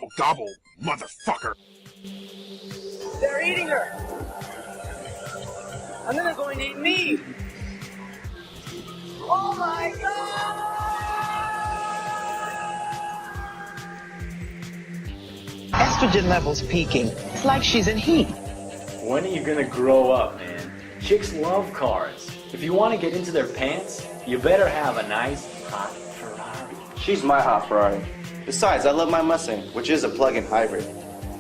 Gobble, gobble, motherfucker. They're eating her. And then they're going to eat me. Oh my God! Estrogen levels peaking. It's like she's in heat. When are you gonna grow up, man? Chicks love cars. If you want to get into their pants, you better have a nice, hot Ferrari. She's my hot Ferrari. Besides, I love my Mustang, which is a plug-in hybrid.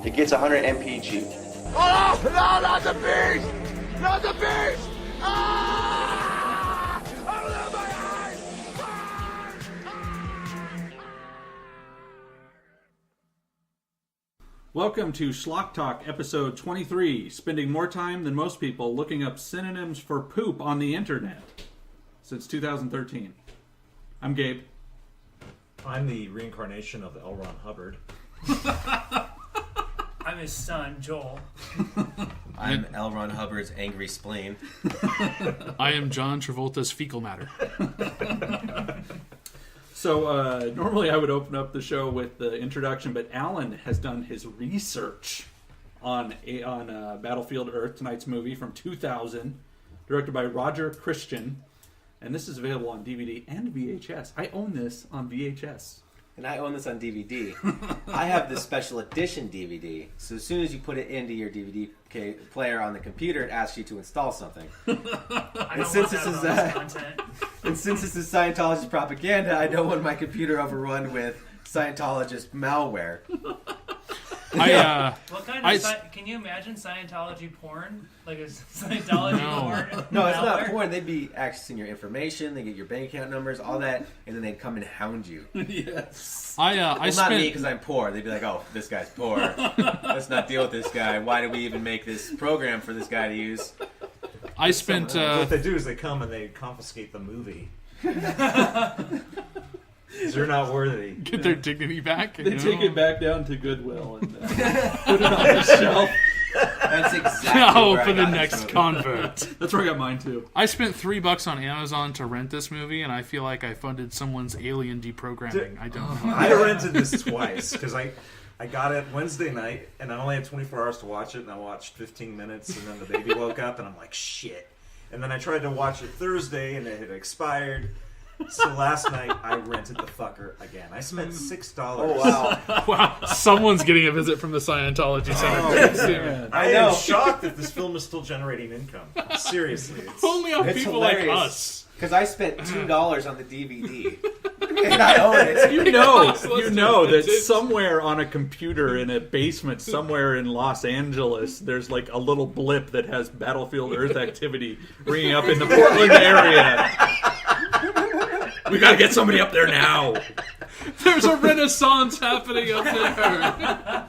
It gets 100 mpg. Oh, no, not the beast! Not the beast! Ah! I love my eyes! Welcome to Schlock Talk, episode 23, spending more time than most people looking up synonyms for poop on the internet since 2013. I'm Gabe. I'm the reincarnation of L. Ron Hubbard. I'm his son, Joel. I'm L. Ron Hubbard's angry spleen. I am John Travolta's fecal matter. So, normally I would open up the show with the introduction, but Allan has done his research on Battlefield Earth, tonight's movie from 2000, directed by Roger Christian, and this is available on DVD and VHS. I own this on VHS. And I own this on DVD. I have the special edition DVD, so as soon as you put it into your DVD player on the computer, it asks you to install something. And since this is Scientology propaganda, I don't want my computer overrun with Scientologist malware. What kind of can you imagine Scientology porn? Like a Scientology porn? No, it's not porn. They'd be accessing your information. They get your bank account numbers, all that, and then they'd come and hound you. Yes. Not me, because I'm poor. They'd be like, "Oh, this guy's poor. Let's not deal with this guy. Why do we even make this program for this guy to use?" What they do is they come and they confiscate the movie. You're not worthy. Get their dignity back. They take it back down to Goodwill and put it on the shelf. That's exactly for the next convert. That's where I got mine too. I spent $3 on Amazon to rent this movie, and I feel like I funded someone's alien deprogramming. I don't know. I rented this twice because I got it Wednesday night and I only had 24 hours to watch it, and I watched 15 minutes and then the baby woke up and I'm like, shit. And then I tried to watch it Thursday and it had expired. So last night I rented the fucker again. I spent $6. Oh wow! Wow, someone's getting a visit from the Scientology Center. I am shocked that this film is still generating income. Seriously, Only on people hilarious. like us. Because I spent $2 on the DVD, and I own it. You know that somewhere on a computer in a basement somewhere in Los Angeles, there's like a little blip that has Battlefield Earth activity ringing up in the Portland area. We gotta get somebody up there now. There's a renaissance happening up there.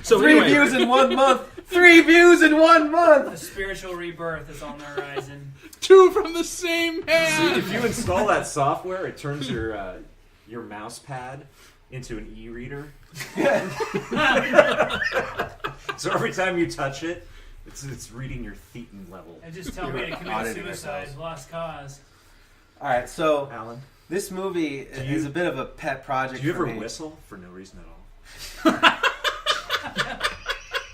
So Three views in 1 month. 3 views in 1 month. The spiritual rebirth is on the horizon. 2 from the same hand. See, if you install that software, it turns your mouse pad into an e-reader. So every time you touch it, it's reading your thetan level. And just tell me to commit suicide. Lost cause. All right, so Allan, this movie is a bit of a pet project. do you for ever me. whistle for no reason at all?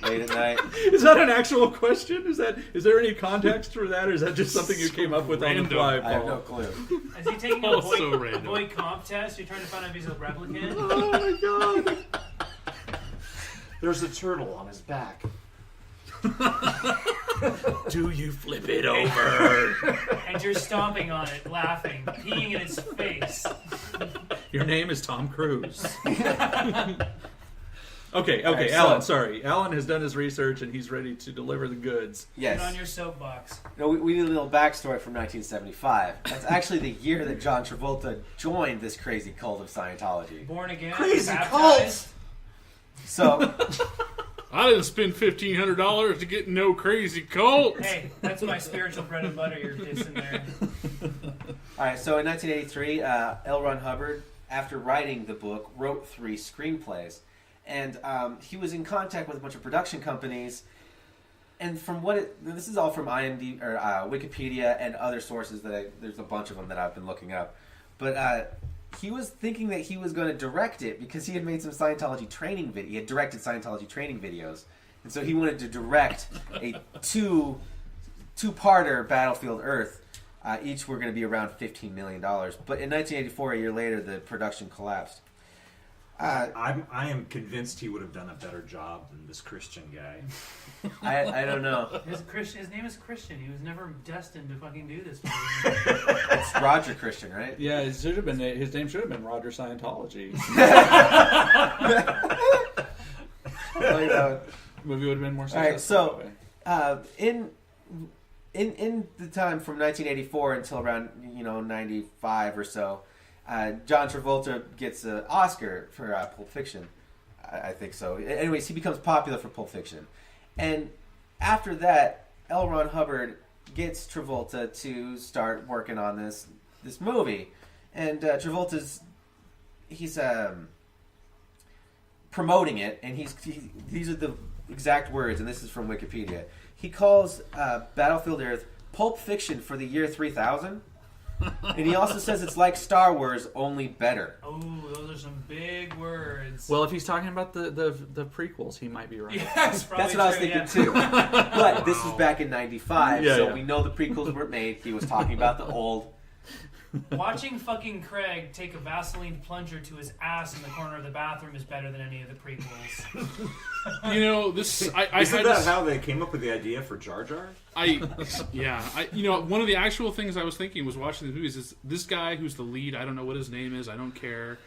Late at night? Is that an actual question? Is there any context for that, or is that just something you came up with on the fly, Paul? I have no clue. Is he taking a boy comp test? You're trying to find out if he's a replicant? Oh my god! There's a turtle on his back. Do you flip it over? And you're stomping on it, laughing, peeing in its face. Your name is Tom Cruise. Okay, Right, Allan, sorry. Allan has done his research and he's ready to deliver the goods. Yes. Get on your soapbox. No, we need a little backstory from 1975. That's actually the year that John Travolta joined this crazy cult of Scientology. Born again, Crazy baptized. So, I didn't spend $1,500 to get no crazy cult. Hey, that's my spiritual bread and butter you're dissing there. all right. So in 1983, L. Ron Hubbard, after writing the book, wrote 3 screenplays. And he was in contact with a bunch of production companies. And from this is all from IMDb or Wikipedia and other sources there's a bunch of them that I've been looking up. But he was thinking that he was going to direct it because he had made some Scientology training video. He had directed Scientology training videos, and so he wanted to direct a two-parter Battlefield Earth. Each were going to be around $15 million. But in 1984, a year later, the production collapsed. I am convinced he would have done a better job than this Christian guy. I don't know. His name is Christian. He was never destined to fucking do this movie. It's Roger Christian, right? Yeah, his name should have been Roger Scientology. Movie would have been more successful. All right, so in the time from 1984 until around 95 or so, John Travolta gets an Oscar for Pulp Fiction. I think so. Anyways, he becomes popular for Pulp Fiction. And after that, L. Ron Hubbard gets Travolta to start working on this movie. And Travolta's he's promoting it, and these are the exact words, and this is from Wikipedia. He calls Battlefield Earth Pulp Fiction for the year 3000. And he also says it's like Star Wars, only better. Oh, those are some big words. Well, if he's talking about the prequels, he might be right. Yeah, that's what I was thinking too. But this was back in '95, so we know the prequels weren't made. He was talking about the old. Watching fucking Craig take a Vaseline plunger to his ass in the corner of the bathroom is better than any of the prequels. This... Isn't that how they came up with the idea for Jar Jar? One of the actual things I was thinking was watching the movies is this guy who's the lead, I don't know what his name is, I don't care.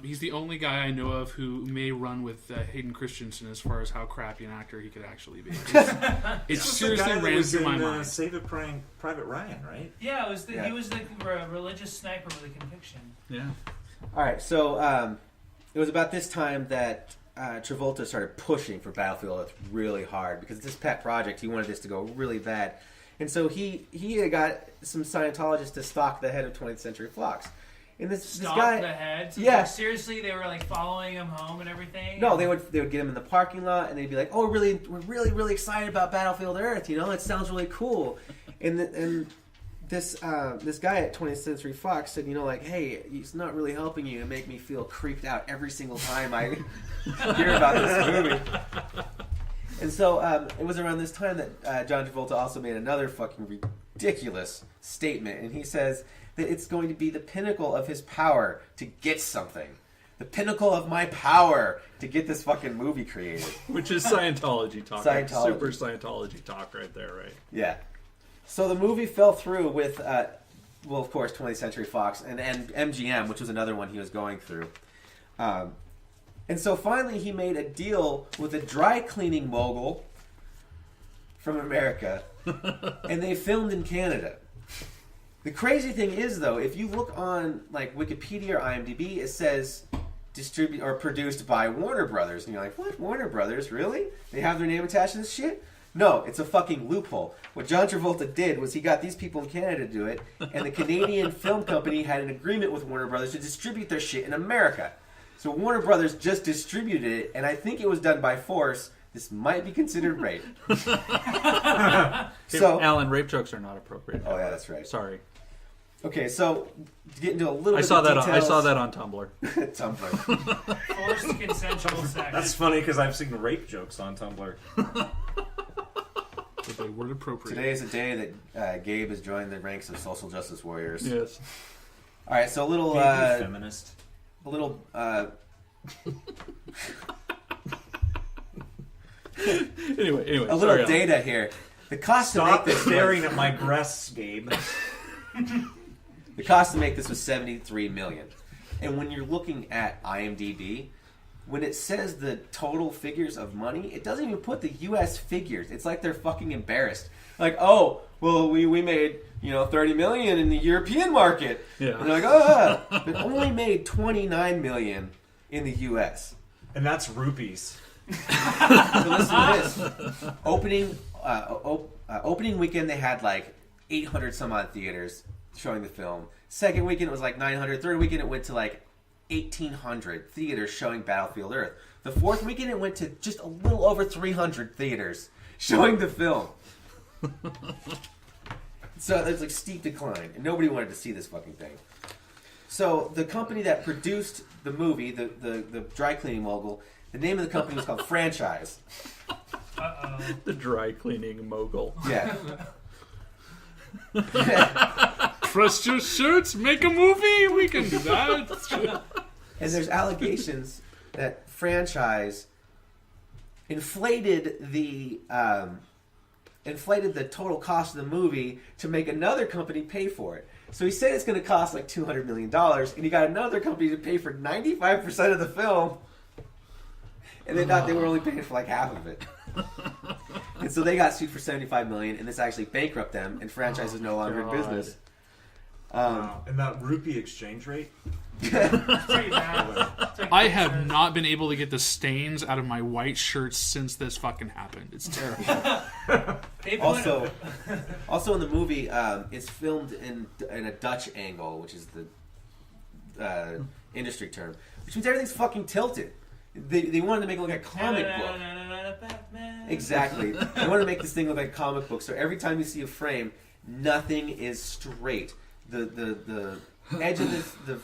He's the only guy I know of who may run with Hayden Christensen as far as how crappy an actor he could actually be. It seriously ran through my mind. Saving Private Ryan, right? Yeah, he was the religious sniper with a conviction. Yeah. All right, so it was about this time that Travolta started pushing for Battlefield Earth really hard because it's his pet project. He wanted this to go really bad, and so he got some Scientologists to stalk the head of 20th Century Fox. And this guy, the head. So yeah. Seriously, they were like following him home and everything. No, they would get him in the parking lot, and they'd be like, "Oh, we're really excited about Battlefield Earth. It sounds really cool." And this guy at 20th Century Fox said, hey, it's not really helping you and make me feel creeped out every single time I hear about this movie. And so it was around this time that John Travolta also made another fucking ridiculous statement, and he says that it's going to be the pinnacle of his power to get something. The pinnacle of my power to get this fucking movie created. Which is Scientology talk. Scientology. Super Scientology talk right there, right? Yeah. So the movie fell through with, of course, 20th Century Fox and MGM, which was another one he was going through. And so finally he made a deal with a dry cleaning mogul from America, and they filmed in Canada. The crazy thing is, though, if you look on Wikipedia or IMDb, it says distributed or produced by Warner Brothers, and you're like, what? Warner Brothers? Really? They have their name attached to this shit? No, it's a fucking loophole. What John Travolta did was he got these people in Canada to do it, and the Canadian film company had an agreement with Warner Brothers to distribute their shit in America. So Warner Brothers just distributed it, and I think it was done by force. This might be considered rape. So, Allan, rape jokes are not appropriate. Oh yeah, that's right. Sorry. Okay, so to get into a little bit of details... I saw that on Tumblr. Tumblr. Forced consensual sex. That's funny because I've seen rape jokes on Tumblr. But they weren't appropriate. Today is a day that Gabe has joined the ranks of social justice warriors. Yes. All right, so a little... feminist. A little... Anyway. A little data here. The cost to make this... staring at my breasts, Gabe. The cost to make this was $73 million. And when you're looking at IMDb, when it says the total figures of money, it doesn't even put the U.S. figures. It's like they're fucking embarrassed. Like, oh, well, we made, $30 million in the European market. Yeah. And they're like, but only made $29 million in the U.S. And that's rupees. So listen to this. Opening weekend, they had 800 some odd theaters showing the film. Second weekend, it was 900. Third weekend, it went to 1,800 theaters showing Battlefield Earth. The fourth weekend, it went to just a little over 300 theaters showing the film. So there's steep decline, and nobody wanted to see this fucking thing. So the company that produced the movie, the dry cleaning mogul, the name of the company was called Franchise. The dry cleaning mogul. Yeah. Trust your shirts, make a movie. We can do that. And there's allegations that Franchise inflated the total cost of the movie to make another company pay for it. So he said it's going to cost like $200 million, and he got another company to pay for 95% of the film, and they thought they were only paying for like half of it. And so they got sued for $75 million, and this actually bankrupted them, and Franchise is no longer in business. Wow. And that rupee exchange rate? I have not been able to get the stains out of my white shirts since this fucking happened. It's terrible. Also in the movie, it's filmed in a Dutch angle, which is the industry term, which means everything's fucking tilted. They wanted to make it look like a comic book. Exactly. They wanted to make this thing look like a comic book, so every time you see a frame, nothing is straight. The edge of the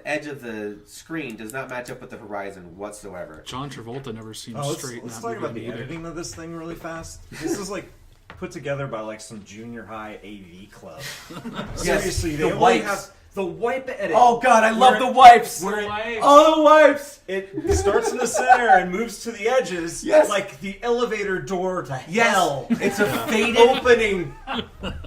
edge of the screen does not match up with the horizon whatsoever. John Travolta never seemed straight. Let's in talk that about movie the either. editing of this thing really fast. This is like put together by like some junior high AV club. Seriously, they only have the wipe edit. Oh god, I love the wipes. Oh, the wipes. It starts in the center and moves to the edges. Yes. Like the elevator door to hell. It's a faded opening.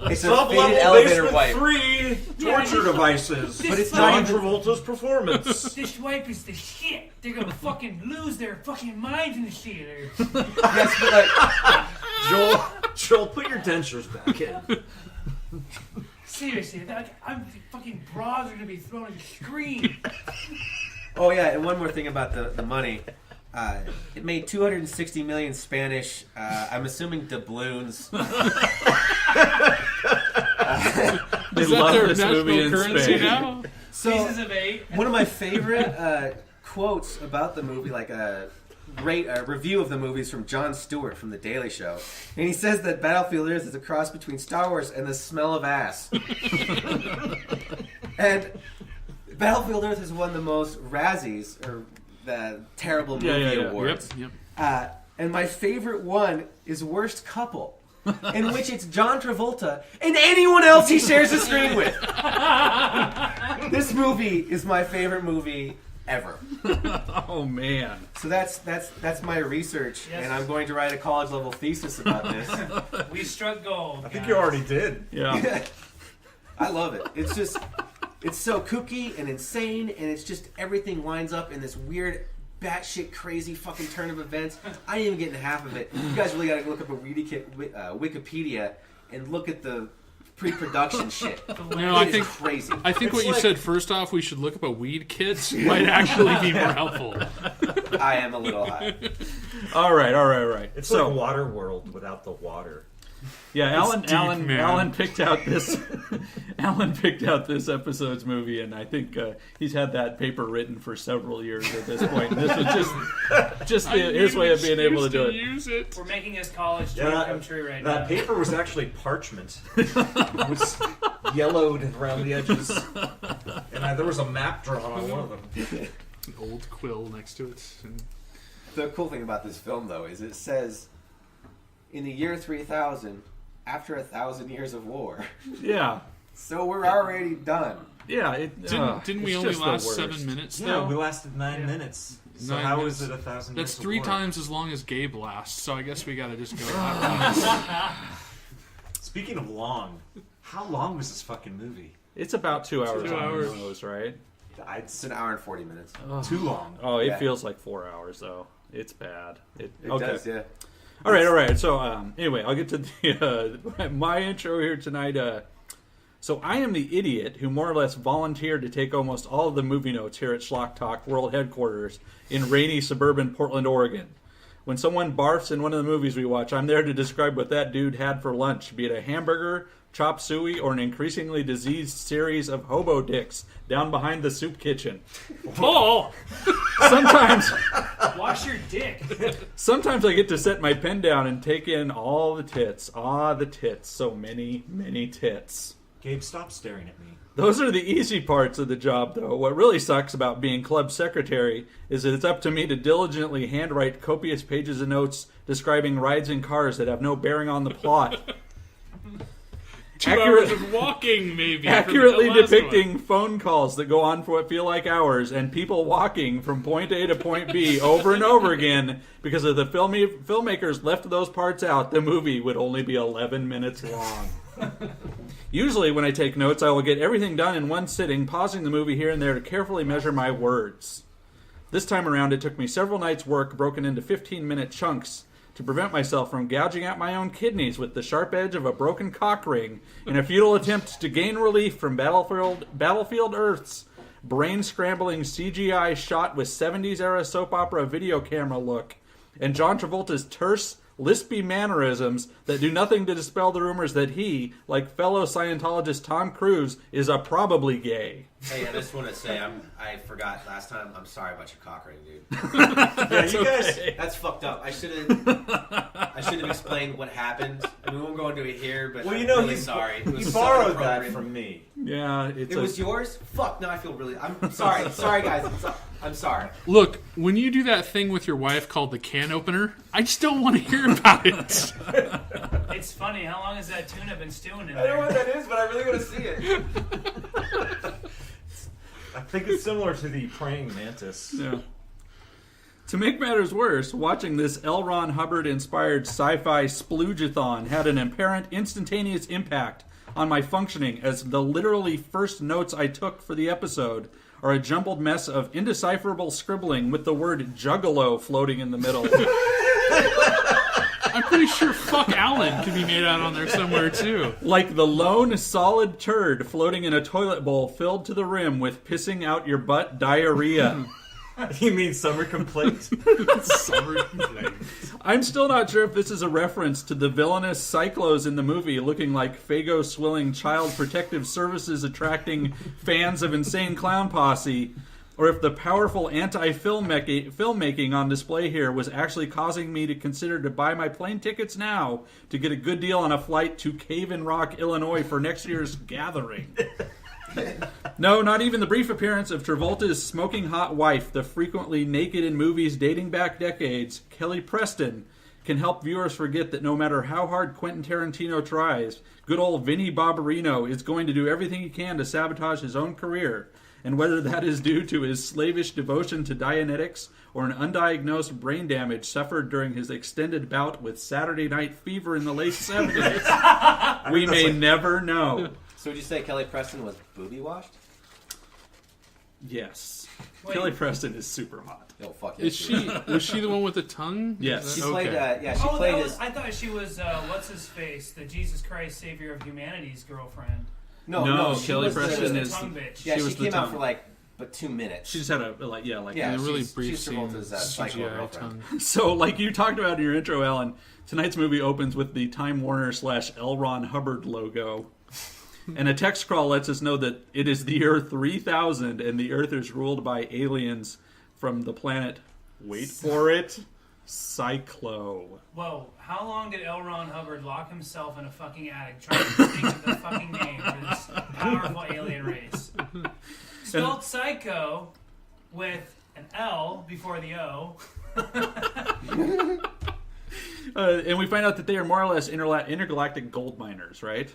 It's a faded elevator basement wipe. 3 torture devices. But it's John not even Travolta's performance. This wipe is the shit. They're gonna fucking lose their fucking minds in the theater. Yes, but like Joel, put your dentures back in. Seriously, I'm fucking bras are gonna be thrown at the screen. oh yeah, and one more thing about the money. It made 260 million Spanish. I'm assuming doubloons. They Is that love their this national movie in currency Spain. now? So Pieces of 8. one of my favorite quotes about the movie, like a review of the movies from Jon Stewart from The Daily Show, and he says that Battlefield Earth is a cross between Star Wars and the smell of ass. And Battlefield Earth has won the most Razzies or the terrible movie awards. Yep. And my favorite one is Worst Couple, in which it's John Travolta and anyone else he shares the screen with. This movie is my favorite movie ever. Oh man! So that's my research, Yes. and I'm going to write a college level thesis about this. We struck gold. I think you already did. Yeah. I love it. It's just it's so kooky and insane, and it's just everything lines up in this weird, batshit crazy fucking turn of events. I didn't even get into half of it. You guys really got to look up a Wikipedia and look at the pre-production shit. No, I think crazy. I think what you said first off, we should look up a weed kit. Might actually be more helpful. I am a little high. All right. It's So like Water World without the water. yeah, man. Allan picked out this. Allan picked out this episode's movie, and I think he's had that paper written for several years at this point. And this was just his way of being able to do it. Use it. We're making his college dream come true right now. That paper was actually parchment. It was yellowed around the edges. And there was a map drawn on one of them. An old quill next to it. And The cool thing about this film, though, is it says, in the year 3000, after 1,000 years of war. Yeah. So we're already done. Yeah. didn't we it's only just the last worst. 7 minutes, Yeah, though? we lasted 9 minutes. So 9 how minutes. is it 1,000 years That's of 3 war? times as long as Gabe lasts, so I guess we gotta just go that Speaking of long, how long was this fucking movie? It's about 2 hours. 2 on hours. the nose, right? It's an hour and 40 minutes. Too long. Oh, it Yeah. feels like 4 hours though. It's bad. It does, yeah. All right. So anyway, I'll get to the my intro here tonight. So I am the idiot who more or less volunteered to take almost all of the movie notes here at Schlock Talk World Headquarters in rainy suburban Portland, Oregon. When someone barfs in one of the movies we watch, I'm there to describe what that dude had for lunch, be it a hamburger, chop suey, or an increasingly diseased series of hobo dicks down behind the soup kitchen. Oh! Sometimes... Wash your dick. Sometimes I get to set my pen down and take in all the tits. Ah, the tits. So many, many tits. Gabe, stop staring at me. Those are the easy parts of the job, though. What really sucks about being club secretary is that it's up to me to diligently handwrite copious pages of notes describing rides in cars that have no bearing on the plot. 2 hours of walking, maybe. Accurately depicting phone calls that go on for what feel like hours, and people walking from point A to point B over and over again, because if the filmmakers left those parts out, the movie would only be 11 minutes long. Usually when I take notes, I will get everything done in one sitting, pausing the movie here and there to carefully measure my words. This time around, it took me several nights' work broken into 15-minute chunks to prevent myself from gouging out my own kidneys with the sharp edge of a broken cock ring in a futile attempt to gain relief from Battlefield Earth's brain-scrambling CGI shot with 70s-era soap opera video camera look, and John Travolta's terse, lispy mannerisms that do nothing to dispel the rumors that he, like fellow Scientologist Tom Cruise, is a probably gay. Hey, I just want to say, I forgot last time. I'm sorry about your cock ring, dude. Yeah, you guys. That's fucked up. I should have explained what happened. I mean, we won't go into it here, but Well, you I'm know, really sorry. It was He so borrowed that inappropriate. from me. Yeah, It was yours? Fuck, no, I feel really... I'm sorry. Sorry, guys. I'm sorry. Look, when you do that thing with your wife called the can opener, I just don't want to hear about it. It's funny. How long has that tuna been stewing in I don't know what there? that is, but I really want to see it. I think it's similar to the praying mantis. Yeah. To make matters worse, watching this L. Ron Hubbard-inspired sci-fi sploogeathon had an apparent instantaneous impact on my functioning, as the literally first notes I took for the episode are a jumbled mess of indecipherable scribbling with the word juggalo floating in the middle. I'm pretty sure fuck Allan could be made out on there somewhere, too. Like the lone solid turd floating in a toilet bowl filled to the rim with pissing out your butt diarrhea. You mean summer complaint? Summer complaint. I'm still not sure if this is a reference to the villainous cyclos in the movie looking like Fago-swilling Child Protective Services attracting fans of Insane Clown Posse, or if the powerful anti-filmmaking on display here was actually causing me to consider to buy my plane tickets now to get a good deal on a flight to Cave in Rock, Illinois for next year's gathering. No, not even the brief appearance of Travolta's smoking hot wife, the frequently naked in movies dating back decades, Kelly Preston, can help viewers forget that no matter how hard Quentin Tarantino tries, good old Vinnie Barbarino is going to do everything he can to sabotage his own career. And whether that is due to his slavish devotion to Dianetics or an undiagnosed brain damage suffered during his extended bout with Saturday Night Fever in the late 70s, we may never know. So would you say Kelly Preston was booby washed? Yes. Wait. Kelly Preston is super hot. Oh fuck yeah. Was she the one with the tongue? Yes. She Okay. played. She Oh, played that his. was, I thought she was, what's his face? The Jesus Christ Savior of Humanity's girlfriend. No, she Kelly was Preston the is. tongue bitch. Yeah, she she was the came out tongue. for like 2 minutes. She just had a Yeah, a really she's- brief she's scene. Travolta's, psycho CGI girlfriend. tongue. So, like you talked about in your intro, Alan, tonight's movie opens with the Time Warner / L. Ron Hubbard logo. And a text crawl lets us know that it is the year 3000 and the Earth is ruled by aliens from the planet, wait for it, Cyclo. Whoa, how long did L. Ron Hubbard lock himself in a fucking attic trying to think of the fucking name for this powerful alien race? Spelled psycho with an L before the O. And we find out that they are more or less intergalactic gold miners, right?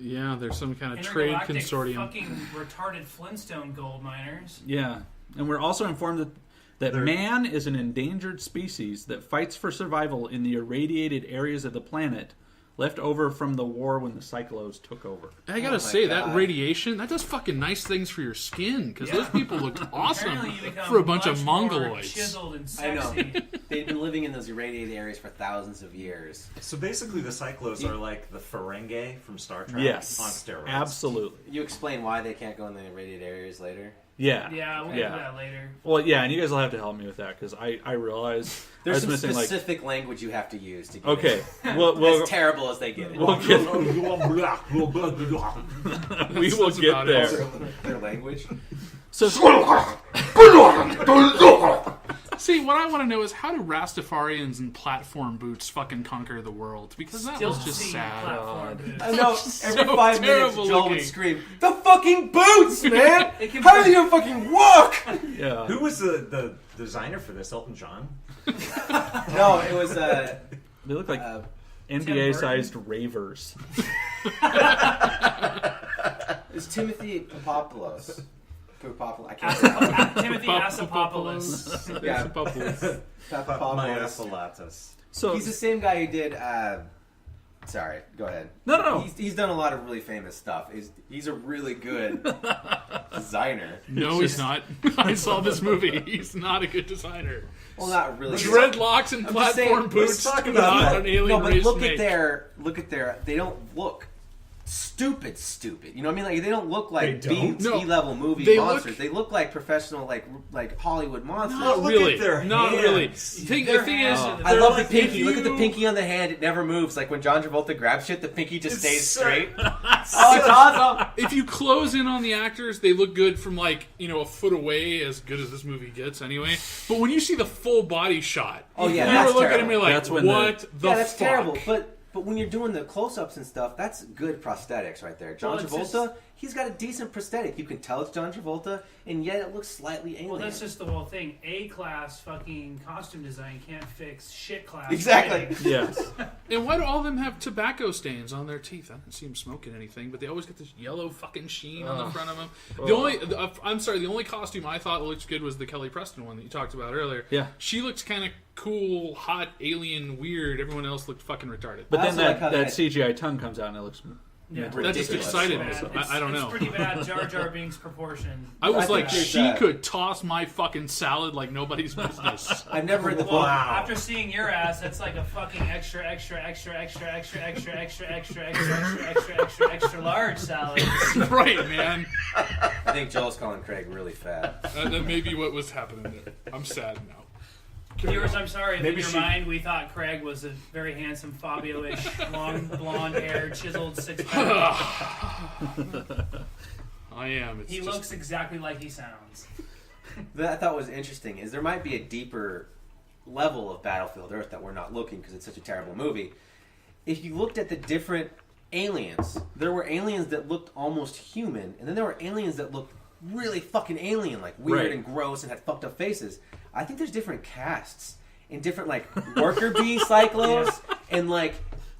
Yeah, there's some kind of trade Intergalactic consortium. fucking retarded Flintstone gold miners. Yeah. And we're also informed that man is an endangered species that fights for survival in the irradiated areas of the planet left over from the war when the Cyclos took over. I gotta say, that radiation, that does fucking nice things for your skin, because those people look awesome Apparently you become for a bunch of much more mongoloids. chiseled and I know. sexy. They've been living in those irradiated areas for thousands of years. So basically, the Cyclos are like the Ferengi from Star Trek Yes. on steroids. Absolutely. You explain why they can't go in the irradiated areas later? Yeah. Yeah, we'll get to that later. Well, yeah, and you guys will have to help me with that because I realize There's I some was missing specific language you have to use to get Okay, it. well, as terrible as they get it. we'll get, we will Sounds get about there. it. Their language. So See, what I want to know is how do Rastafarians in platform boots fucking conquer the world? Because that was just sad. I know. Every 5 minutes, terrible Joel would looking. scream, "The fucking boots, man! How do you fucking walk?" Yeah. Who was the designer for this? Elton John? No, it was They look like NBA-sized ravers. it's Timothy Papopoulos. I can't Timothy Asapopoulos. Yeah. My Asalatas. So He's the same guy who did. Sorry, go ahead. No. He's done a lot of really famous stuff. He's a really good designer. No, he's not. I saw this movie. He's not a good designer. Well, not really. Dreadlocks and I'm just saying, platform boots. let's talk about not that. an alien No, but race look make. at their. They don't look stupid. You know what I mean? Like they don't look like They don't? B-level movie They monsters. look- they look like professional, like Hollywood monsters. Not Look really. at their Not hands. really. The thing is, I love the pinky. Look at the pinky on the hand; it never moves. Like when John Travolta grabs shit, the pinky just stays straight. Oh, it's awesome! if you close in on the actors, they look good from like a foot away, as good as this movie gets anyway. But when you see the full body shot, Oh, yeah, you that's were looking terrible. at me like, That's when what the Yeah, that's fuck? terrible. But when you're doing the close-ups and stuff, that's good prosthetics right there. John Well, it's Travolta, he's got a decent prosthetic. You can tell it's John Travolta, and yet it looks slightly alien. Well, that's just the whole thing. A-class fucking costume design can't fix shit-class. Exactly. writing. yes. And why do all of them have tobacco stains on their teeth? I don't see them smoking anything, but they always get this yellow fucking sheen on the front of them. The only costume I thought looked good was the Kelly Preston one that you talked about earlier. Yeah. She looked kind of cool, hot, alien, weird. Everyone else looked fucking retarded. But I then also like how that they- CGI tongue comes out and it looks. Yeah. that just ridiculous. excited me. Bad. So It's- I don't know. It's pretty bad. Jar Jar Binks proportion. I was I like, think she there's, could toss my fucking salad like nobody's business. I've never read the book. Well, Wow. after seeing your ass, that's like a fucking extra large salad. Right, man. I think Joel's calling Craig really fat. That may be what was happening there. I'm sad now. Viewers, I'm sorry if Maybe in your she- mind we thought Craig was a very handsome Fabio-ish, long blonde hair, chiseled six-pack. I am. It's He just, looks exactly like he sounds. That I thought was interesting is there might be a deeper level of Battlefield Earth that we're not looking because it's such a terrible movie. If you looked at the different aliens, there were aliens that looked almost human, and then there were aliens that looked really fucking alien, like weird Right. and gross and had fucked up faces. I think there's different castes and different like worker bee cyclos and like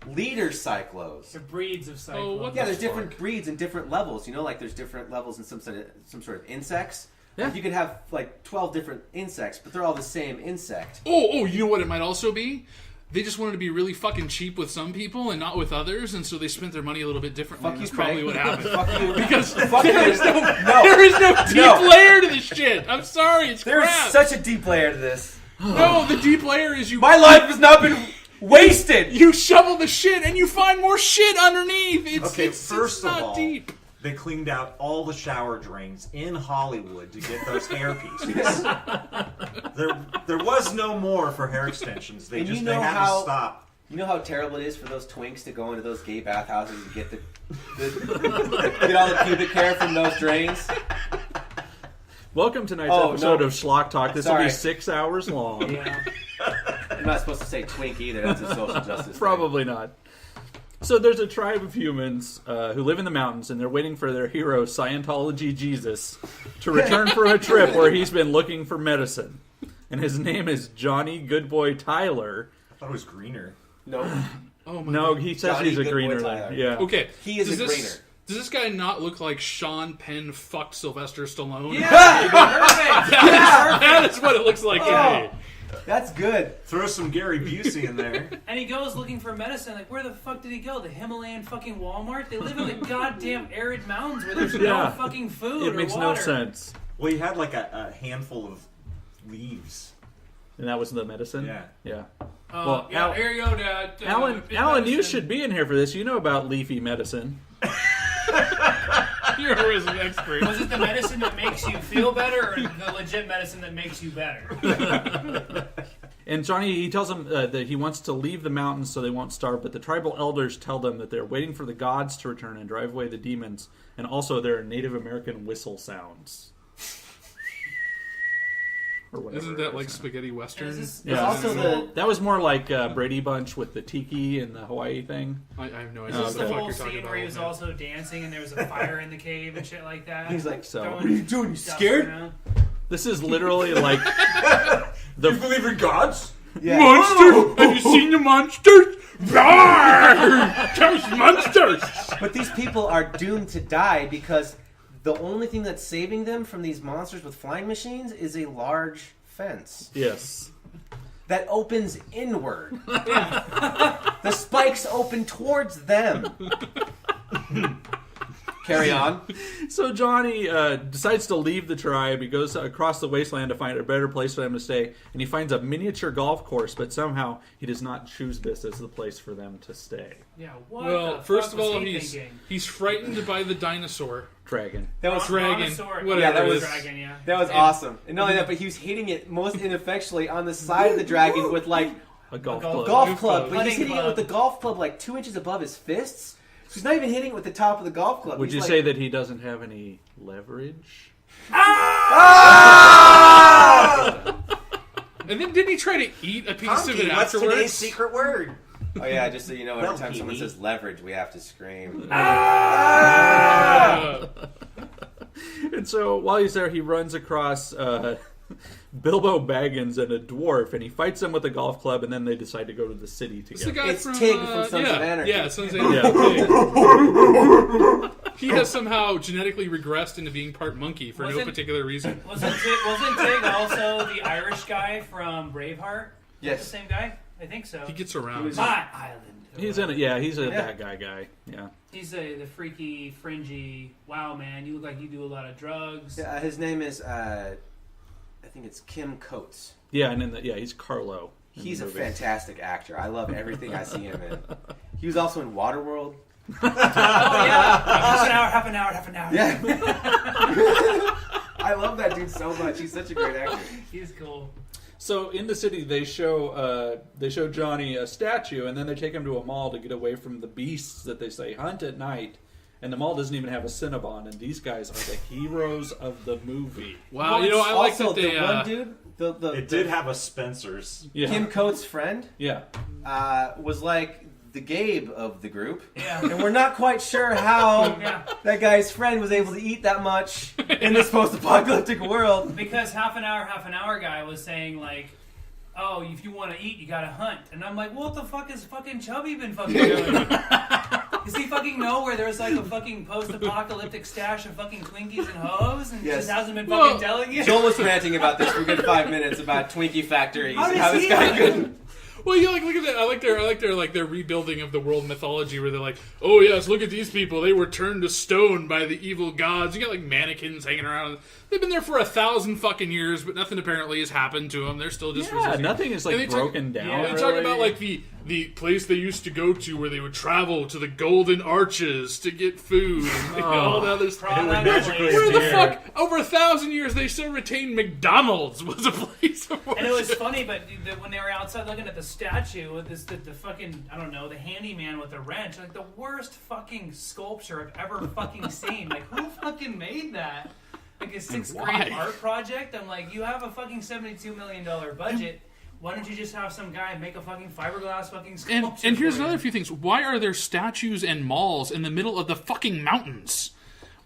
leader cyclos. The breeds of cyclones. Oh, what Yeah, the there's different fuck? breeds and different levels. You know, like there's different levels in some sort of insects. Yeah. Like you could have like 12 different insects, but they're all the same insect. Oh, you know what it might also be? They just wanted to be really fucking cheap with some people and not with others, and so they spent their money a little bit differently. Fuck That's you, probably Craig. what happened. Fuck you. Because Fuck you. there is no No. deep No. layer to this shit. I'm sorry, it's There's crap. such a deep layer to this. No, the deep layer is you. My life has not been wasted. You shovel the shit and you find more shit underneath. It's First not of all, deep. they cleaned out all the shower drains in Hollywood to get those hair pieces. there was no more for hair extensions. They And just you they know had how- to stop. You know how terrible it is for those twinks to go into those gay bathhouses and get get all the pubic hair from those drains? Welcome to tonight's Oh, episode no. of Schlock Talk. This will Sorry. be 6 hours long. Yeah. I'm not supposed to say twink either. That's a social justice thing. Probably not. So there's a tribe of humans who live in the mountains, and they're waiting for their hero, Scientology Jesus, to return from a trip where he's been looking for medicine. And his name is Johnny Goodboy Tyler. I thought it was greener. No. Oh my No, God. he says Johnny he's a Goodboy greener. Tyler. Yeah. Okay. He is does a this, greener. Does this guy not look like Sean Penn fucked Sylvester Stallone? Yeah, perfect. That is what it looks like to me. That's good. Throw some Gary Busey in there. And he goes looking for medicine. Like, where the fuck did he go? The Himalayan fucking Walmart? They live in the goddamn arid mountains where there's Yeah. no fucking food It makes or no water. sense. Well, he had like a handful of leaves. And that was the medicine? Yeah. Yeah. Well, Al- here you go, Dad. Alan, big Alan, you medicine. should be in here for this. You know about leafy medicine. You're a resident expert. Was it the medicine that makes you feel better, or the legit medicine that makes you better? And Johnny, he tells them that he wants to leave the mountains so they won't starve, but the tribal elders tell them that they're waiting for the gods to return and drive away the demons, and also there are Native American whistle sounds. or whatever. Isn't that like spaghetti western? Yeah. Also that was more like Brady Bunch with the tiki and the Hawaii thing. I have no Is idea. this what the fuck whole you're talking scene about, where he was man. also dancing and there was a fire in the cave and shit like that? He's like, so. Throwing what are you doing? You stuff scared? around. This is literally like You believe in gods? Yeah. Monsters! Have you seen the monsters? Rawr! There's monsters! But these people are doomed to die because the only thing that's saving them from these monsters with flying machines is a large fence yes. that opens inward. The spikes open towards them. Carry on. So Johnny decides to leave the tribe. He goes across the wasteland to find a better place for them to stay, and he finds a miniature golf course, but somehow he does not choose this as the place for them to stay. Yeah, what Well, the first fuck of all, was he he's thinking? frightened by the dinosaur. Dragon. That was Dragon. Brontosaurus. Whatever Yeah, that it was- is. Dragon, yeah. That was awesome. And not only that, but he was hitting it most ineffectually on the side of the dragon with like A golf golf club. golf Golf club. But Putting he's hitting it club. with the golf club like 2 inches above his fists. So he's not even hitting it with the top of the golf club. Would He's you like, say that he doesn't have any leverage? And then didn't he try to eat a piece of it What's today's afterwards? secret word? Oh yeah, just so you know, every Well, time someone Pee-wee. says leverage, we have to scream. And so while he's there, he runs across Bilbo Baggins and a dwarf, and he fights them with a golf club, and then they decide to go to the city It's the together. guy It's from, Tig from Sons yeah, of Anarchy. Yeah, Sons of Anarchy. Yeah. He has somehow genetically regressed into being part monkey for no Wasn't- particular reason. Wasn't Tig also the Irish guy from Braveheart? Yes. The same guy? I think so. He gets around. My island. He's in it. Yeah, he's a Yeah. bad guy. Yeah. He's the freaky, fringy. Wow, man, you look like you do a lot of drugs. Yeah, his name is I think it's Kim Coates. Yeah, and then he's Carlo. in He's the a movie. fantastic actor. I love everything I see him in. He was also in Waterworld. Oh yeah, half an hour. Yeah. I love that dude so much. He's such a great actor. He's cool. So in the city, they show Johnny a statue, and then they take him to a mall to get away from the beasts that they say hunt at night. And the mall doesn't even have a Cinnabon, and these guys are the heroes of the movie. Wow, you know, I like also, that they... the one dude, the It did have a Spencer's. Yeah, Kim Coates' friend, yeah. was like the Gabe of the group. Yeah. And we're not quite sure how Yeah. that guy's friend was able to eat that much in this post-apocalyptic world. Because half an hour guy was saying like, oh, if you want to eat, you gotta hunt. And I'm like, what the fuck has fucking Chubby been fucking doing? Does he fucking know where there's like a fucking post-apocalyptic stash of fucking Twinkies and hoes and Yes. just hasn't been Well, fucking telling you? Joel was ranting about this for a good 5 minutes about Twinkie factories How and does how this he guy know? couldn't. Well, you look at that. I like their rebuilding of the world mythology, where they're like, "Oh yes, look at these people. They were turned to stone by the evil gods." You got like mannequins hanging around. They've been there for 1,000 fucking years, but nothing apparently has happened to them. They're still just Yeah, resisting. nothing is And like they talk- broken down. yeah, They really. talk about like the place they used to go to, where they would travel to the Golden Arches to get food and all the other stuff. Magically Where the appear. fuck? Over 1,000 years, they still retained McDonald's was a place of worship. And it was funny, but when they were outside looking at the statue, with the fucking, I don't know, the handyman with the wrench, like the worst fucking sculpture I've ever fucking seen. Like, who fucking made that? Like a sixth grade why? art project? I'm like, you have a fucking $72 million budget. Why don't you just have some guy make a fucking fiberglass fucking sculpture? And here's for you? another few things. Why are there statues and malls in the middle of the fucking mountains?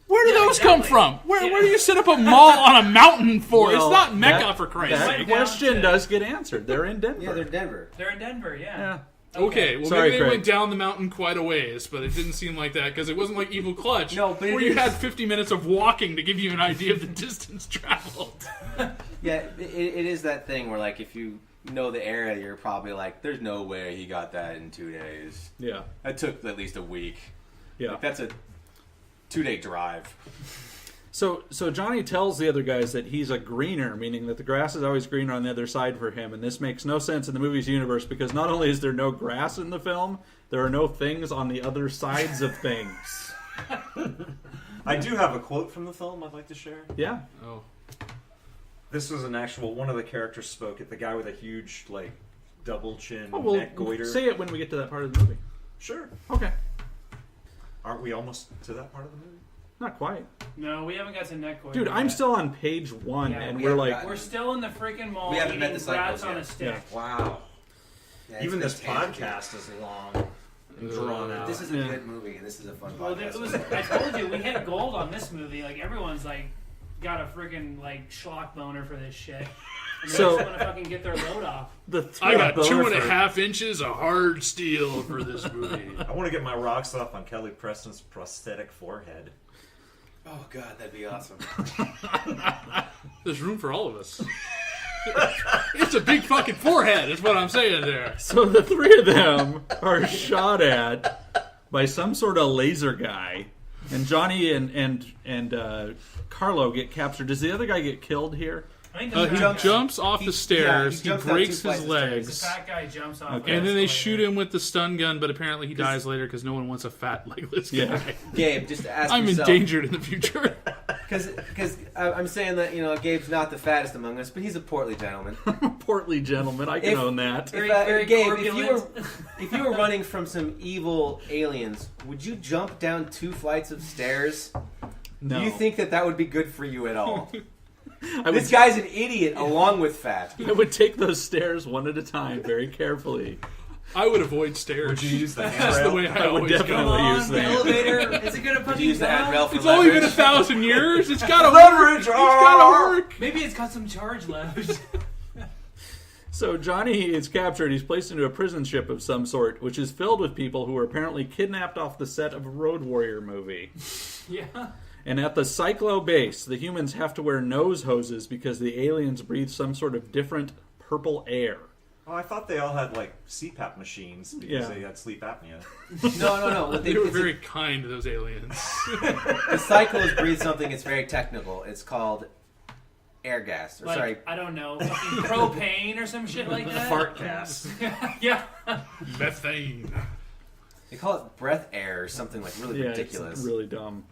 Where do Yeah, those come exactly. from? Where Yeah. do you set up a mall on a mountain for? Well, it's not Mecca, that- for Christ's That sake. down question to- does get answered. They're in Denver. Yeah, they're Denver. They're in Denver, yeah. Yeah. Okay, well Sorry, maybe they Craig. went down the mountain quite a ways, but it didn't seem like that because it wasn't like Evil Clutch, No, but it where you is- had 50 minutes of walking to give you an idea of the distance traveled. Yeah, it is that thing where, like, if you know the area, you're probably like, there's no way he got that in 2 days. Yeah. That took at least a week. Yeah. Like, that's a 2-day drive. So Johnny tells the other guys that he's a greener, meaning that the grass is always greener on the other side for him, and this makes no sense in the movie's universe because not only is there no grass in the film, there are no things on the other sides of things. I do have a quote from the film I'd like to share. Yeah. Oh. This was an actual, one of the characters spoke it, the guy with a huge, like, double chin Oh, well, neck goiter. say it when we get to that part of the movie. Sure. Okay. Aren't we almost to that part of the movie? Not quite. No, we haven't got to Netcore. Dude, yet. I'm still on page 1, Yeah, and we we're haven't like... gotten- We're still in the freaking mall We haven't eating met the rats cycles on a yet. stick. Yeah. Wow. Yeah, Even it's this been tangent. podcast is long and drawn out. This is a good movie, and this is a fun Well, podcast. I told you, we hit gold on this movie. Like, everyone's, like, got a freaking, like, schlock boner for this shit. And they So- just want to fucking get their load off. I got 2.5 inches of hard steel for this movie. I want to get my rocks off on Kelly Preston's prosthetic forehead. Oh god, that'd be awesome. There's room for all of us. It's a big fucking forehead, is what I'm saying there. So the three of them are shot at by some sort of laser guy, and Johnny and Carlo get captured. Does the other guy get killed here? I think He jumps off the stairs, he he jumps down breaks 2 flights his of stairs. The legs, fat guy jumps off. Okay. and then they escalator. shoot him with the stun gun, but apparently he dies later because no one wants a fat legless guy. Yeah. Gabe, just ask I'm yourself. endangered in the future. Because I'm saying that, Gabe's not the fattest among us, but he's a portly gentleman. Portly gentleman, I can If- own that. Very, If, very Gabe, corpulent. if you were running from some evil aliens, would you jump down 2 flights of stairs? No. Do you think that would be good for you at all? I This would, guy's an idiot along with fat. I would take those stairs one at a time, very carefully. I would avoid stairs. Would you use the That's the handrail? way I, I would always definitely go. Come use on, the that. elevator. Is it gonna Would fucking you use the go? handrail for It's only been leverage? 1,000 years. It's gotta work. It's gotta work. Maybe it's got some charge left. So Johnny is captured. He's placed into a prison ship of some sort, which is filled with people who were apparently kidnapped off the set of a Road Warrior movie. Yeah. And at the Cyclo base, the humans have to wear nose hoses because the aliens breathe some sort of different purple air. Oh, I thought they all had like CPAP machines because Yeah. they had sleep apnea. No. They were very kind to those aliens. The cycles breathe something. It's very technical. It's called air gas. Or Like, sorry, I don't know, fucking propane or some shit like that. Fart gas. Yeah. Methane. they call it breath air or something like really Yeah, ridiculous. it's really dumb.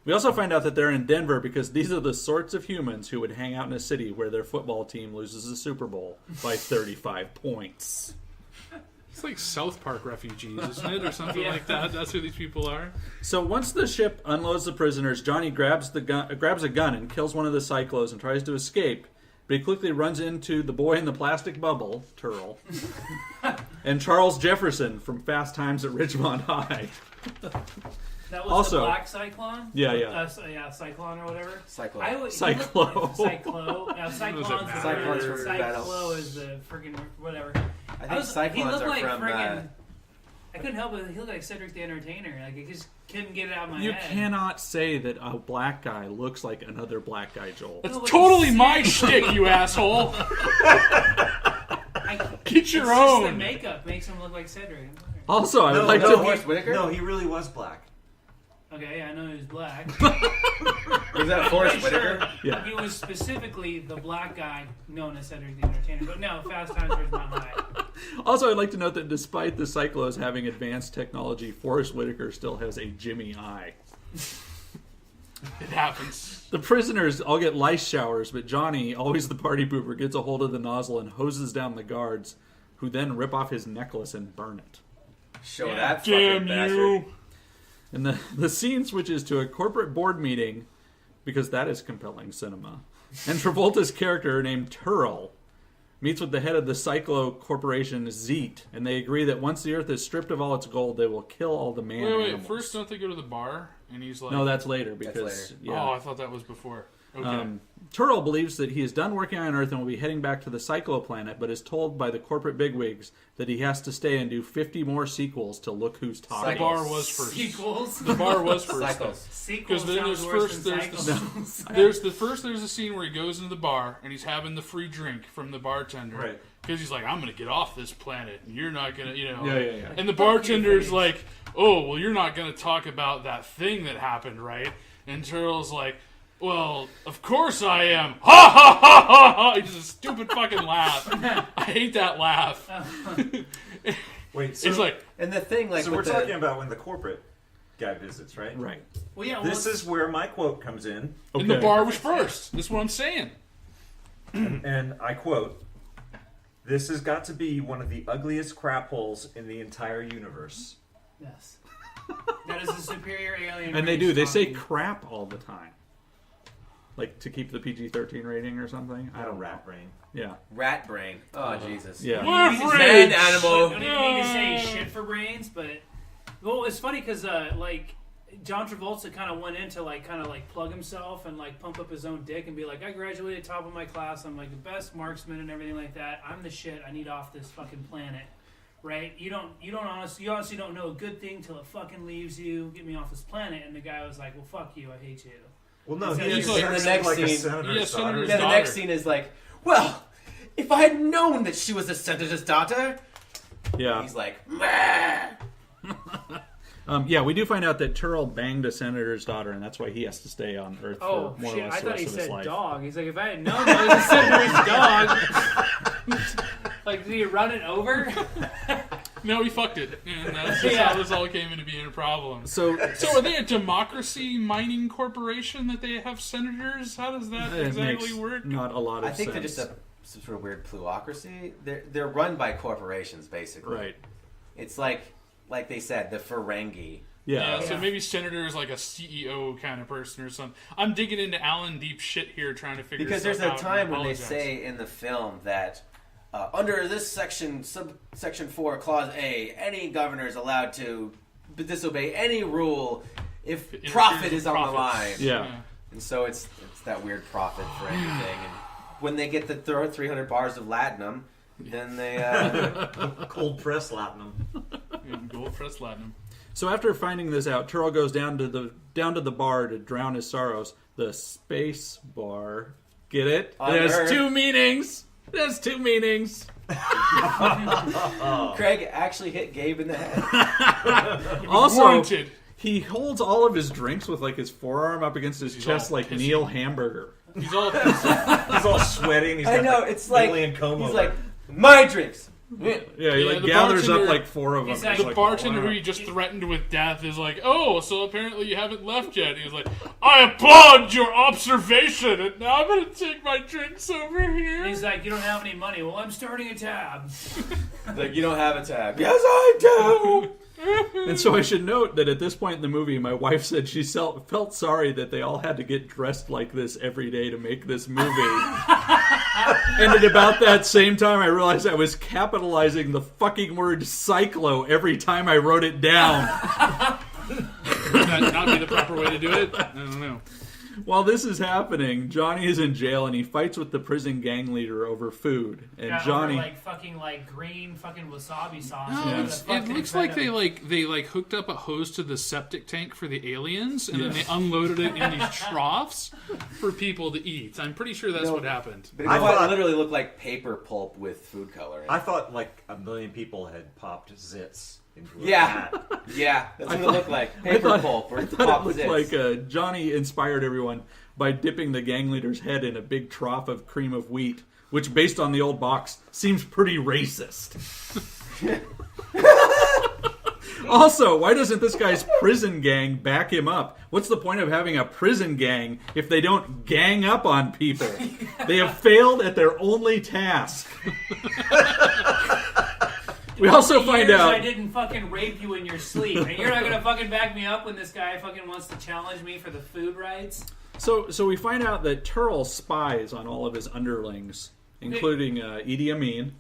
We also find out that they're in Denver because these are the sorts of humans who would hang out in a city where their football team loses the Super Bowl by 35 points. It's like South Park refugees, isn't it? Or something Yeah. like that. That's who these people are. So once the ship unloads the prisoners, Johnny grabs a gun and kills one of the Cyclos and tries to escape, but he quickly runs into the boy in the plastic bubble, Turl, and Charles Jefferson from Fast Times at Ridgemont High. That was Also- the Black Cyclone? Yeah, yeah. Yeah, Cyclone or whatever. Cyclo. I would, Cyclo. Cyclo. Yeah, Cyclone's the Cyclone's bird. for Cyclo battle. is the freaking whatever. I I think was, he cyclones looked are like from. friggin'. I couldn't help it. He looked like Cedric the Entertainer. Like, I just couldn't get it out of my You head. cannot say that a black guy looks like another black guy, Joel. That's No, but totally he's my sick. shtick, you asshole. Get your it's just the own. makeup makes him look like Cedric. Also, I would like no, to... Forrest Whitaker? No, he really was black. Okay, yeah, I know he was black. Was that Forrest Whitaker? Yeah. He was specifically the black guy known as Cedric the Entertainer. But no, Fast Times at Ridgemont High. Also, I'd like to note that despite the Cyclos having advanced technology, Forrest Whitaker still has a Jimmy eye. It happens. The prisoners all get lice showers, but Johnny, always the party pooper, gets a hold of the nozzle and hoses down the guards, who then rip off his necklace and burn it. Show Yeah. that Damn fucking bastard. you. And the scene switches to a corporate board meeting, because that is compelling cinema. And Travolta's character, named Turl, meets with the head of the Cyclo Corporation, Zeet, and they agree that once the Earth is stripped of all its gold, they will kill all the man Wait, animals. first don't they go to the bar? And he's like... No, that's later, because... later. Yeah. Oh, I thought that was before. Okay. Turl believes that he is done working on Earth and will be heading back to the Cyclo planet, but is told by the corporate bigwigs that he has to stay and do 50 more sequels to Look Who's the Talking. bar was first. Sequels. The bar was first. Cycles. Sequels Because then sounds there's worse first, than there's cycles. there's a scene where he goes into the bar and he's having the free drink from the bartender. Right. Because he's like, I'm going to get off this planet and you're not going to, you know. Yeah. And the bartender's like, oh, well, you're not going to talk about that thing that happened, right? And Turtle's like, well, of course I am. Ha ha ha ha ha! He does a stupid fucking laugh. I hate that laugh. Wait, so, It's like, And the thing, like, so with we're the, talking about when the corporate guy visits, right? Right. Well, yeah. This is where my quote comes in, and the bar was first. That's what I'm saying. and I quote, "This has got to be one of the ugliest crap holes in the entire universe." Yes. That is a superior alien And they race do. They say talking. crap all the time. Like to keep the PG-13 rating or something. I don't know. rat brain. Yeah. Rat brain. Oh, Jesus. Yeah. Man animal. I don't even mean to say shit for brains, but well, it's funny because like John Travolta kind of went into kind of plug himself and pump up his own dick and be like, I graduated top of my class. I'm like the best marksman and everything like that. I'm the shit. I need off this fucking planet. Right? You honestly don't know a good thing till it fucking leaves you. Get me off this planet. And the guy was like, well, fuck you. I hate you. Well, no, He's he's like- like, the next like a scene- senator's daughter. senator's Yeah, the daughter. next scene is like, well, if I had known that she was a senator's daughter, Yeah. he's like, meh. Yeah, we do find out that Turl banged a senator's daughter, and that's why he has to stay on Earth Oh, for more shit. or less I the thought rest he of his said life. dog. He's like, if I had known that was a senator's dog. Like, did he run it over? No, he fucked it. And that's Yeah. how this all came into being a problem. So are they a democracy mining corporation that they have senators? How does that it exactly makes work? not a lot of I think sense. they're just some sort of weird plutocracy. They're run by corporations, basically. Right. It's like they said, the Ferengi. Yeah. So maybe senator is like a CEO kind of person or something. I'm digging into Allan deep shit here, trying to figure Because stuff there's a out. time and when they apologize. say in the film that under this section, subsection 4, clause A, any governor is allowed to disobey any rule if It profit interferes is with on the line. profits. Yeah. And so it's that weird profit for anything. And when they get the 300 bars of latinum, then they Cold press latinum. Gold press platinum. So after finding this out, Turl goes down to the bar to drown his sorrows. The space bar. Get it? On It has Earth. two meanings. It has two meanings. Craig actually hit Gabe in the head. Also, Warranted. he holds all of his drinks with his forearm up against his chest all like pissy. Neil Hamburger. He's all He's all sweaty and he's I got know, the it's like alien comb he's over. like, my drinks. Yeah, he Yeah, the gathers up bartender- four of them. He's like- It's the bartender wow. who he just threatened with death is like, oh, so apparently you haven't left yet. He was like, I applaud your observation, and now I'm going to take my drinks over here. He's like, you don't have any money. Well, I'm starting a tab. Like, you don't have a tab. Yes, I do. And so I should note that at this point in the movie, my wife said she felt sorry that they all had to get dressed like this every day to make this movie. And at about that same time, I realized I was capitalizing the fucking word cyclo every time I wrote it down. Would that not be the proper way to do it? I don't know. While this is happening, Johnny is in jail and he fights with the prison gang leader over food. And Yeah, Johnny... over, fucking green fucking wasabi sauce. No, Whatever it's- the fuck it they looks fed like him. they hooked up a hose to the septic tank for the aliens, and then they unloaded it in these troughs for people to eat. I'm pretty sure that's No. what happened. But it I thought- literally looked like paper pulp with food coloring. I thought like a million people had popped zits into a Yeah. vat. Yeah, that's what it looked like. I Paper thought- pulp or I thought pop it looked zits. like Johnny inspired everyone by dipping the gang leader's head in a big trough of cream of wheat, which, based on the old box, seems pretty racist. Also, why doesn't this guy's prison gang back him up? What's the point of having a prison gang if they don't gang up on people? They have failed at their only task. We also find Years out... I didn't fucking rape you in your sleep, and you're not gonna fucking back me up when this guy fucking wants to challenge me for the food rights. So we find out that Turl spies on all of his underlings, including Idi Amin.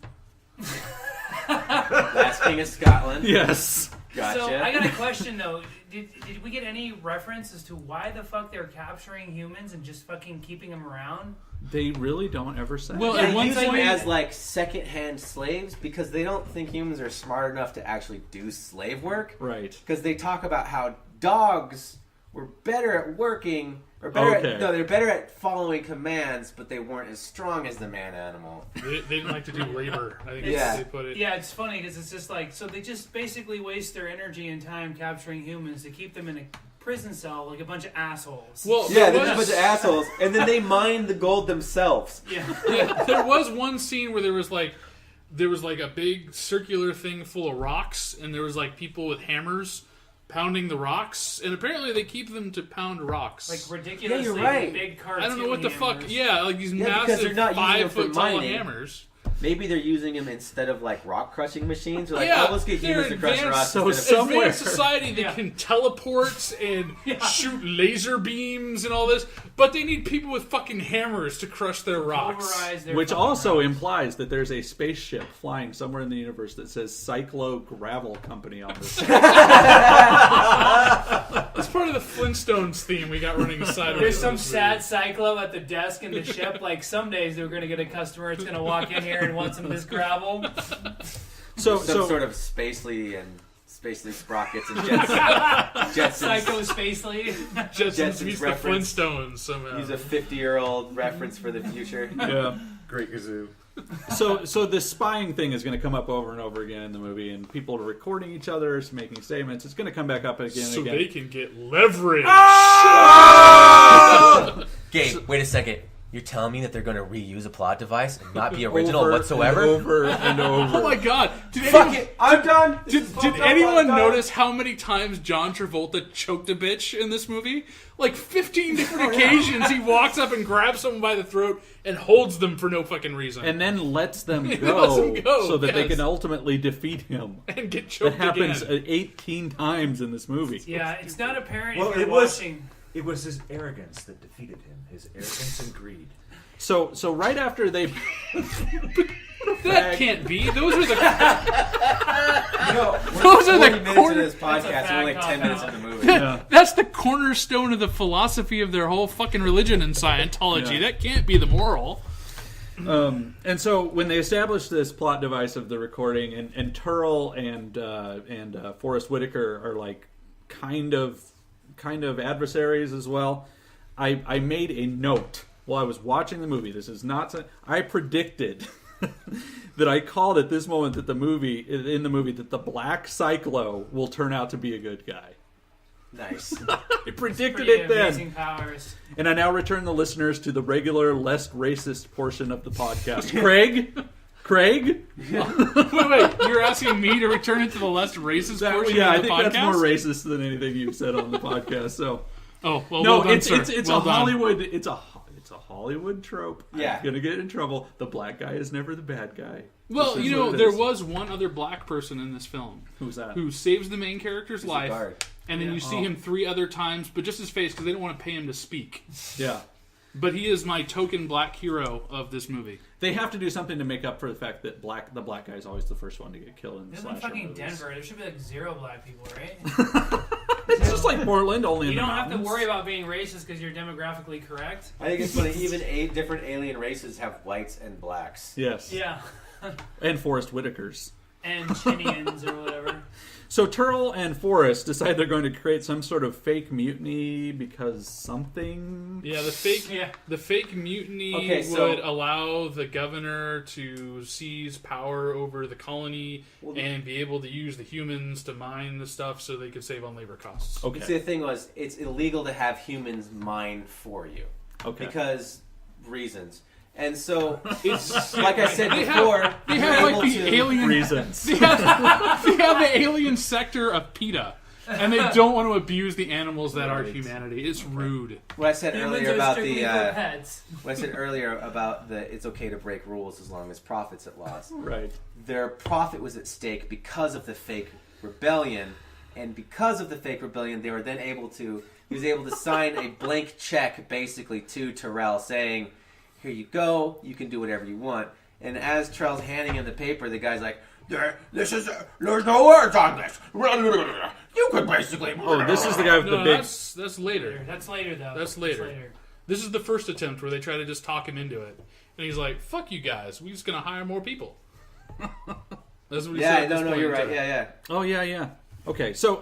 Last King of Scotland. Yes. Gotcha. So I got a question though. Did we get any reference as to why the fuck they're capturing humans and just fucking keeping them around? They really don't ever say. Well, They at one use them point, as like second-hand slaves because they don't think humans are smart enough to actually do slave work. Right. Because they talk about how dogs were better at working, or better Okay. they're better at following commands, but they weren't as strong as the man animal. they didn't like to do labor. I think Yeah. they put it. Yeah, it's funny because it's just like, so they just basically waste their energy and time capturing humans to keep them in a prison cell like a bunch of assholes. Well, Yeah, there they're just a bunch of assholes, and then they mine the gold themselves. yeah, there was one scene where there was like a big circular thing full of rocks, and there was like people with hammers pounding the rocks, and apparently they keep them to pound rocks. Like ridiculously right. big cartoon I don't know what the fuck. hammers. Yeah, like these Yeah, because massive they're not using them for 5 foot tall mining. hammers. Maybe they're using them instead of like rock crushing machines. Or like, Yeah, let's get they're humans to crush rocks. so instead of- somewhere- Advanced society that can teleport and shoot laser beams and all this, but they need people with fucking hammers to crush their rocks. Pulverize their Which fucking also rocks. implies that there's a spaceship flying somewhere in the universe that says Cyclo Gravel Company on this. It's part of the Flintstones theme we got running sideways. There's some in this sad cyclo at the desk in the ship. Like some days they're going to get a customer that's going to walk in here and want some of this gravel. So some sort of Spacely sprockets and Jetsons. Psycho Spacely. Jetsons meets the reference. Flintstones somehow. Use a 50-year-old reference for the future. yeah. Great Gazoo. So this spying thing is going to come up over and over again in the movie, and people are recording each other, making statements. It's going to come back up again and so again. they can get leverage. Gabe, wait a second. You're telling me that they're going to reuse a plot device and not be original Over whatsoever? and over and over. Oh my god! Did Fuck anyone, it! I'm done! did anyone notice how many times John Travolta choked a bitch in this movie? Like 15 different occasions he walks up and grabs someone by the throat and holds them for no fucking reason. And then lets them He go, lets them go, so that they yes. can ultimately defeat him. And get That choked happens again. 18 times in this movie. Yeah, it's not apparent Well, if you're it was watching. his arrogance that defeated him. His arrogance and greed. So right after they... That can't be. Those are the Those are the 40 minutes of corner- this podcast. We're like 10 minutes of the movie. That's the cornerstone of the philosophy of their whole fucking religion in Scientology. Yeah. That can't be the moral. And so when they established this plot device of the recording, and Turl and Forrest Whitaker are like kind of adversaries as well, I made a note while I was watching the movie. This is not... I predicted that I called at this moment that in the movie that the Black Cyclo will turn out to be a good guy. Nice. I predicted Pretty it then. amazing powers. And I now return the listeners to the regular, less racist portion of the podcast. Craig? Wait, you're asking me to return it to the less racist portion Yeah, I of the think podcast? that's more racist than anything you've said on the podcast. So, Oh, well, no, well done, it's sir. Well a done. Hollywood. It's a Hollywood trope. Yeah. I'm gonna get in trouble. The black guy is never the bad guy. Well, This is you know, what it there is. was one other black person in this film Who's that? who saves the main character's He's a life, guard. and then you see him 3 other times, but just his face because they don't want to pay him to speak. Yeah. But he is my token black hero of this movie. They have to do something to make up for the fact that the black guy is always the first one to get killed in the This is in slasher fucking movies. Denver. There should be like 0 black people, right? It's just like Portland, only in You the don't have to mountains. worry about being racist because you're demographically correct. I think it's funny. Even 8 different alien races have whites and blacks. Yes. Yeah. And Forrest Whitakers. And Chinians or whatever. So Turl and Forrest decide they're going to create some sort of fake mutiny because something. Yeah, the fake mutiny Okay, so- would allow the governor to seize power over the colony and be able to use the humans to mine the stuff so they could save on labor costs. Okay. See, the thing was, it's illegal to have humans mine for you. Okay. Because reasons. And so, It's like I said They before, have, they you're have like able the to- alien Reasons. They have the alien sector of PETA, and they don't want to abuse the animals that are humanity. It's rude. What I said Humans earlier are about strictly the for pets. what I said earlier about the it's okay to break rules as long as profit's at loss. Right. Their profit was at stake because of the fake rebellion, and because of the fake rebellion, they were then able to. He was able to sign a blank check, basically, to Terrell, saying, "Here you go. You can do whatever you want." And as Terrell's handing him the paper, the guy's like, There's no words on this. You could basically. Oh, this is the guy with No, the big. that's later. That's later, though. That's later. This is the first attempt where they try to just talk him into it, and he's like, "Fuck you guys. We're just gonna hire more people." That's what he said. "Yeah, at this no, point you're in right. time. Yeah." Oh yeah. Okay, so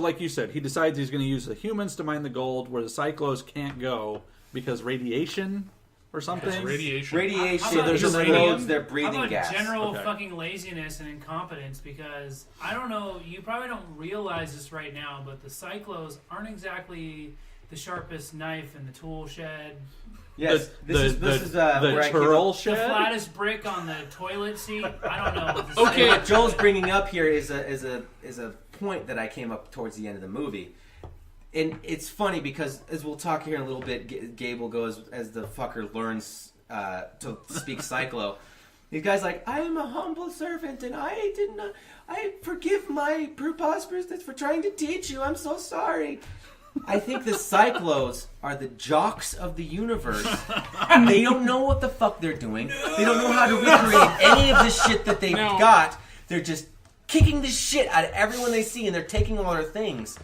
like you said, he decides he's going to use the humans to mine the gold, where the Cyclos can't go because radiation or something. It's radiation. Radiation How about explodes their How breathing about gas. general Okay. fucking laziness and incompetence? Because I don't know, you probably don't realize this right now, but the Cyclos aren't exactly the sharpest knife in the tool shed, Yes, The- this the- is the where I came Turl up- the shed. flattest brick on the toilet seat. I don't know. What this Okay. What Joel's bringing up here is a point that I came up towards the end of the movie, and it's funny because as we'll talk here in a little bit, Gabe will go as the fucker learns to speak Cyclo. These guys like, I am a humble servant, and I forgive my preposterousness for trying to teach you. I'm so sorry. I think the Cyclos are the jocks of the universe. They don't know what the fuck they're doing. They don't know how to recreate any of the shit that they've got. They're just kicking the shit out of everyone they see, and they're taking all their things.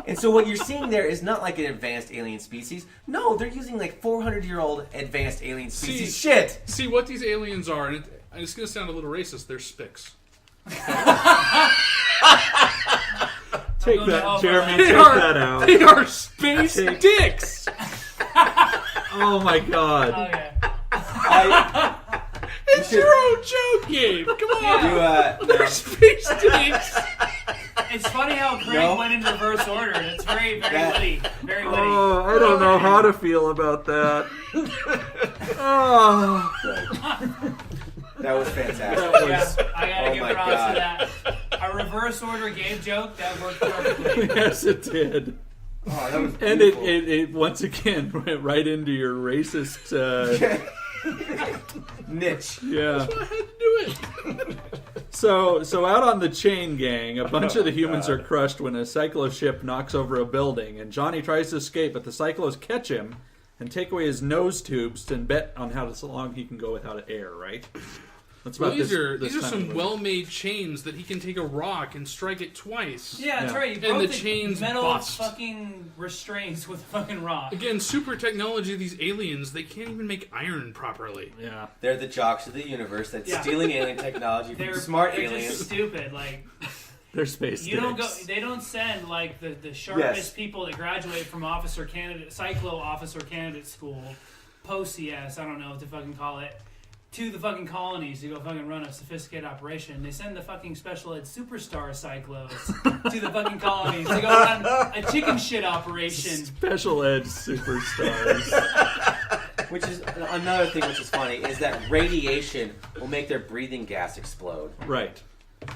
And so what you're seeing there is not like an advanced alien species. No, they're using like 400-year-old advanced alien species shit. See what these aliens are, and it's going to sound a little racist. They're spics. Take that, Jeremy. Take that out. They are space dicks. Oh my god. Okay. It's your own joke game. Come on. They're space dicks. It's funny how Craig went in reverse order. It's very, very witty. Very witty. Oh, I don't know how to feel about that. Oh. That was fantastic. I gotta give props to that. A reverse order game joke that worked perfectly. Yes, it did. Oh, that was beautiful. And it once again went right into your racist niche. Yeah. That's why I had to do it. So out on the chain gang, a bunch of the humans are crushed when a Cyclo ship knocks over a building, and Johnny tries to escape, but the Cyclos catch him and take away his nose tubes and bet on how long he can go without air, right? That's about these are this some well-made chains that he can take a rock and strike it twice. Yeah, that's right. You And the broke chains metal bust. fucking restraints with fucking rock. Again, super technology. These aliens, they can't even make iron properly. Yeah, they're the jocks of the universe that's stealing alien technology from smart they're aliens. Just stupid. Like they're space. You don't go. They don't send like the sharpest people that graduate from Cyclo officer candidate school, post CS. I don't know what to fucking call it. To the fucking colonies to go fucking run a sophisticated operation. They send the fucking special ed superstar Cyclos to the fucking colonies to go run a chicken shit operation. Special ed superstars. Which is another thing which is funny is that radiation will make their breathing gas explode. Right.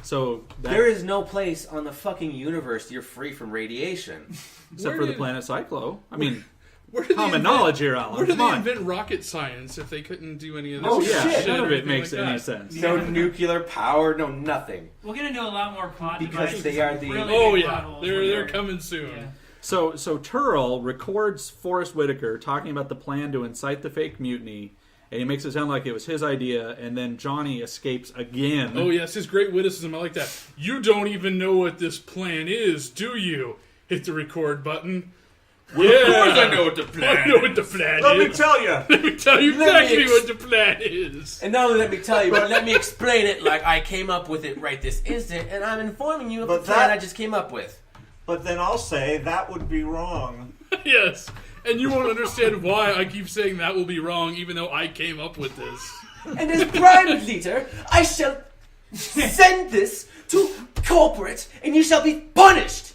So there is no place on the fucking universe you're free from radiation. Except for the planet Cyclo. I mean... Common common knowledge here, Alan. Where did they invent rocket science if they couldn't do any of this? Oh shit! None of it makes any sense. No nuclear power, no nothing. We're gonna do a lot more plot because devices. they are the. Really they're coming soon. Yeah. So Turl records Forrest Whitaker talking about the plan to incite the fake mutiny, and he makes it sound like it was his idea, and then Johnny escapes again. Oh yes, his great witticism. I like that. You don't even know what this plan is, do you? Hit the record button. Well, yeah, of course I know what the plan I know what the plan Let is. me tell you. Let me tell you exactly what the plan is. And not only let me tell you, but let me explain it like I came up with it right this instant, and I'm informing you of the plan I just came up with. But then I'll say that would be wrong. Yes, and you won't understand why I keep saying that will be wrong, even though I came up with this. And as Prime Leader, I shall send this to corporate, and you shall be punished.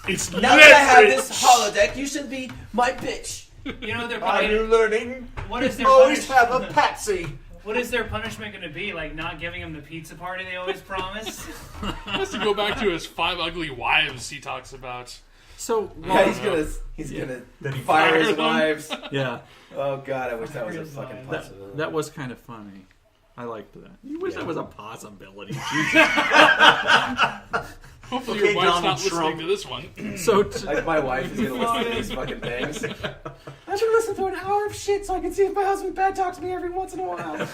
It's now that I have this holodeck, you should be my bitch. You know they're Are you learning? What is their always have a patsy? What is their punishment going to be? Like not giving him the pizza party they always promise? Has to go back to his 5 ugly wives he talks about. So he's gonna fire his wives. Yeah. Oh god, I wish that was a fucking possibility. That was kind of funny. I liked that. You wish that was a possibility. Hopefully your wife's not listening to this one. So like my wife is gonna listen to these fucking things. I should listen to an hour of shit so I can see if my husband bad talks me every once in a while.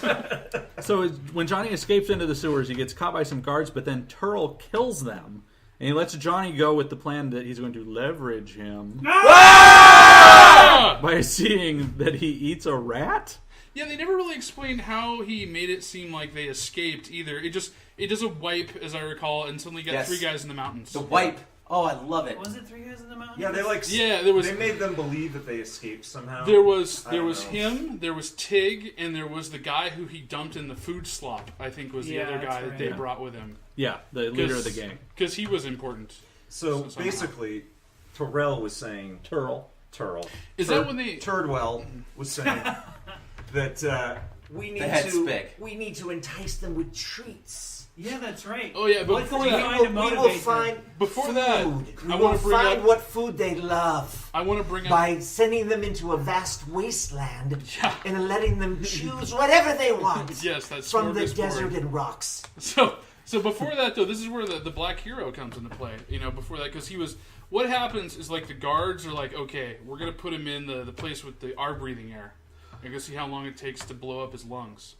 So when Johnny escapes into the sewers, he gets caught by some guards, but then Turl kills them. And he lets Johnny go with the plan that he's going to leverage him by seeing that he eats a rat. Yeah, they never really explained how he made it seem like they escaped either. It does a wipe, as I recall, and suddenly got 3 guys in the mountains. The wipe. Oh, I love it. Was it 3 guys in the mountains? Yeah, they made them believe that they escaped somehow. There was him, there was Tig, and there was the guy who he dumped in the food slop. I think was the other guy that they brought with him. Yeah, the leader of the gang. Because he was important. So basically, Turl was saying Turl. Is that when they Turdwell was saying that we need The head to spig. we need to entice them with treats. Yeah, that's right. Oh yeah, but What can we before find to that, We will motivate them? find Before food. that, We I will wanna bring find up- what food they love I want to bring up. by sending them into a vast wasteland and letting them choose whatever they want Yes, that's from the smorgasbord. desert and rocks. So before that though, this is where the black hero comes into play. You know, before that, because he was. What happens is like the guards are like, okay, we're gonna put him in the place with our breathing air, and go see how long it takes to blow up his lungs.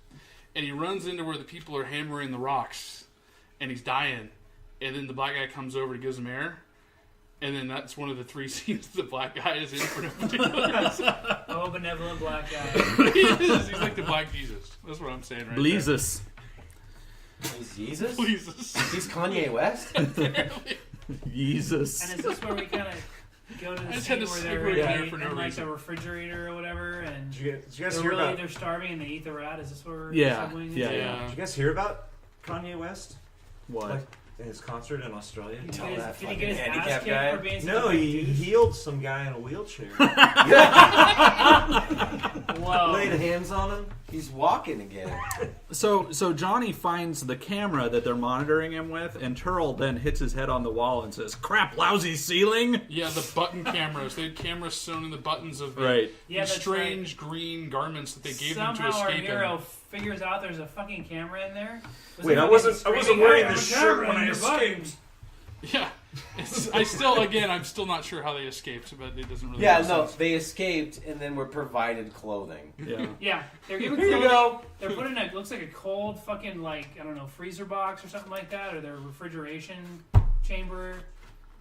And he runs into where the people are hammering the rocks, and he's dying. And then the black guy comes over to gives him air, and then that's one of the 3 scenes the black guy is in for no particular reason. Oh, benevolent black guy. He is. He's like the Black Jesus. That's what I'm saying right Bleezus. He's Jesus? there. Jesus. He's Kanye West? Jesus. And is this where we kind of go to I the just scene had to where segue they're there in for no like reason. the refrigerator or whatever, and Did you guys they're hear really about? they're starving and they eat the rat? Is this where we're Yeah, segueing yeah, into? yeah. Did you guys hear about Kanye West? What? Like his concert in Australia? Did he Oh, get that his, did he get his fucking ass handicap kicked guy? for being No, such a he douche? healed some guy in a wheelchair. Whoa. Laid hands on him. He's walking again. So Johnny finds the camera that they're monitoring him with, and Turl then hits his head on the wall and says, "Crap, lousy ceiling." Yeah, the button cameras. They had cameras sewn in the buttons of the Right. Yeah, these that's strange green garments that they gave Somehow them to our escape hero in. figures out there's a fucking camera in there. Wait, he I wasn't screaming, wearing "Hey, this I'm a shirt camera when in I your escaped." buttons." Yeah, I'm still not sure how they escaped, but it doesn't really. Yeah, make no, sense. they escaped and then were provided clothing. Yeah. Yeah, they're giving Here you clothing. go. They're putting it looks like a cold fucking like I don't know freezer box or something like that, or their refrigeration chamber.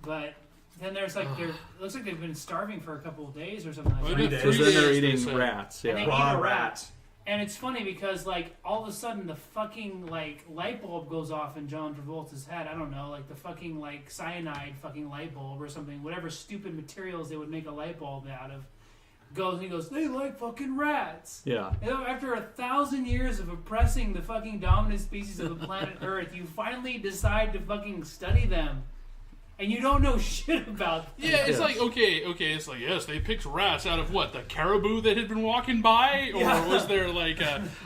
But then there's like it looks like they've been starving for a couple of days or something Well, like they that. did Because 3 then they're days, they eating said. rats. And they Yeah. eat Raw a rat. rat. And it's funny because like all of a sudden the fucking like light bulb goes off in John Travolta's head. I don't know, like the fucking like cyanide fucking light bulb or something, whatever stupid materials they would make a light bulb out of. Goes and he goes, they like fucking rats. Yeah. And after 1,000 years of oppressing the fucking dominant species of the planet Earth, you finally decide to fucking study them. And you don't know shit about them. Yeah, it's Yes. like okay. It's like yes, they picked rats out of what the caribou that had been walking by, or Yeah. was there like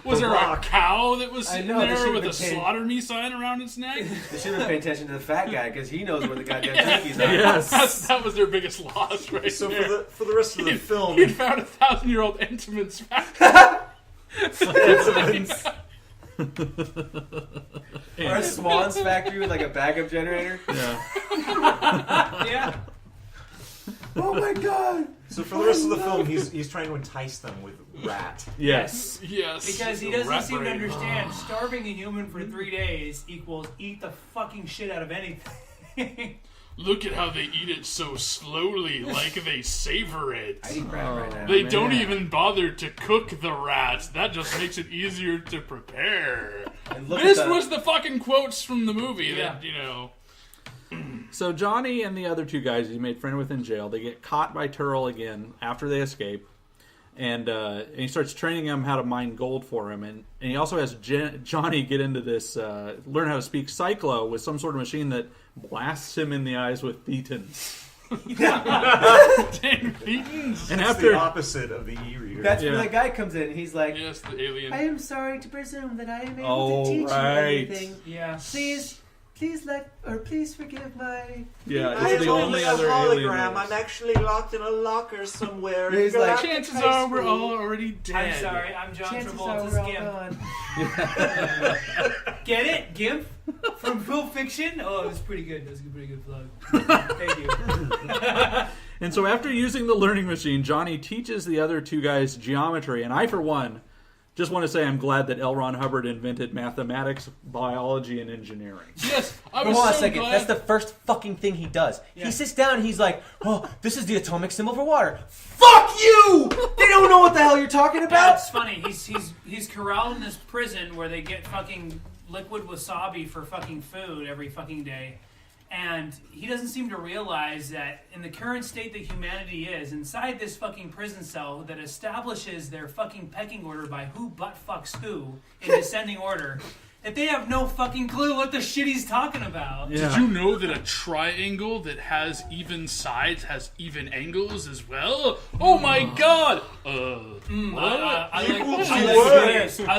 was there a rock. cow that was I sitting know, they there should've with a been paid- slaughter me sign around its neck? They should have paid attention to the fat guy because he knows where the goddamn turkeys are. Yes. that was their biggest loss, right So there. for the rest of the film, He'd found 1,000-year-old Entenmann's fat. Or a Swan's factory with like a backup generator. Yeah. Yeah. Oh my god! so for the rest of the film, he's trying to entice them with rat. Yes. Yes, Because he the doesn't rat seem to brain. understand starving a human for 3 days equals eat the fucking shit out of anything. Look at how they eat it so slowly, like they savor it. I eat rat right now. They don't even bother to cook the rats. That just makes it easier to prepare. And look This at the- was the fucking quotes from the movie Yeah. that, you know. So Johnny and the other 2 guys he made friend with in jail, they get caught by Turl again after they escape. And he starts training them how to mine gold for him. And he also has Johnny get into this, learn how to speak Cyclo with some sort of machine that blasts him in the eyes with thetans. Dang, Thetans. And It's after the opposite of the e-reader. That's Yeah. where the guy comes in. He's like, Yes, the alien. I am sorry to presume that I am able Oh, to teach right. you anything. Yeah. Please forgive my... yeah, I it's am the only other alien. hologram. there I'm is. actually locked in a locker somewhere. in He's like, Galactic Chances High are we're School. all already dead. I'm sorry, I'm John Chances are Travolta's we're all Gimp. gone. Get it? Gimp? From Pulp Fiction? Oh, it was pretty good. That was a pretty good plug. Thank you. And so after using the learning machine, Johnny teaches the other 2 guys geometry. And I, for one, just want to say I'm glad that L. Ron Hubbard invented mathematics, biology, and engineering. Yes, I Hold was on a so second. glad. That's the first fucking thing he does. Yeah. He sits down and he's like, "Oh, this is the atomic symbol for water." Fuck you! They don't know what the hell you're talking about. That's funny. He's corralled in this prison where they get fucking liquid wasabi for fucking food every fucking day. And he doesn't seem to realize that in the current state that humanity is, inside this fucking prison cell that establishes their fucking pecking order by who butt fucks who in descending order, that they have no fucking clue what the shit he's talking about. Did you know that a triangle that has even sides has even angles as well? Oh my god! I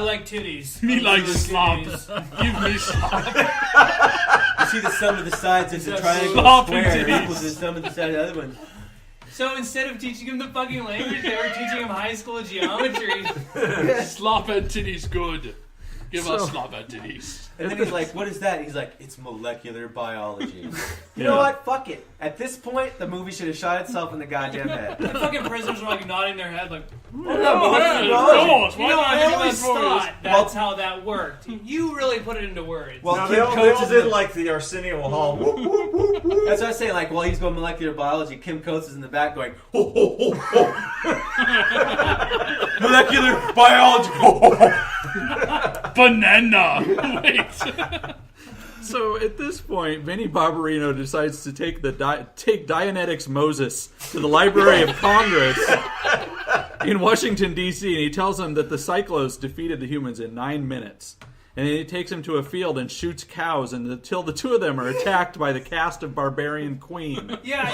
like titties. Me like slop. Give me slop. You see the sum of the sides is a triangle Slop square and titties. equals the sum of the side of the other one. So instead of teaching him the fucking language, they were teaching him high school geometry. Slop and titties good. Give us slop and titties. And then he's like, what is that? He's like, it's molecular biology. You know what? Fuck it. At this point, the movie should have shot itself in the goddamn head. The fucking prisoners were like nodding their head like, I always thought that's how that worked. You really put it into words. Well, they all did like the Arsenio Hall. That's what I was saying. Like, while he's going molecular biology, Kim Coates is in the back going, ho, ho, ho, ho. Molecular biology. Ho, ho, ho. Banana. Wait. So at this point, Vinnie Barbarino decides to take Dianetics Moses to the Library of Congress in Washington, D.C., and he tells him that the Cyclos defeated the humans in 9 minutes. And then he takes him to a field and shoots cows until the two of them are attacked by the cast of Barbarian Queen. Yeah,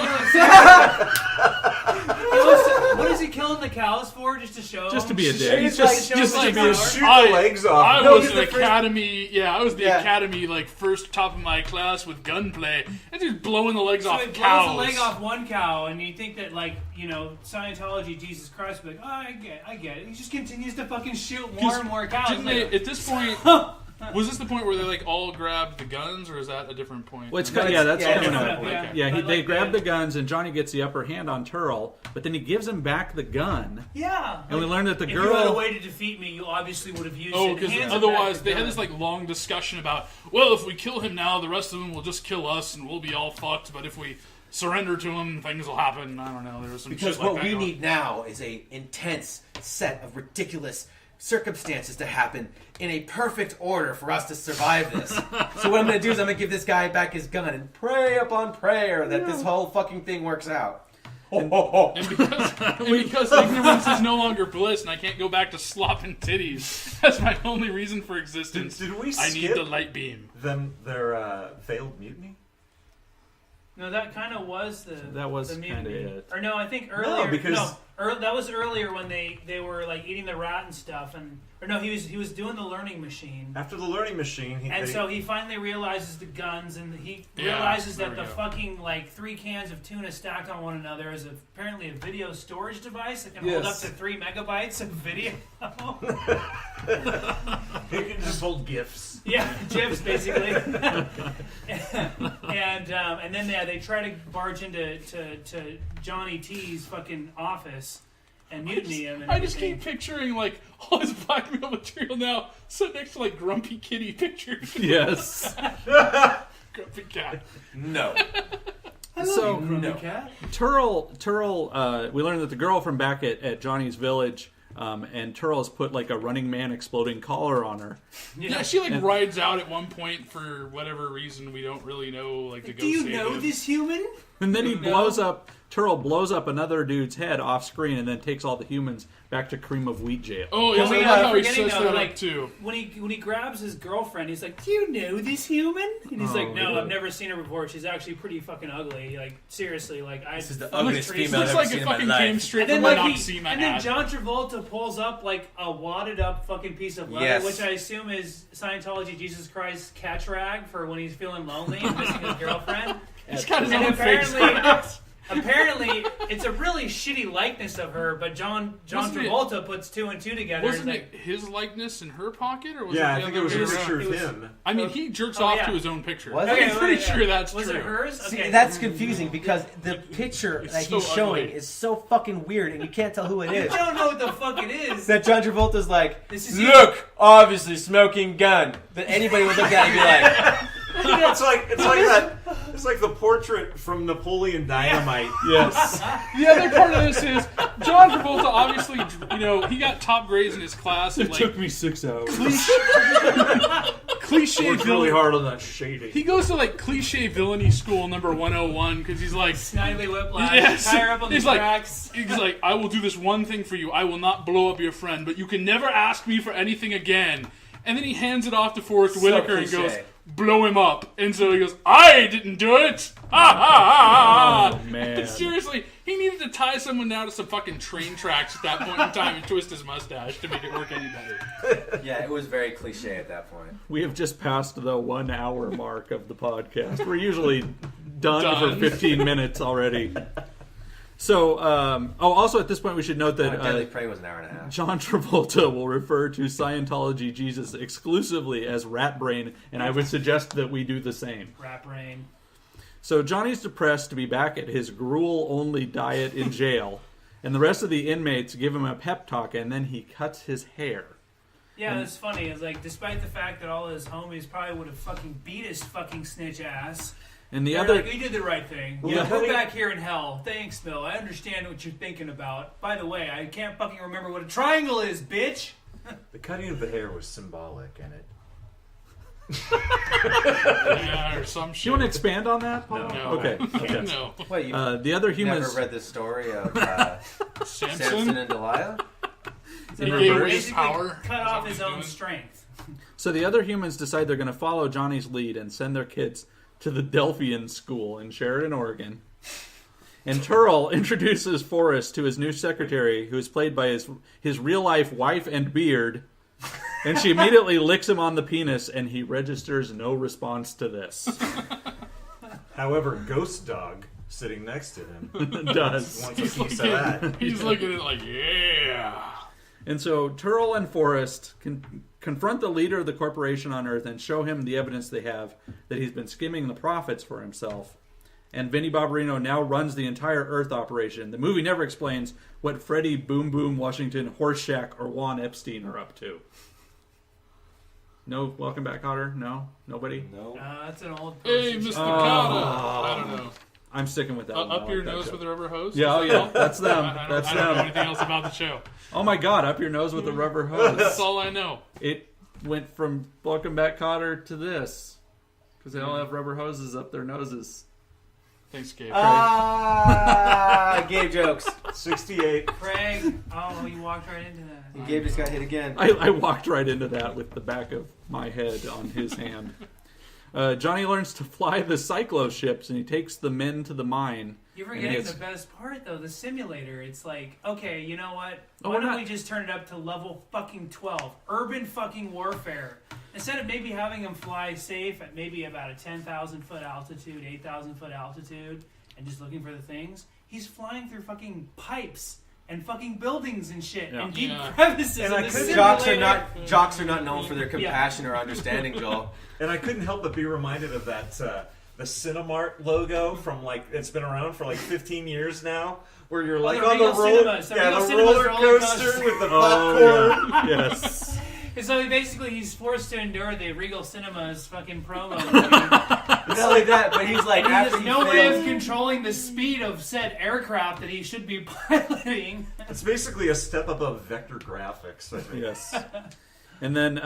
what is he killing the cows for? Just to show? Just to be a dick. He's Just to be a shoot the legs off. I was the academy. Yeah, I was the academy, like first top of my class with gunplay, and just blowing the legs off he cows. blows the leg off one cow, and you think that, like, you know, Scientology, Jesus Christ, would be like, oh, I get it. He just continues to fucking shoot more and more cows. Didn't they, at this point, was this the point where they like all grabbed the guns, or is that a different point? Well, that's coming up. They grab the guns, and Johnny gets the upper hand on Turl, but then he gives him back the gun. Yeah. And we learn that the if girl... you had a way to defeat me, you obviously would have used it. Oh, because otherwise they had this like long discussion about, well, if we kill him now, the rest of them will just kill us, and we'll be all fucked, but if we surrender to him, things will happen. I don't know. There was some because shit like what that we going. need now is a intense set of ridiculous circumstances to happen in a perfect order for us to survive this. So what I'm going to do is I'm going to give this guy back his gun and pray upon prayer that this whole fucking thing works out. And because ignorance is no longer bliss, and I can't go back to slop and titties, that's my only reason for existence. Did we I skip need the light beam. their failed mutiny? No, that kind of was the kind of it. Or no, I think earlier. because that was earlier when they were like eating the rat and stuff, he was doing the learning machine. after the learning machine, So he finally realizes the guns, and he realizes that the fucking like 3 cans of tuna stacked on one another is apparently a video storage device that can hold up to 3 megabytes of video. he can just hold GIFs. Yeah, GIFs basically. and then they try to barge into Johnny T's fucking office and mutiny him. And I just keep picturing like all his blackmail material now sitting next to like Grumpy Kitty pictures. Yes. Grumpy Cat. No. So Cat. Turl, we learned that the girl from back at Johnny's village, and Turl has put like a Running Man exploding collar on her. Yeah, she like rides out at one point for whatever reason we don't really know. Like to go. Do you save know him. this human? And then Turl blows up another dude's head off screen, and then takes all the humans back to Cream of Wheat jail. Oh, yeah, I how he forgetting sets though, that like up too. when he grabs his girlfriend, he's like, "Do you know this human?" And he's like, "No, really? I've never seen her before. She's actually pretty fucking ugly. Like seriously, like This is the ugliest female Looks I've like ever seen it in my fucking life. came straight And from then a like Noxema and then ad. John Travolta pulls up like a wadded up fucking piece of leather, Yes. which I assume is Scientology Jesus Christ catch rag for when he's feeling lonely and missing his girlfriend. He's got his And own face. apparently, it's a really shitty likeness of her, but John Travolta puts 2 and 2 together. Wasn't and it his likeness in her pocket, or was Yeah, it I the think other it was a way picture around? of him. I mean, he jerks Oh, off yeah. to his own picture. Was Okay, it? I'm pretty sure that's was true. it hers? See, Okay. that's confusing because the picture that so he's showing ugly. is so fucking weird, and you can't tell who it You is. don't know what the fuck it is. That John Travolta's like, This is look, obviously smoking gun. That anybody would look at and be like, It's like that. It's like the portrait from Napoleon Dynamite. Yes. The other part of this is John Travolta obviously, he got top grades in his class. And, It took me 6 hours. Cliche Worked villain. really hard on that shading. He goes to like cliche villainy school number 101 because he's like, Snidely whiplash. Yes. Tie her up on the He's like- tracks. he's like, I will do this one thing for you. I will not blow up your friend, but you can never ask me for anything again. And then he hands it off to Forrest So Whitaker and cliche. goes, blow him up. And so he goes, I didn't do it. Ha ha ha. Oh, man. Seriously, he needed to tie someone down to some fucking train tracks at that point in time and twist his mustache to make it work any better. Yeah, it was very cliche at that point. We have just passed the 1 hour mark of the podcast. We're usually done. For 15 minutes already. So, also at this point we should note that Deadly Prey was an hour and a half. John Travolta will refer to Scientology Jesus exclusively as Rat Brain, and I would suggest that we do the same. Rat Brain. So Johnny's depressed to be back at his gruel-only diet in jail, and the rest of the inmates give him a pep talk, and then he cuts his hair. Yeah, that's funny. It's like, despite the fact that all his homies probably would have fucking beat his fucking snitch ass. And the They're other, like, you did the right thing. Yeah. We're back here in hell. Thanks, Bill. I understand what you're thinking about. By the way, I can't fucking remember what a triangle is, bitch. The cutting of the hair was symbolic in it. Yeah, or some do shit. you want to expand on that, Paul? No. Okay. No. Wait, you The other humans. never read the story of Samson? Samson and Delilah? So In he reverse? basically Power? cut Is off that his what own he's doing? strength. So the other humans decide they're going to follow Johnny's lead and send their kids to the Delphian School in Sheridan, Oregon. And Turl introduces Forrest to his new secretary, who is played by his real-life wife and beard, and she immediately licks him on the penis, and he registers no response to this. However, Ghost Dog, sitting next to him, Does. wants a piece of that. He's looking at it like, yeah. And so Turl and Forrest confront the leader of the corporation on Earth and show him the evidence they have that he's been skimming the profits for himself. And Vinnie Barbarino now runs the entire Earth operation. The movie never explains what Freddie Boom Boom Washington, Horseshack, or Juan Epstein are up to. No? Welcome back, Cotter? No? Nobody? No. That's an old Hey, person. Mr. Cotta. I don't know. I'm sticking with that one. I Up like your that nose joke. with a rubber hose? Yeah, oh yeah, that's them. I don't That's know them. anything else about the show. Oh my god, up your nose with a rubber hose. That's all I know. It went from Welcome Back, Cotter to this. Because they all have rubber hoses up their noses. Thanks, Gabe. Gabe jokes. 68. Craig. Oh, you walked right into that. And Gabe just got hit again. I walked right into that with the back of my head on his hand. Johnny learns to fly the Cyclo ships, and he takes the men to the mine. You're and he forgetting gets- the best part, though, the simulator. It's like, okay, you know what? Oh, Why we're don't not- we just turn it up to level fucking 12? Urban fucking warfare. Instead of maybe having him fly safe at maybe about a 10,000 foot altitude, 8,000 foot altitude, and just looking for the things, he's flying through fucking pipes and fucking buildings and shit and deep crevices. And in I the couldn't- simulator. Jocks are not known for their compassion or understanding, Joel. And I couldn't help but be reminded of that the Cinemart logo from it's been around for 15 years now, where you're the on the Regal roller, Cinemas, the yeah, Regal the Cinemas roller roller coaster coaster. with the Oh, popcorn. yeah. Yes. And so he's forced to endure the Regal Cinemas fucking promo. Not only that, but he's like, He after has he no way of fails, controlling the speed of said aircraft that he should be piloting. It's basically a step above vector graphics, I think. Yes. And then,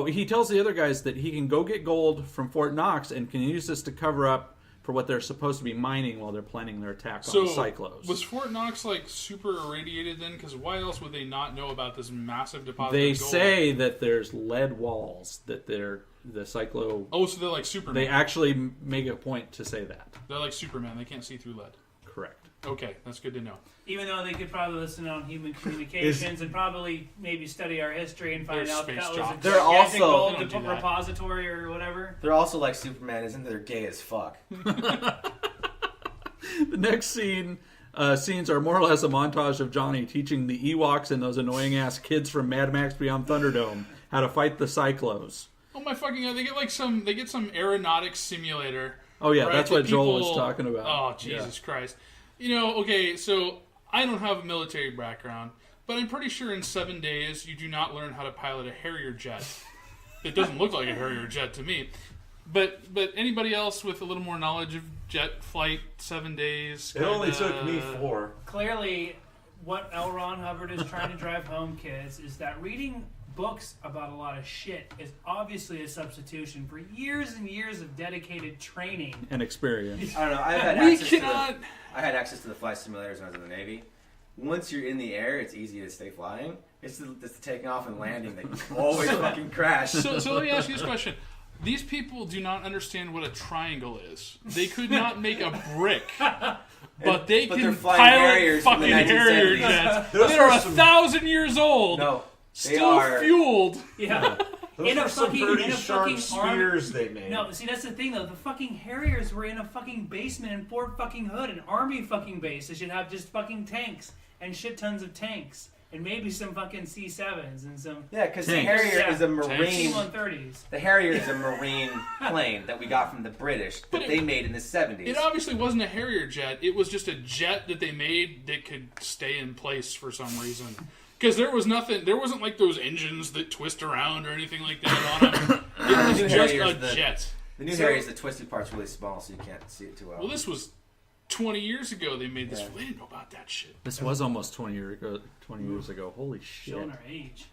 he tells the other guys that he can go get gold from Fort Knox and can use this to cover up for what they're supposed to be mining while they're planning their attack on the Cyclos. Was Fort Knox super irradiated then? Because why else would they not know about this massive deposit They of gold? say that there's lead walls, that they're the Cyclo... Oh, so they're like Superman. They actually make a point to say that. They're like Superman. They can't see through lead. Correct. Okay, that's good to know. Even though they could probably listen on human communications and probably maybe study our history and find They're out that space was a jocks. They're gigantic also- gold They don't do that. repository or whatever. they're also like Superman, isn't they? They're gay as fuck. The next scenes are more or less a montage of Johnny teaching the Ewoks and those annoying-ass kids from Mad Max Beyond Thunderdome how to fight the Cyclos. Oh my fucking god! They get some aeronautics simulator. Oh yeah, right, that's that what Joel people- was talking about. Oh Jesus Christ! Okay, so I don't have a military background, but I'm pretty sure in 7 days you do not learn how to pilot a Harrier jet. It doesn't look like a Harrier jet to me. But anybody else with a little more knowledge of jet flight, 7 days? It only took me 4. Clearly, what L. Ron Hubbard is trying to drive home, kids, is that reading books about a lot of shit is obviously a substitution for years and years of dedicated training. And experience. I don't know. I had We access cannot. I had access to the flight simulators when I was in the Navy. once you're in the air, it's easy to stay flying. It's the taking off and landing that you always fucking crash. So let me ask you this question. These people do not understand what a triangle is. They could not make a brick. But they can pilot fucking Harrier jets. They're 1,000 years old. No. Still fueled. Yeah. Those are some pretty sharp spears they made. No, see, that's the thing, though. The fucking Harriers were in a fucking basement in Fort fucking Hood, an army fucking base. They should have just fucking tanks and shit tons of tanks. And maybe some fucking C-7s and some... Yeah, because the Harrier is a Marine... C-130s. The Harrier is a Marine plane that we got from the British that they made in the 70s. It obviously wasn't a Harrier jet. It was just a jet that they made that could stay in place for some reason. Because there was nothing... There wasn't like those engines that twist around or anything like that on them. It was just a jet. The new Harrier is the twisted part's really small, so you can't see it too well. Well, this was 20 years ago they made this. They didn't know about that shit. This was almost 20 years ago. Holy shit. Showing our age.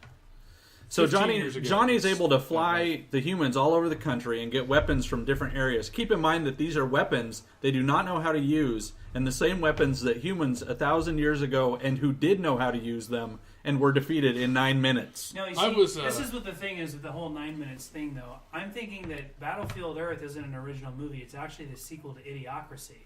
So Johnny's able to fly the humans all over the country and get weapons from different areas. Keep in mind that these are weapons they do not know how to use, and the same weapons that humans 1,000 years ago and who did know how to use them and were defeated in 9 minutes. No, you see, this is what the thing is with the whole 9 minutes thing, though. I'm thinking that Battlefield Earth isn't an original movie. It's actually the sequel to Idiocracy.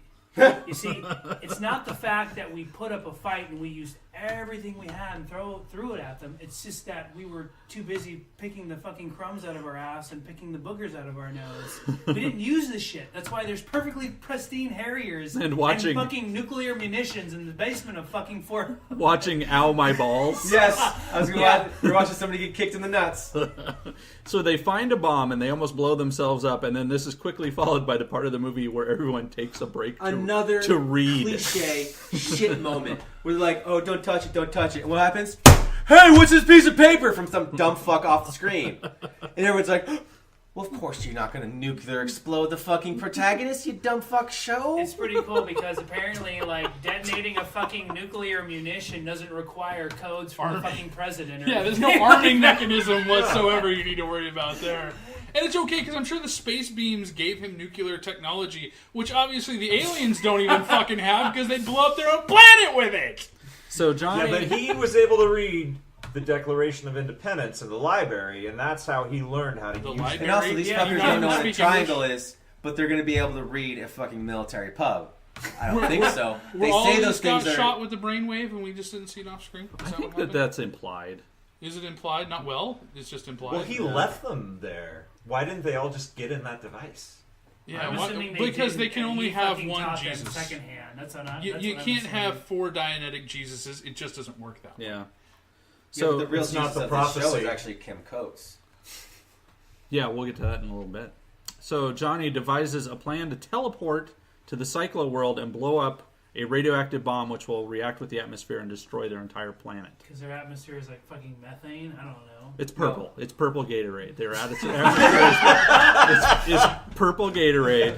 You see, it's not the fact that we put up a fight and we used everything we had and threw it at them. It's just that we were too busy picking the fucking crumbs out of our ass and picking the boogers out of our nose. We didn't use this shit. That's why there's perfectly pristine Harriers and fucking nuclear munitions in the basement of fucking Fort. Watching Ow My Balls. Yes, I was going we're watching somebody get kicked in the nuts. So they find a bomb and they almost blow themselves up, and then this is quickly followed by the part of the movie where everyone takes a break to read. Cliche shit moment. We're like, oh, don't touch it, don't touch it. And what happens? Hey, what's this piece of paper? From some dumb fuck off the screen. And everyone's like, well, of course you're not going to nuclear explode the fucking protagonist, you dumb fuck show. It's pretty cool because apparently, like, detonating a fucking nuclear munition doesn't require codes from the fucking president. Yeah, there's no arming mechanism whatsoever you need to worry about there. And it's okay, because I'm sure the space beams gave him nuclear technology, which obviously the aliens don't even fucking have, because they blew up their own planet with it! So Johnny... Yeah, but he was able to read the Declaration of Independence in the library, and that's how he learned how to use it. And also, these fuckers don't know what a triangle is, but they're going to be able to read a fucking military pub. I don't think so. They say those things got shot with the brainwave, and we just didn't see it off screen? I think that's implied. Is it implied? Not well. It's just implied. Well, he left them there. Why didn't they all just get in that device? Yeah, because they can only have one Jesus. Secondhand. That's what you can't have 4 Dianetic Jesuses. It just doesn't work that way. Yeah. So the real Jesus of the show is actually Kim Coates. Yeah, we'll get to that in a little bit. So Johnny devises a plan to teleport to the Cyclo world and blow up a radioactive bomb which will react with the atmosphere and destroy their entire planet. Because their atmosphere is like fucking methane? I don't know. It's purple. No. It's purple Gatorade. Their atmosphere is purple Gatorade.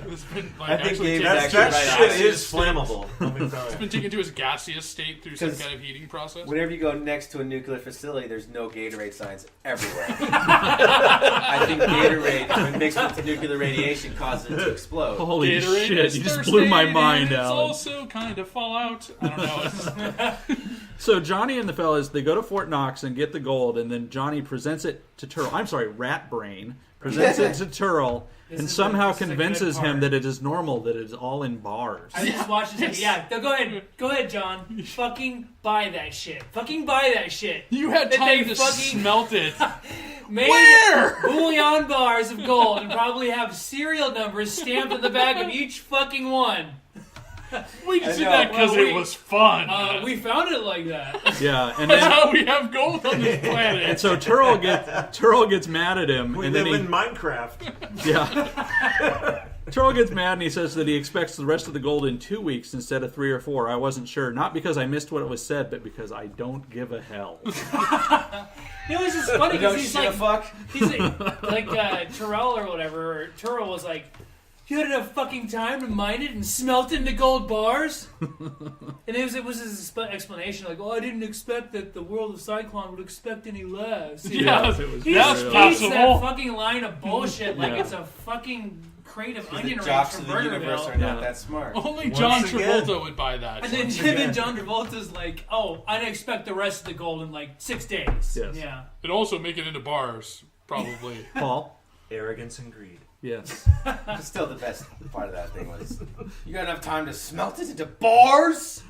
I think that shit is flammable. It's been taken to its gaseous state through some kind of heating process. Whenever you go next to a nuclear facility, there's no Gatorade signs everywhere. I think Gatorade, when mixed with nuclear radiation, causes it to explode. Holy Gatorade shit, you just blew my mind, Allan. It's also kind of Fallout. I don't know. So Johnny and the fellas, they go to Fort Knox and get the gold, and then Johnny presents it to Turl. I'm sorry, Rat Brain presents it to Turl and somehow convinces him that it is normal, that it is all in bars. I just watched this. Yeah, go ahead, John. Fucking buy that shit. Fucking buy that shit. You had time to smelt it. Made bullion bars of gold and probably have serial numbers stamped on the back of each fucking one. We just did that because it was fun. We found it like that. Yeah, and that's how we have gold on this planet. And so Turl gets mad at him. We and live then in Minecraft. Yeah. Turl gets mad and he says that he expects the rest of the gold in 2 weeks instead of 3 or 4. I wasn't sure, not because I missed what was said, but because I don't give a hell. You know, it's just funny because he's like Terrell or whatever. Turl was like, you had enough fucking time to mine it and smelt it into gold bars? And it was his explanation, like, I didn't expect that the world of Cyclone would expect any less. Yeah, he just keeps that fucking line of bullshit like it's a fucking crate of The onion rings jocks from of the universe are Burgerville. not that smart. Only Once John again. Travolta would buy that. And then Jim and John Travolta's like, oh, I'd expect the rest of the gold in like 6 days. Yes. Yeah. It'd also make it into bars, probably. Paul? Arrogance and greed. Yes. But still, the best part of that thing was you got enough time to smelt it into bars.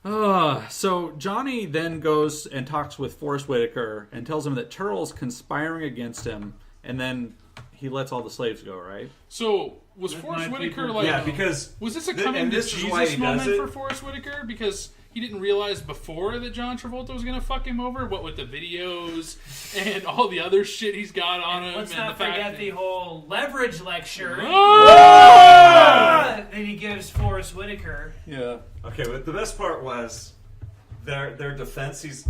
So Johnny then goes and talks with Forrest Whitaker and tells him that Turl's conspiring against him, and then he lets all the slaves go, right? So was Let Forrest my Whitaker people like? Yeah, because was this a th- coming and to this is why Jesus he does moment it. for Forrest Whitaker? Because he didn't realize before that John Travolta was going to fuck him over. What with the videos and all the other shit he's got on him. Let's and not the fact forget that- the whole leverage lecture Ah! that he gives Forrest Whitaker. Yeah. Okay, but the best part was their defense. He's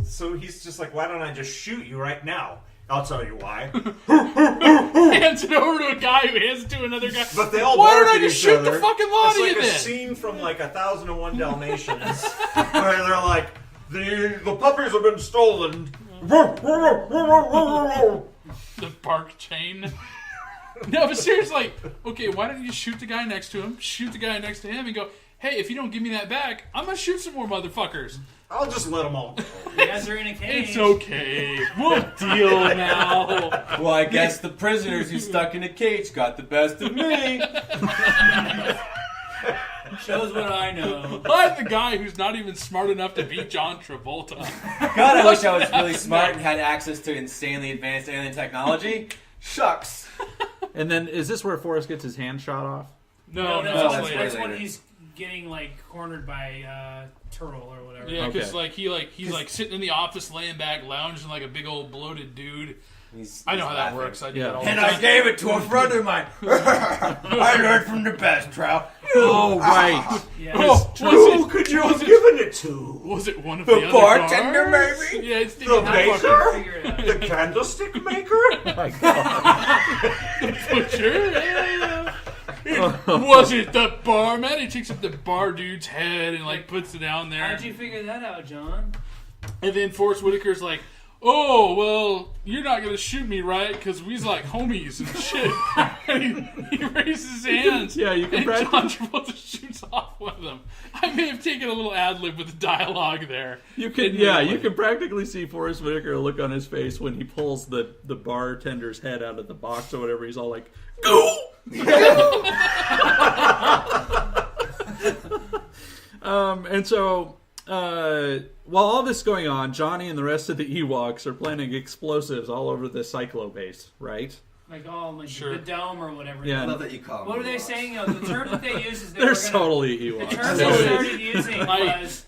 just like, why don't I just shoot you right now? I'll tell you why. hands it over to a guy who hands it to another guy. But they all Why bark don't I at just each shoot other. the fucking lot It's of like you a then? scene from like 1001 Dalmatians where they're like, the puppies have been stolen. The bark chain. No, but seriously, okay, why don't you shoot the guy next to him, shoot the guy next to him, and go, hey, if you don't give me that back, I'm gonna shoot some more motherfuckers. I'll just let them all go. You guys are in a cage. It's okay. We'll deal now. Well, I guess the prisoners who stuck in a cage got the best of me. Shows what I know. I'm the guy who's not even smart enough to beat John Travolta. God, I wish I was really smart and had access to insanely advanced alien technology. Shucks. And then is this where Forrest gets his hand shot off? No, that's later. That's when later. he's getting like cornered by Turtle or whatever. Yeah, because Okay. he's sitting in the office, laying back, lounging like a big old bloated dude. I know he's how laughing. that works. I do Yeah. that all the And time. I gave it to a friend of mine. I learned from the best, Trout. Oh, right. Yeah. Who could you have given it to? Was it one of The the other bartender, bars? maybe? Yeah, it's The the baker? Figure it out. The candlestick maker? butcher. Yeah. Was it the barman? He takes up the bar dude's head and like puts it down there. How'd you figure that out, John? And then Forrest Whitaker's like, oh, well, you're not going to shoot me, right? Because we's like homies and shit. And he raises his hands. Yeah, you can and practice. John Travolta shoots off one of them. I may have taken a little ad-lib with the dialogue there. You can, yeah, you can practically see Forrest Whitaker look on his face when he pulls the bartender's head out of the box or whatever. He's all like, "Go!" And so, while all this is going on, Johnny and the rest of the Ewoks are planting explosives all over the Cyclobase, right? Like all like Sure. the dome or whatever. Yeah. I love that you call them. What are they Ewoks. saying? The term that they use is they They're were gonna, totally the Ewoks. term So they it started is. using I- was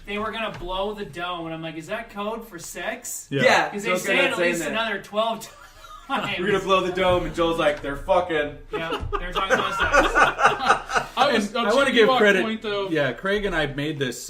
they were gonna blow the dome, and I'm like, is that code for sex? Yeah, Because they Joel's say gonna it at say least that. another 12 times. We're gonna blow the dome, and Joel's like, they're fucking. Yeah, they're talking about sex. I want to give credit. Point, though. Yeah, Craig and I made this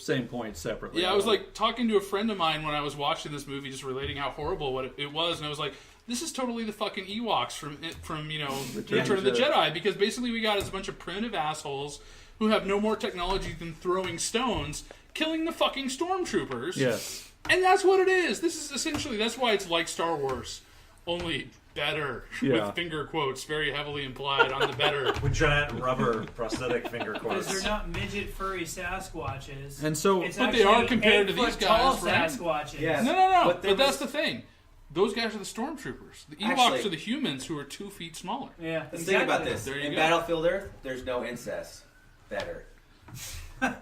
same point separately. Yeah, I was like talking to a friend of mine when I was watching this movie, just relating how horrible what it was, and I was like, "This is totally the fucking Ewoks from Return of the Jedi," because basically we got is a bunch of primitive assholes who have no more technology than throwing stones, killing the fucking stormtroopers. Yes. And that's what it is. This is essentially that's why it's like Star Wars, only better Yeah. with finger quotes very heavily implied on the better. With giant rubber prosthetic finger Because quotes. they're not midget furry Sasquatches. And so, It's But they are actually compared to 8 these foot tall guys, right? Sasquatches. Yeah. No. But But, there that's was- the thing. Those guys are the stormtroopers. The Ewoks Actually- are the humans who are 2 feet smaller. Yeah. Let's think about this. There you In go. Battlefield Earth, there's no incest. Better. I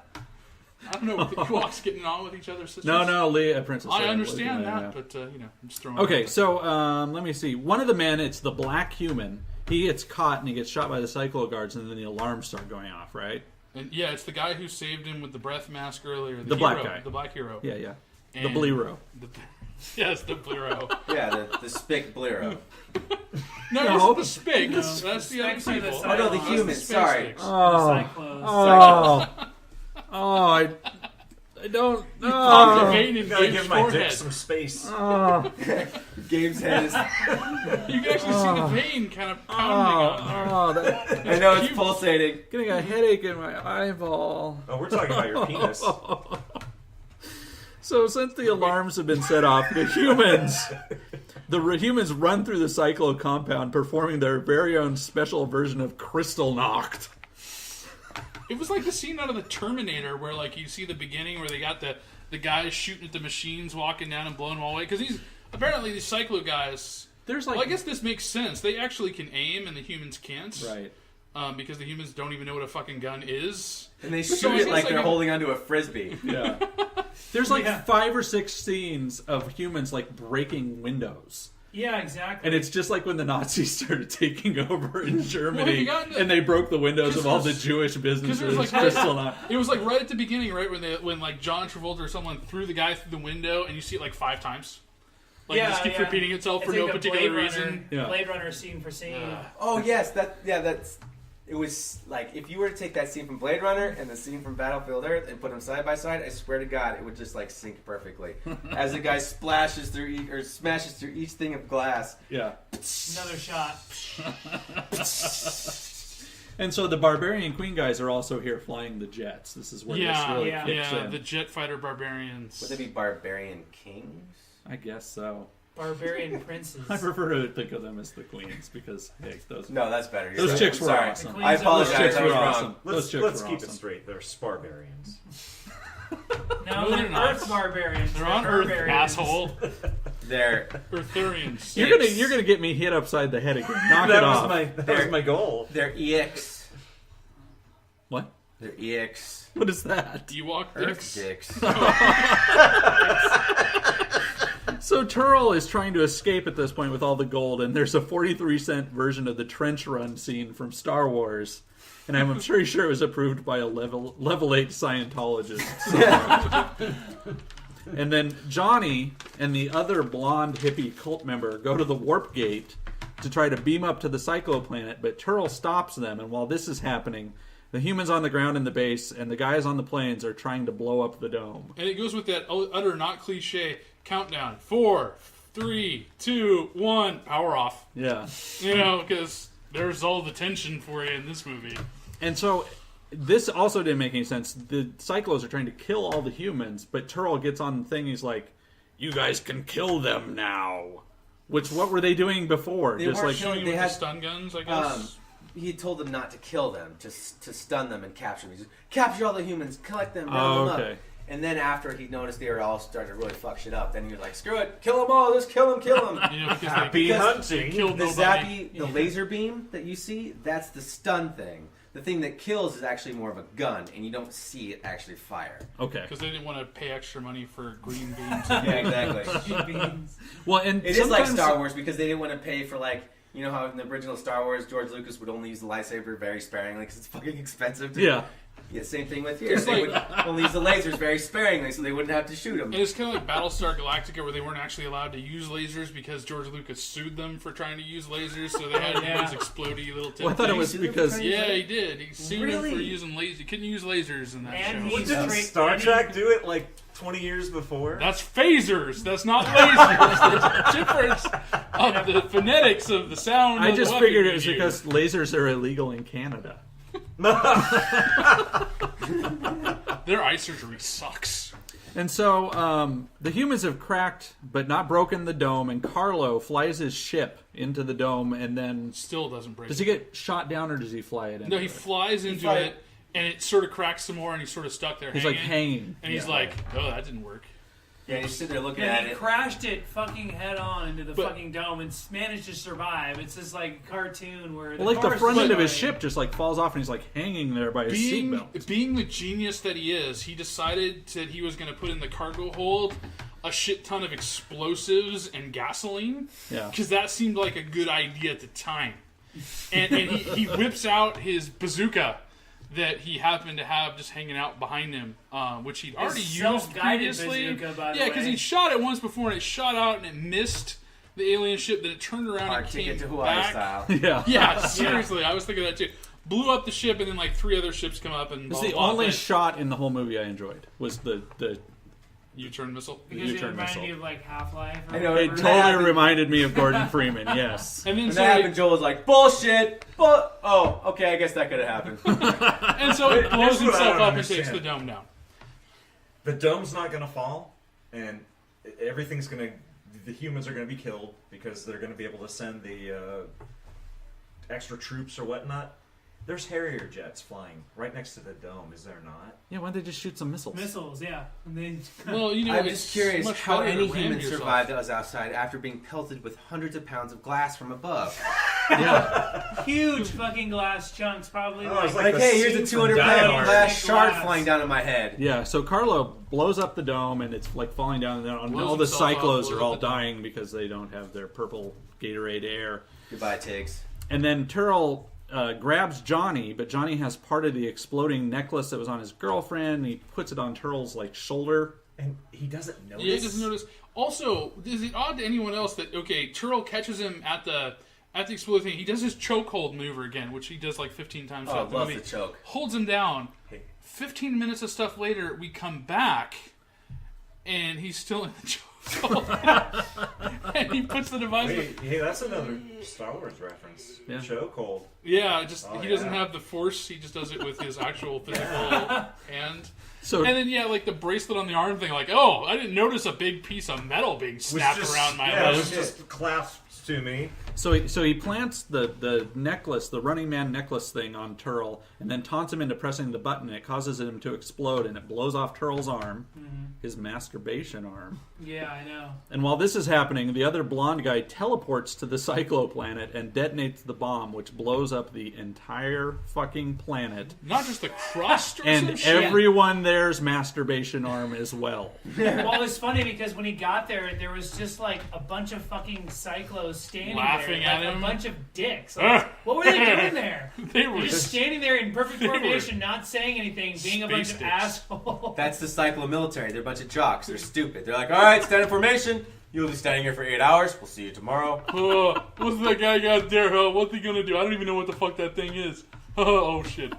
don't know what the Ewoks getting on with each other. Sisters. No, Leia, Princess I Leia. understand Yeah, that, yeah. but I'm just throwing. Okay, it out so let me see. One of the men, it's the black human. He gets caught and he gets shot by the Cyclo guards, and then the alarms start going off, right? there. And yeah, it's the guy who saved him with the breath mask earlier. The black hero, guy. the black hero. Yeah, yeah. The And Blero. Yes, the Blero. Yeah, the Spick Blero. No, it's the Spig. That's the other Spigs are the people. Oh, no, the That's humans, space sorry. Spigs. I don't The know. vein in Gotta Gabe's give my dick forehead. some space. Gabe's head is. You can actually see the vein kind of pounding on there. I know it's pulsating. Getting a headache in my eyeball. Oh, we're talking about your penis. So since the alarms have been set off, the humans The humans run through the Cyclo compound, performing their very own special version of Crystal Knocked. It was like the scene out of the Terminator where, like, you see the beginning where they got the guys shooting at the machines, walking down and blowing them all away. Because apparently these Cyclo guys. There's like, well, I guess this makes sense. They actually can aim, and the humans can't. Right. Because the humans don't even know what a fucking gun is. And they shoot it like they're holding onto a frisbee. Yeah. There's like 5 or 6 scenes of humans like breaking windows. Yeah, exactly. And it's just like when the Nazis started taking over in Germany, and they broke the windows of all the Jewish businesses. It was Crystal it was like right at the beginning, right when like John Travolta or someone threw the guy through the window, and you see it like 5 times. Like it just keeps repeating itself for It's no like a particular Blade reason. Runner, Blade Runner scene for scene. Oh yes, that's. It was like if you were to take that scene from Blade Runner and the scene from Battlefield Earth and put them side by side, I swear to God, it would just like sync perfectly. As the guy smashes through each thing of glass. Yeah. Another shot. And so the Barbarian Queen guys are also here flying the jets. This is where this really kicks in. The jet fighter barbarians. Would they be Barbarian Kings? I guess so. Barbarian princes. I prefer to think of them as the queens because, hey, those... No, that's better. Those You're chicks right. were Sorry. awesome. I apologize. Those chicks I were was wrong. awesome. Let's keep it straight. They're Sparbarians. No, they're Earth barbarians. They're on Earth, asshole. They're Earthurians. You're gonna get me hit upside the head again. Knock it off. That was my goal. They're EX. What? They're EX. What is that? Ewok Earth dicks. dicks. So Turl is trying to escape at this point with all the gold, and there's a 43-cent version of the trench run scene from Star Wars, and I'm pretty sure it was approved by a level 8 Scientologist. And then Johnny and the other blonde hippie cult member go to the warp gate to try to beam up to the Cyclo planet, but Turl stops them, and while this is happening, the humans on the ground in the base and the guys on the planes are trying to blow up the dome. And it goes with that utter not cliche countdown. 4, 3, 2, 1, power off. Yeah. You know, because there's all the tension for you in this movie. And so this also didn't make any sense. The Cyclos are trying to kill all the humans, but Turl gets on the thing. He's like, "You guys can kill them now." Which, what were they doing before? They Just weren't like killing. They with had the stun guns, I guess. He told them not to kill them, just to stun them and capture them. He said, capture all the humans, collect them, round them up. And then after he noticed they were all starting to really fuck shit up, then he was like, screw it, kill them all, just kill them. You know, because Happy hunting. they killed The nobody. the laser beam that you see, that's the stun thing. The thing that kills is actually more of a gun, and you don't see it actually fire. Okay. Because they didn't want to pay extra money for green beams. Yeah, exactly. Green beans. Well, and it is like Star Wars because they didn't want to pay for like. You know how in the original Star Wars, George Lucas would only use the lightsaber very sparingly because it's fucking expensive. Yeah, same thing with here. They would only use the lasers very sparingly so they wouldn't have to shoot them. And it's kind of like Battlestar Galactica where they weren't actually allowed to use lasers because George Lucas sued them for trying to use lasers, so they had to use explodey little tips. Well, I thought it was because... Yeah, he did. He sued them for using lasers. He couldn't use lasers in that show. Didn't Star Trek do it like 20 years before? That's phasers. That's not lasers. There's a difference of the phonetics of the sound. I just figured it was because lasers are illegal in Canada. Their eye surgery sucks. And so the humans have cracked but not broken the dome, and Carlo flies his ship into the dome and then... Still doesn't break Does he get shot down or does he fly it in? No, he flies into it, and it sort of cracks some more, and he's sort of stuck there He's hanging. like hanging. And he's like, oh, that didn't work. Yeah, he's sitting there looking And at he it. crashed it fucking head on into the fucking dome and managed to survive. It's this like cartoon where Well, like the front end of his ship just like falls off and he's like hanging there by his seatbelt. Being the genius that he is, he decided that he was going to put in the cargo hold a shit ton of explosives and gasoline. Yeah. Because that seemed like a good idea at the time. And he whips out his bazooka that he happened to have just hanging out behind him, which he'd already used previously. Bazooka, by the Yeah, because way. he shot it once before and it shot out and it missed the alien ship. Then it turned around and came back. Style. Yeah, seriously, I was thinking that too. Blew up the ship and then like 3 other ships come up and. This is the only shot in the whole movie I enjoyed was the U-turn missile. Because it reminded me of like Half-Life. I know, It totally reminded me of Gordon Freeman. Yes. And then when that happened, Joel was like, "Bullshit!" Oh, okay, I guess that could have happened. And so it blows Here's what I himself don't up and takes understand. the dome down. The dome's not going to fall, and everything's going to the humans are going to be killed because they're going to be able to send the extra troops or whatnot. There's Harrier jets flying right next to the dome, is there not? Yeah, why don't they just shoot some missiles? Missiles, yeah. And then, Well, you know, I'm it's just curious much how better any to ram human yourself. survived that was outside after being pelted with hundreds of pounds of glass from above. Yeah. huge fucking glass chunks, probably. it's Like, the hey, here's a scene from 200-pound Die Hard. glass shard Glass. flying down on my head. Yeah, so Carlo blows up the dome, and it's like falling down, and Blows all the himself up, cyclos blows are up all the dome. dying because they don't have their purple Gatorade air. Goodbye, Tiggs. And then Turl grabs Johnny, but Johnny has part of the exploding necklace that was on his girlfriend, and he puts it on Turl's like shoulder. And he doesn't notice. Yeah, he doesn't notice. Also, is it odd to anyone else that Turl catches him at the exploding thing? He does his chokehold maneuver again, which he does like 15 times Oh, throughout the love movie. the choke. Holds him down. 15 minutes of stuff later, we come back, and he's still in the chokehold. And he puts the device. Wait, hey, that's another Star Wars reference. Yeah. Chokehold. Yeah, just Oh, he doesn't yeah. have the force. He just does it with his actual physical hand. So And then like the bracelet on the arm thing, like, oh, I didn't notice a big piece of metal being snapped around my Yeah, it wrist. was just clasped to me. So he plants the necklace, the Running Man necklace thing on Turl, and then taunts him into pressing the button. It causes him to explode, and it blows off Turl's arm, his masturbation arm. Yeah, I know. And while this is happening, the other blonde guy teleports to the Cycloplanet and detonates the bomb, which blows up the entire fucking planet. Not just the crust or some And shit. everyone there's masturbation arm as well. Well, it's funny because when he got there, there was just like a bunch of fucking cyclos standing Laughing there, at like him. a bunch of dicks. Like, what were they doing there? They were They're just standing there in perfect they were formation, not saying anything, being a bunch space of dicks. assholes. That's the cyclo military. They're a bunch of jocks. They're stupid. They're like, all right, stand in formation. You'll be standing here for 8 hours. We'll see you tomorrow. What's that guy got there? What's he gonna do? I don't even know what the fuck that thing is. Oh shit.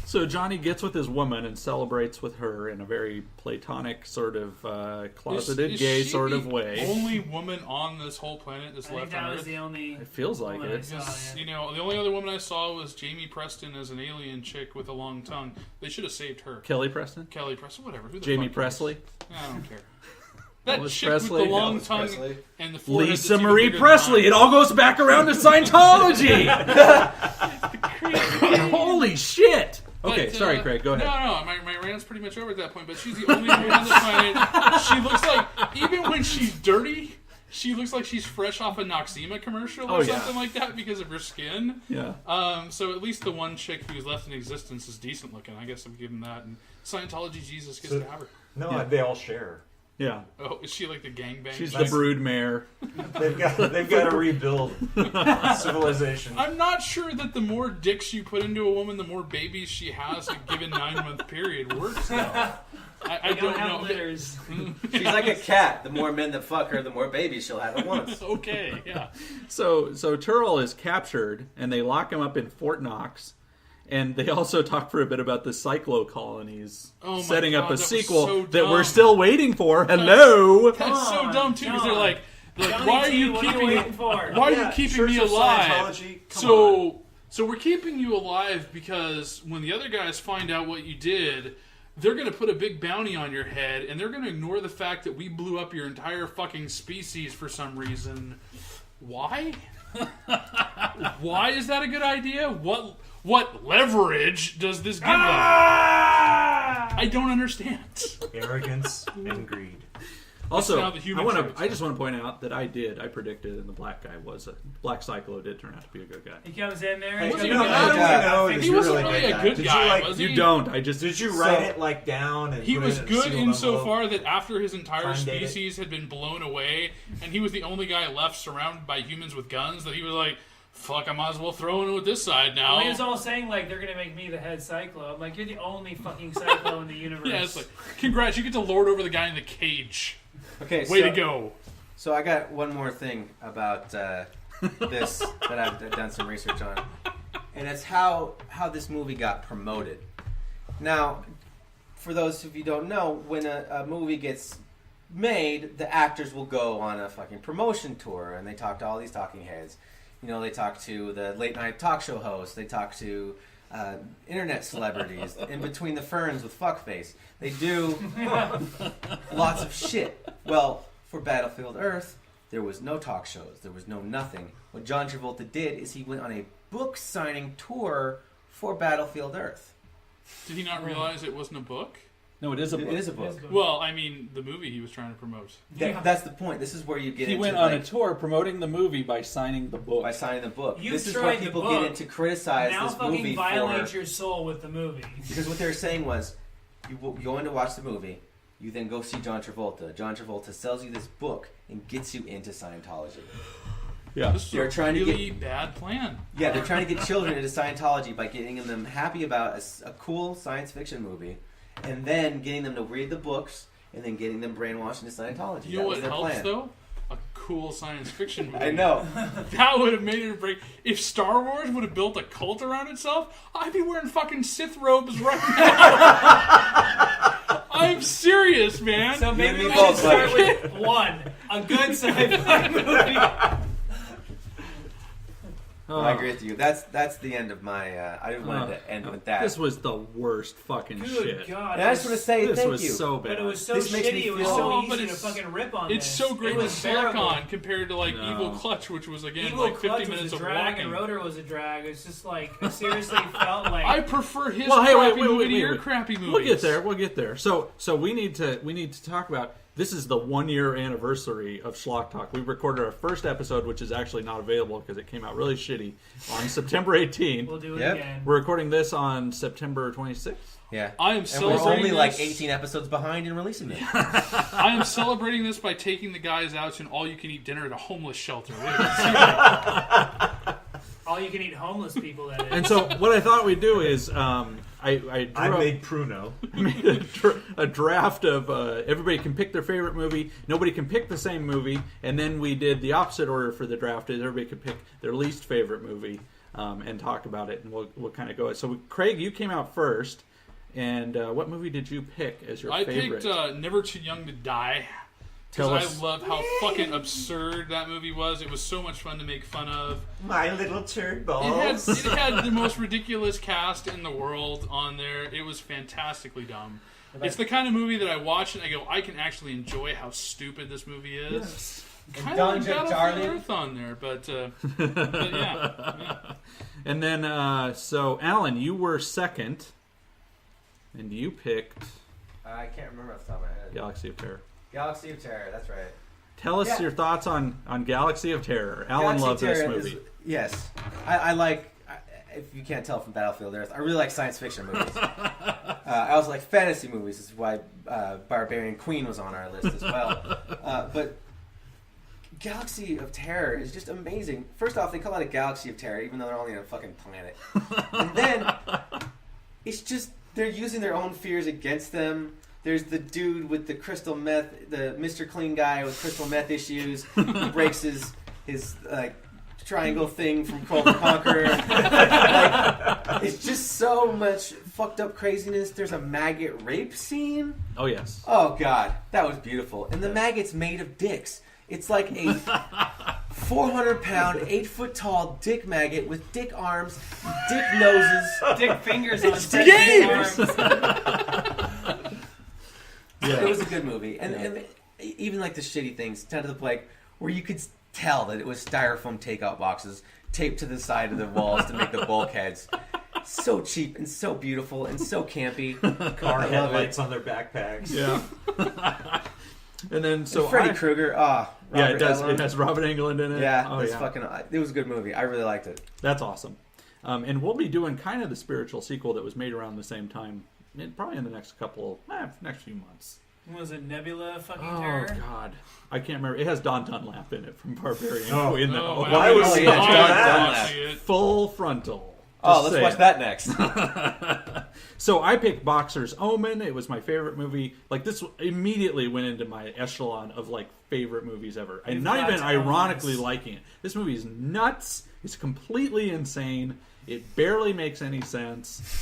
So Johnny gets with his woman and celebrates with her in a very platonic sort of closeted Is gay she sort of the way. only woman on this whole planet that's I think left that on was Earth? the only. It feels like woman I it. saw, Because, yeah. you know, the only other woman I saw was Jamie Preston as an alien chick with a long tongue. They should have saved her. Kelly Preston? Kelly Preston, whatever. Who the Jamie fuck Presley? cares? I don't care. That Elvis chick Presley? with the long Elvis tongue Presley. and the forehead Lisa that's even Marie bigger than Presley. mine. It all goes back around to Scientology. Holy shit. Okay, But, sorry, Craig. Go ahead. No, my rant's pretty much over at that point. But she's the only woman on the planet. She looks like, even when she's dirty, she looks like she's fresh off a Noxzema commercial or Oh, yeah. something like that because of her skin. Yeah. So at least the one chick who's left in existence is decent looking. I guess I'm giving that. And Scientology Jesus gets to have her. No, Yeah. they all share. Yeah. Oh, is she like the gangbang? She's chick? the brood mare. They've got to rebuild civilization. I'm not sure that the more dicks you put into a woman, the more babies she has a given 9-month period works though. I don't have know. litters. She's like a cat. The more men that fuck her, the more babies she'll have at once. Okay, yeah. So Turl is captured, and they lock him up in Fort Knox. And they also talk for a bit about the Cyclo colonies, Oh my setting up God, a that was sequel so that we're dumb. still waiting for. Hello. That's so dumb too because they're like Johnny why are T, you what are you keeping waiting for? why are Yeah, you keeping Church me of alive? Scientology, come on. So we're keeping you alive because when the other guys find out what you did, they're going to put a big bounty on your head, and they're going to ignore the fact that we blew up your entire fucking species for some reason. Why? Why is that a good idea? What leverage does this give them? I don't understand. Arrogance and greed. Also, how the human I traits. just want to point out that I predicted, and the black guy was Black Cyclo did turn out to be a good guy. He comes in there. Hey, he's wasn't got even the a good guy. guy. He He's wasn't really really good a guy. good Did you, guy, like- was You he? don't. Did you write it like down and He put was it in a good sealed insofar envelope? that after his entire Time dated? species had been blown away, and he was the only guy left surrounded by humans with guns, that he was like, fuck, I might as well throw in with this side now. Well, he was all saying like they're gonna make me the head cyclo. I'm like, you're the only fucking cyclo in the universe. Yeah, it's like, congrats, you get to lord over the guy in the cage. Okay, Way to go. So I got one more thing about this that I've done some research on, and it's how this movie got promoted. Now, for those of you who don't know, when a movie gets made, the actors will go on a fucking promotion tour, and they talk to all these talking heads. You know, they talk to the late night talk show hosts. They talk to internet celebrities. In between the ferns with fuckface, they do lots of shit. Well, for Battlefield Earth, there was no talk shows. There was no nothing. What John Travolta did is he went on a book signing tour for Battlefield Earth. Did he not realize it wasn't a book? No, it is a book. It is a book. Well, I mean, the movie he was trying to promote. That's the point. This is where you get He into went on a tour promoting the movie by signing the book. By signing the book. You This is tried where the people book. get into criticize Now this fucking movie violate for... your soul with the movie. Because what they're saying was, you go in to watch the movie, you then go see John Travolta. John Travolta sells you this book and gets you into Scientology. Yeah. This is They're a trying to really get... bad plan. Yeah, they're trying to get children into Scientology by getting them happy about a cool science fiction movie, and then getting them to read the books, and then getting them brainwashed into Scientology. You That know was what their helps plan. though? A cool science fiction movie. I know. That would have made it a break. If Star Wars would have built a cult around itself, I'd be wearing fucking Sith robes right now. I'm serious, man. So maybe You we and me should both, start buddy. with one, a good sci-fi movie. I agree with you. That's the end of my... I wanted to end with that. This was the worst fucking Good shit. God. And I just want to say This thank was you. so bad. But it was so This makes me shitty, it was feel- so Oh, easy but to it's- fucking rip on It's this. so great It with was Schlock bearable. on compared to like No. Evil Clutch, which was again Evil like 50 Clutch was minutes a of drag walking. and Rotor was a drag. It's just like, I seriously felt like... I prefer his Well, hey, crappy wait, movie to wait, your wait. crappy movies. We'll get there. We'll get there. So we need to talk about. This is the 1 year anniversary of Schlock Talk. We recorded our first episode, which is actually not available because it came out really shitty, on September 18th. We'll do it Yep. again. We're recording this on September 26th. Yeah. I am And we're celebrating only like this. 18 episodes behind in releasing it. I am celebrating this by taking the guys out to an all-you-can-eat dinner at a homeless shelter. We haven't seen that. All you can eat homeless people, that is. And so what I thought we'd do is I drew I up- made Pruno. made a draft of everybody can pick their favorite movie. Nobody can pick the same movie, and then we did the opposite order for the draft. Is everybody could pick their least favorite movie and talk about it, and we'll kind of go. So Craig, you came out first, and what movie did you pick as your I favorite? picked Never Too Young to Die. Tell Because us. I love how fucking absurd that movie was. It was so much fun to make fun of. My little turd balls. It had the most ridiculous cast in the world on there. It was fantastically dumb. It's the kind of movie that I watch and I go, I can actually enjoy how stupid this movie is. Yes. Kind Don of like Jack Battlefield Darling. Earth on there, but yeah. And then so Allan, you were second, and you picked I can't remember off the top of my head. Galaxy of Terror. Galaxy of Terror, that's right. Tell us Yeah. your thoughts on Galaxy of Terror. Alan Galaxy loved of this Terror movie. Yes. I like, if you can't tell from Battlefield Earth, I really like science fiction movies. I also like fantasy movies. This is why Barbarian Queen was on our list as well. But Galaxy of Terror is just amazing. First off, they call it a Galaxy of Terror, even though they're only on a fucking planet. And then, it's just, they're using their own fears against them. There's the dude with the crystal meth, the Mr. Clean guy with crystal meth issues. He breaks his like triangle thing from Cold the Conqueror. Like, it's just so much fucked up craziness. There's a maggot rape scene. Oh yes. Oh god, that was beautiful. And the maggot's made of dicks. It's like a 400-pound, 8-foot-tall dick maggot with dick arms, dick noses, dick fingers on It's dick gay! arms. It was a good movie, and even like the shitty things, down to the point where you could tell that it was styrofoam takeout boxes taped to the side of the walls to make the bulkheads. So cheap and so beautiful and so campy. Car I love headlights it. on their backpacks. Yeah. And then so And Freddy Krueger. yeah, Robert it does. Englund. It has Robert Englund in it. Yeah, oh, it's yeah. fucking. It was a good movie. I really liked it. That's awesome. And we'll be doing kind of the spiritual sequel that was made around the same time, probably in the next next few months. Was it Nebula fucking Oh terror? God, I can't remember. It has Don Dunlap in it from Barbarian Queen. wow. Why was Oh, he yeah, on Don that? Dunlap. Full frontal. Oh, Just let's watch saying. that next. So I picked Boxer's Omen. It was my favorite movie. Like this immediately went into my echelon of like favorite movies ever. I'm You've not got even to ironically own this. liking it. This movie is nuts. It's completely insane. It barely makes any sense.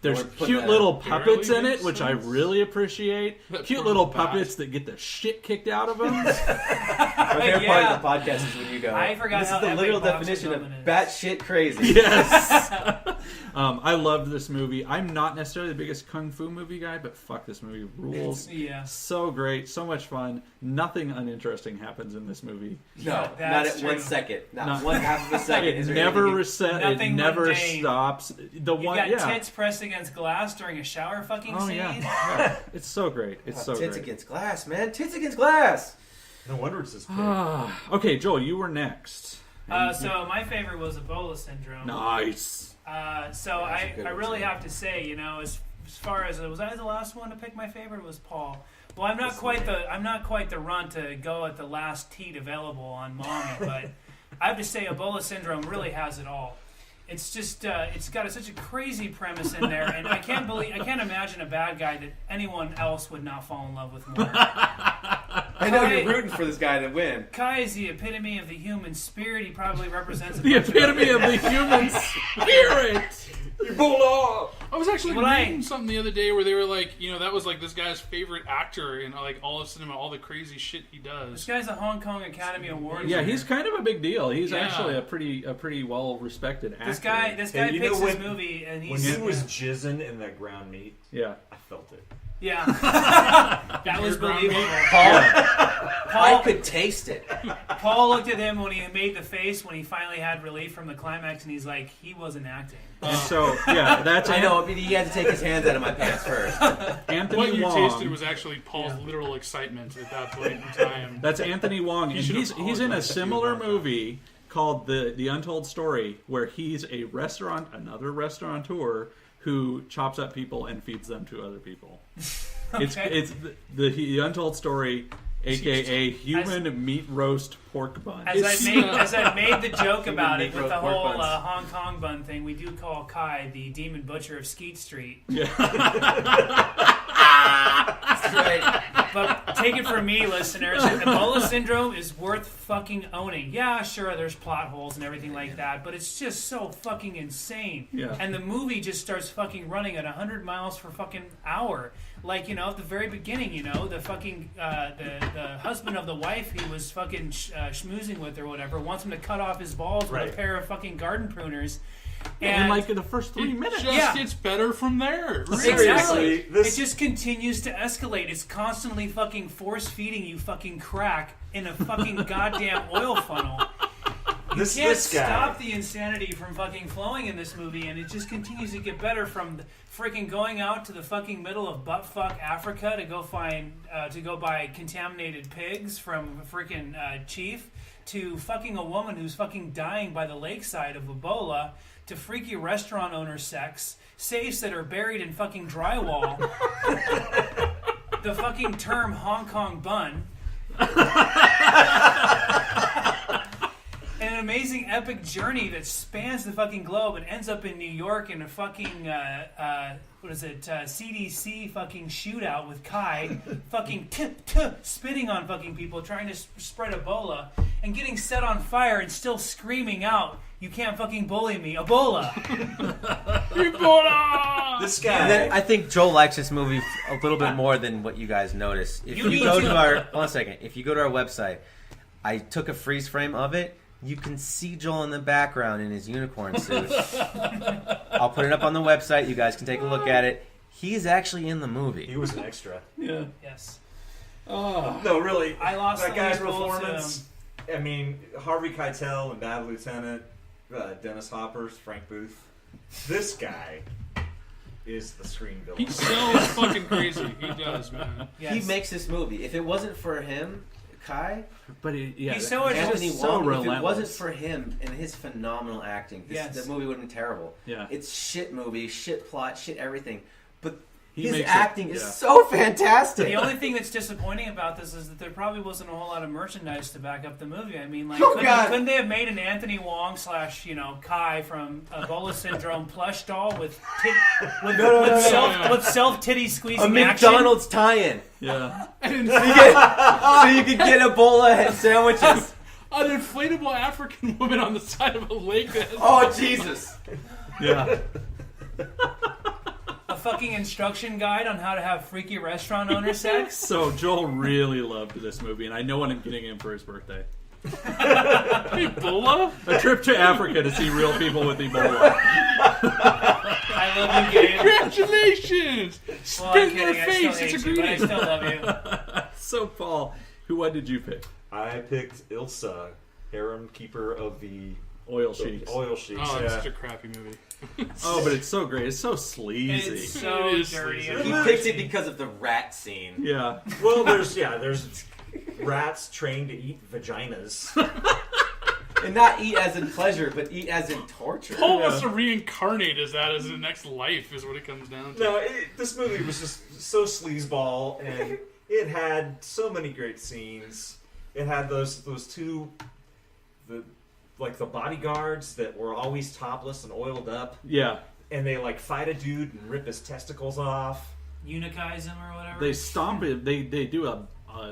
There's we're putting cute that little out. puppets Barely in it, makes which I sense? really appreciate. That Cute sounds little bad. puppets that get the shit kicked out of them. My favorite part of the podcast is when you go. I forgot This how is the epic literal Boxer's definition of Omen is." batshit crazy. Yes. I loved this movie. I'm not necessarily the biggest kung fu movie guy, but fuck, this movie rules. Yeah. So great, so much fun. Nothing uninteresting happens in this movie. No, not that's at true. 1 second. Not one half of a second. It never reset. It Nothing never mundane. stops. The You one, got yeah. tits pressed against glass during a shower fucking Oh scene. yeah. It's so great. It's so Tits great. against glass, man. Tits against glass. No wonder it's this big. Okay, Joel, you were next. So my favorite was Ebola syndrome. Nice. So I good one, really too. have to say, you know, as far as was I the last one to pick my favorite? Was Paul? Well, I'm not quite the runt to go at the last teat available on Mommy, but I have to say Ebola syndrome really has it all. It's just it's got such a crazy premise in there, and I can't imagine a bad guy that anyone else would not fall in love with more. I know you're rooting for this guy to win. Kai is the epitome of the human spirit. He probably represents The epitome of the human spirit. Ebola! I was actually Well, reading something the other day where they were like, you know, that was like this guy's favorite actor in like all of cinema, all the crazy shit he This does. guy's a Hong Kong Academy Award Yeah, winner. he's kind of a big deal. He's Yeah. actually a pretty well respected actor. This guy Hey, you picks know his when- movie, and When he's he was jizzing in that ground meat, Yeah. I felt it. yeah. That was believable. I could taste it. Paul looked at him when he made the face when he finally had relief from the climax, and he's like, he wasn't acting. And so, yeah, that's I know, but he had to take his hands out of my pants first. Anthony What you Wong. tasted was actually Paul's literal excitement at that point in time. That's Anthony Wong, and should he's in a apologize to you similar about that. movie called the Untold Story, where he's another restaurateur who chops up people and feeds them to other people. It's the Untold Story, aka human meat roast pork bun. As I made the joke about it with the whole pork buns. Hong Kong bun thing, we do call Kai the demon butcher of Skeet Street. Yeah. That's right. But take it from me, listeners, Ebola syndrome is worth fucking owning. Yeah, sure, there's plot holes and everything like that, but it's just so fucking insane. Yeah. And the movie just starts fucking running at 100 miles per fucking hour. Like, you know, at the very beginning, you know, the fucking, the husband of the wife he was fucking schmoozing with or whatever wants him to cut off his balls with a pair of fucking garden pruners. And like in the first 3 minutes. Just gets better from there. Exactly. It just continues to escalate. It's constantly fucking force feeding you fucking crack in a fucking goddamn oil funnel. You can't stop the insanity from fucking flowing in this movie, and it just continues to get better from freaking going out to the fucking middle of buttfuck Africa to go buy contaminated pigs from freaking Chief, to fucking a woman who's fucking dying by the lakeside of Ebola, to freaky restaurant owner sex, safes that are buried in fucking drywall, the fucking term Hong Kong bun, and an amazing epic journey that spans the fucking globe and ends up in New York in a fucking CDC fucking shootout with Kai fucking spitting on fucking people trying to spread Ebola and getting set on fire and still screaming out, "You can't fucking bully me, Ebola!" Ebola! This guy. And then I think Joel likes this movie a little bit more than what you guys notice. If You you need go to. to our if you go to our website, I took a freeze frame of it. You can see Joel in the background in his unicorn suit. I'll put it up on the website. You guys can take a look at it. He's actually in the movie. He was an extra. Yeah. Yes. No, really. I lost that the guy's lead role to performance. I mean, Harvey Keitel and Bad Lieutenant, Dennis Hopper's, Frank Booth. This guy is the screen villain. He sells fucking crazy. He does, man. Yes. He makes this movie. If it wasn't for him, Kai, But He's so Anthony so Wong, if it relentless. wasn't for him and his phenomenal acting, the movie would have been terrible. Yeah. It's shit movie, shit plot, shit everything. But He his makes it- acting is yeah. so fantastic. The only thing that's disappointing about this is that there probably wasn't a whole lot of merchandise to back up the movie. I mean, like, couldn't they have made an Anthony Wong / Kai from Ebola Syndrome plush doll with self titty squeezing a action? McDonald's tie-in. Yeah. So you could get Ebola sandwiches. An inflatable African woman on the side of a lake. That has Oh, Jesus. Yeah. A fucking instruction guide on how to have freaky restaurant owner sex. So Joel really loved this movie, and I know what I'm getting him for his birthday. Ebola? A trip to Africa to see real people with Ebola. I love you, Gabe. Congratulations! Well, Spit I'm in their kidding. I face. still It's a hate you, but I greeting. still love you. So, Paul, what did you pick? I picked Ilsa, harem keeper of the Oil Sheiks. Oil Sheiks. Oh, it's yeah. such a crappy movie. Oh, but it's so great. It's so sleazy. It's so It is dirty. sleazy. He picked it because of the rat scene. Yeah. Well, there's rats trained to eat vaginas. And not eat as in pleasure, but eat as in torture. Paul wants to reincarnate as that as the next life, is what it comes down to. No, this movie was just so sleazeball, and it had so many great scenes. It had those two, the bodyguards that were always topless and oiled up, Yeah. and they like fight a dude and rip his testicles off. Unikize him or whatever. They stomp it. They do a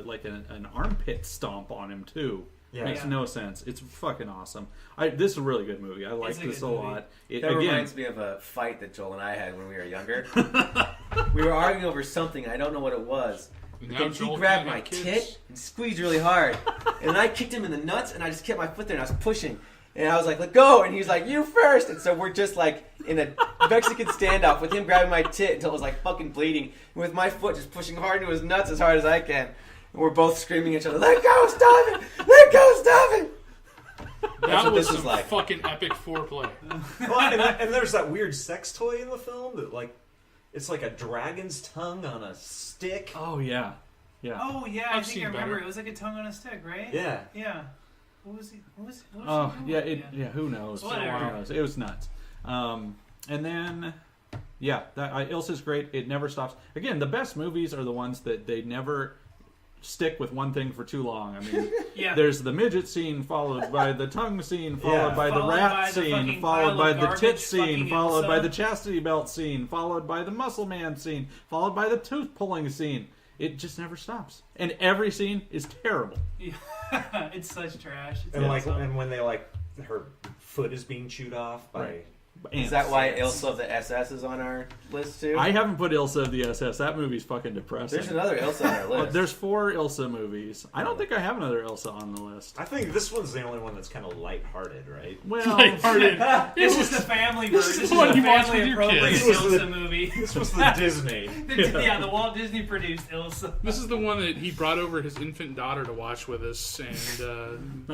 like an armpit stomp on him too. Yeah. Makes no sense. It's fucking awesome. This is a really good movie. I like It's a this good a movie. lot. That reminds me of a fight that Joel and I had when we were younger. We were arguing over something. I don't know what it was. And But now then he Joel grabbed can't my have kids. tit and squeezed really hard. And I kicked him in the nuts, and I just kept my foot there, and I was pushing. And I was like, let go. And he was like, you first. And so we're just like in a Mexican standoff with him grabbing my tit until it was like fucking bleeding. And with my foot just pushing hard into his nuts as hard as I can. And we're both screaming at each other, let go, stop it! Let go, stop it! That what was this was some like. fucking epic foreplay. Well, and there's that weird sex toy in the film that it's like a dragon's tongue on a stick. Oh yeah, yeah. Oh yeah, I I've think seen I remember. better. It was like a tongue on a stick, right? Yeah. Yeah. What was he? What was Oh he yeah, doing? Who knows? Whatever. Who knows? It was nuts. And then, yeah, Ilsa's great. It never stops. Again, the best movies are the ones that they never stick with one thing for too long. I mean, Yeah. there's the midget scene followed by the tongue scene, followed Yeah. by the Followed rat by the scene, fucking followed pile by of the garbage tit scene, fucking followed by Ilsa. the chastity belt scene, followed by the muscle man scene, followed by the tooth pulling scene. It just never stops, and every scene is terrible. It's such trash. It's And awesome. and when they her foot is being chewed off by. Right. Is that why Ilsa of the SS is on our list too? I haven't put Ilsa of the SS. That movie's fucking depressing. There's another Ilsa on our list. There's 4 Ilsa movies. I don't think I have another Ilsa on the list. I think this one's the only one that's kind of lighthearted, right? Well, Lighthearted. This is the family this version. is This is what the you watch family with your appropriate kids. This was Ilsa the- movie. This was the Disney. Yeah, the Walt Disney produced Ilsa. This is the one that he brought over his infant daughter to watch with us, and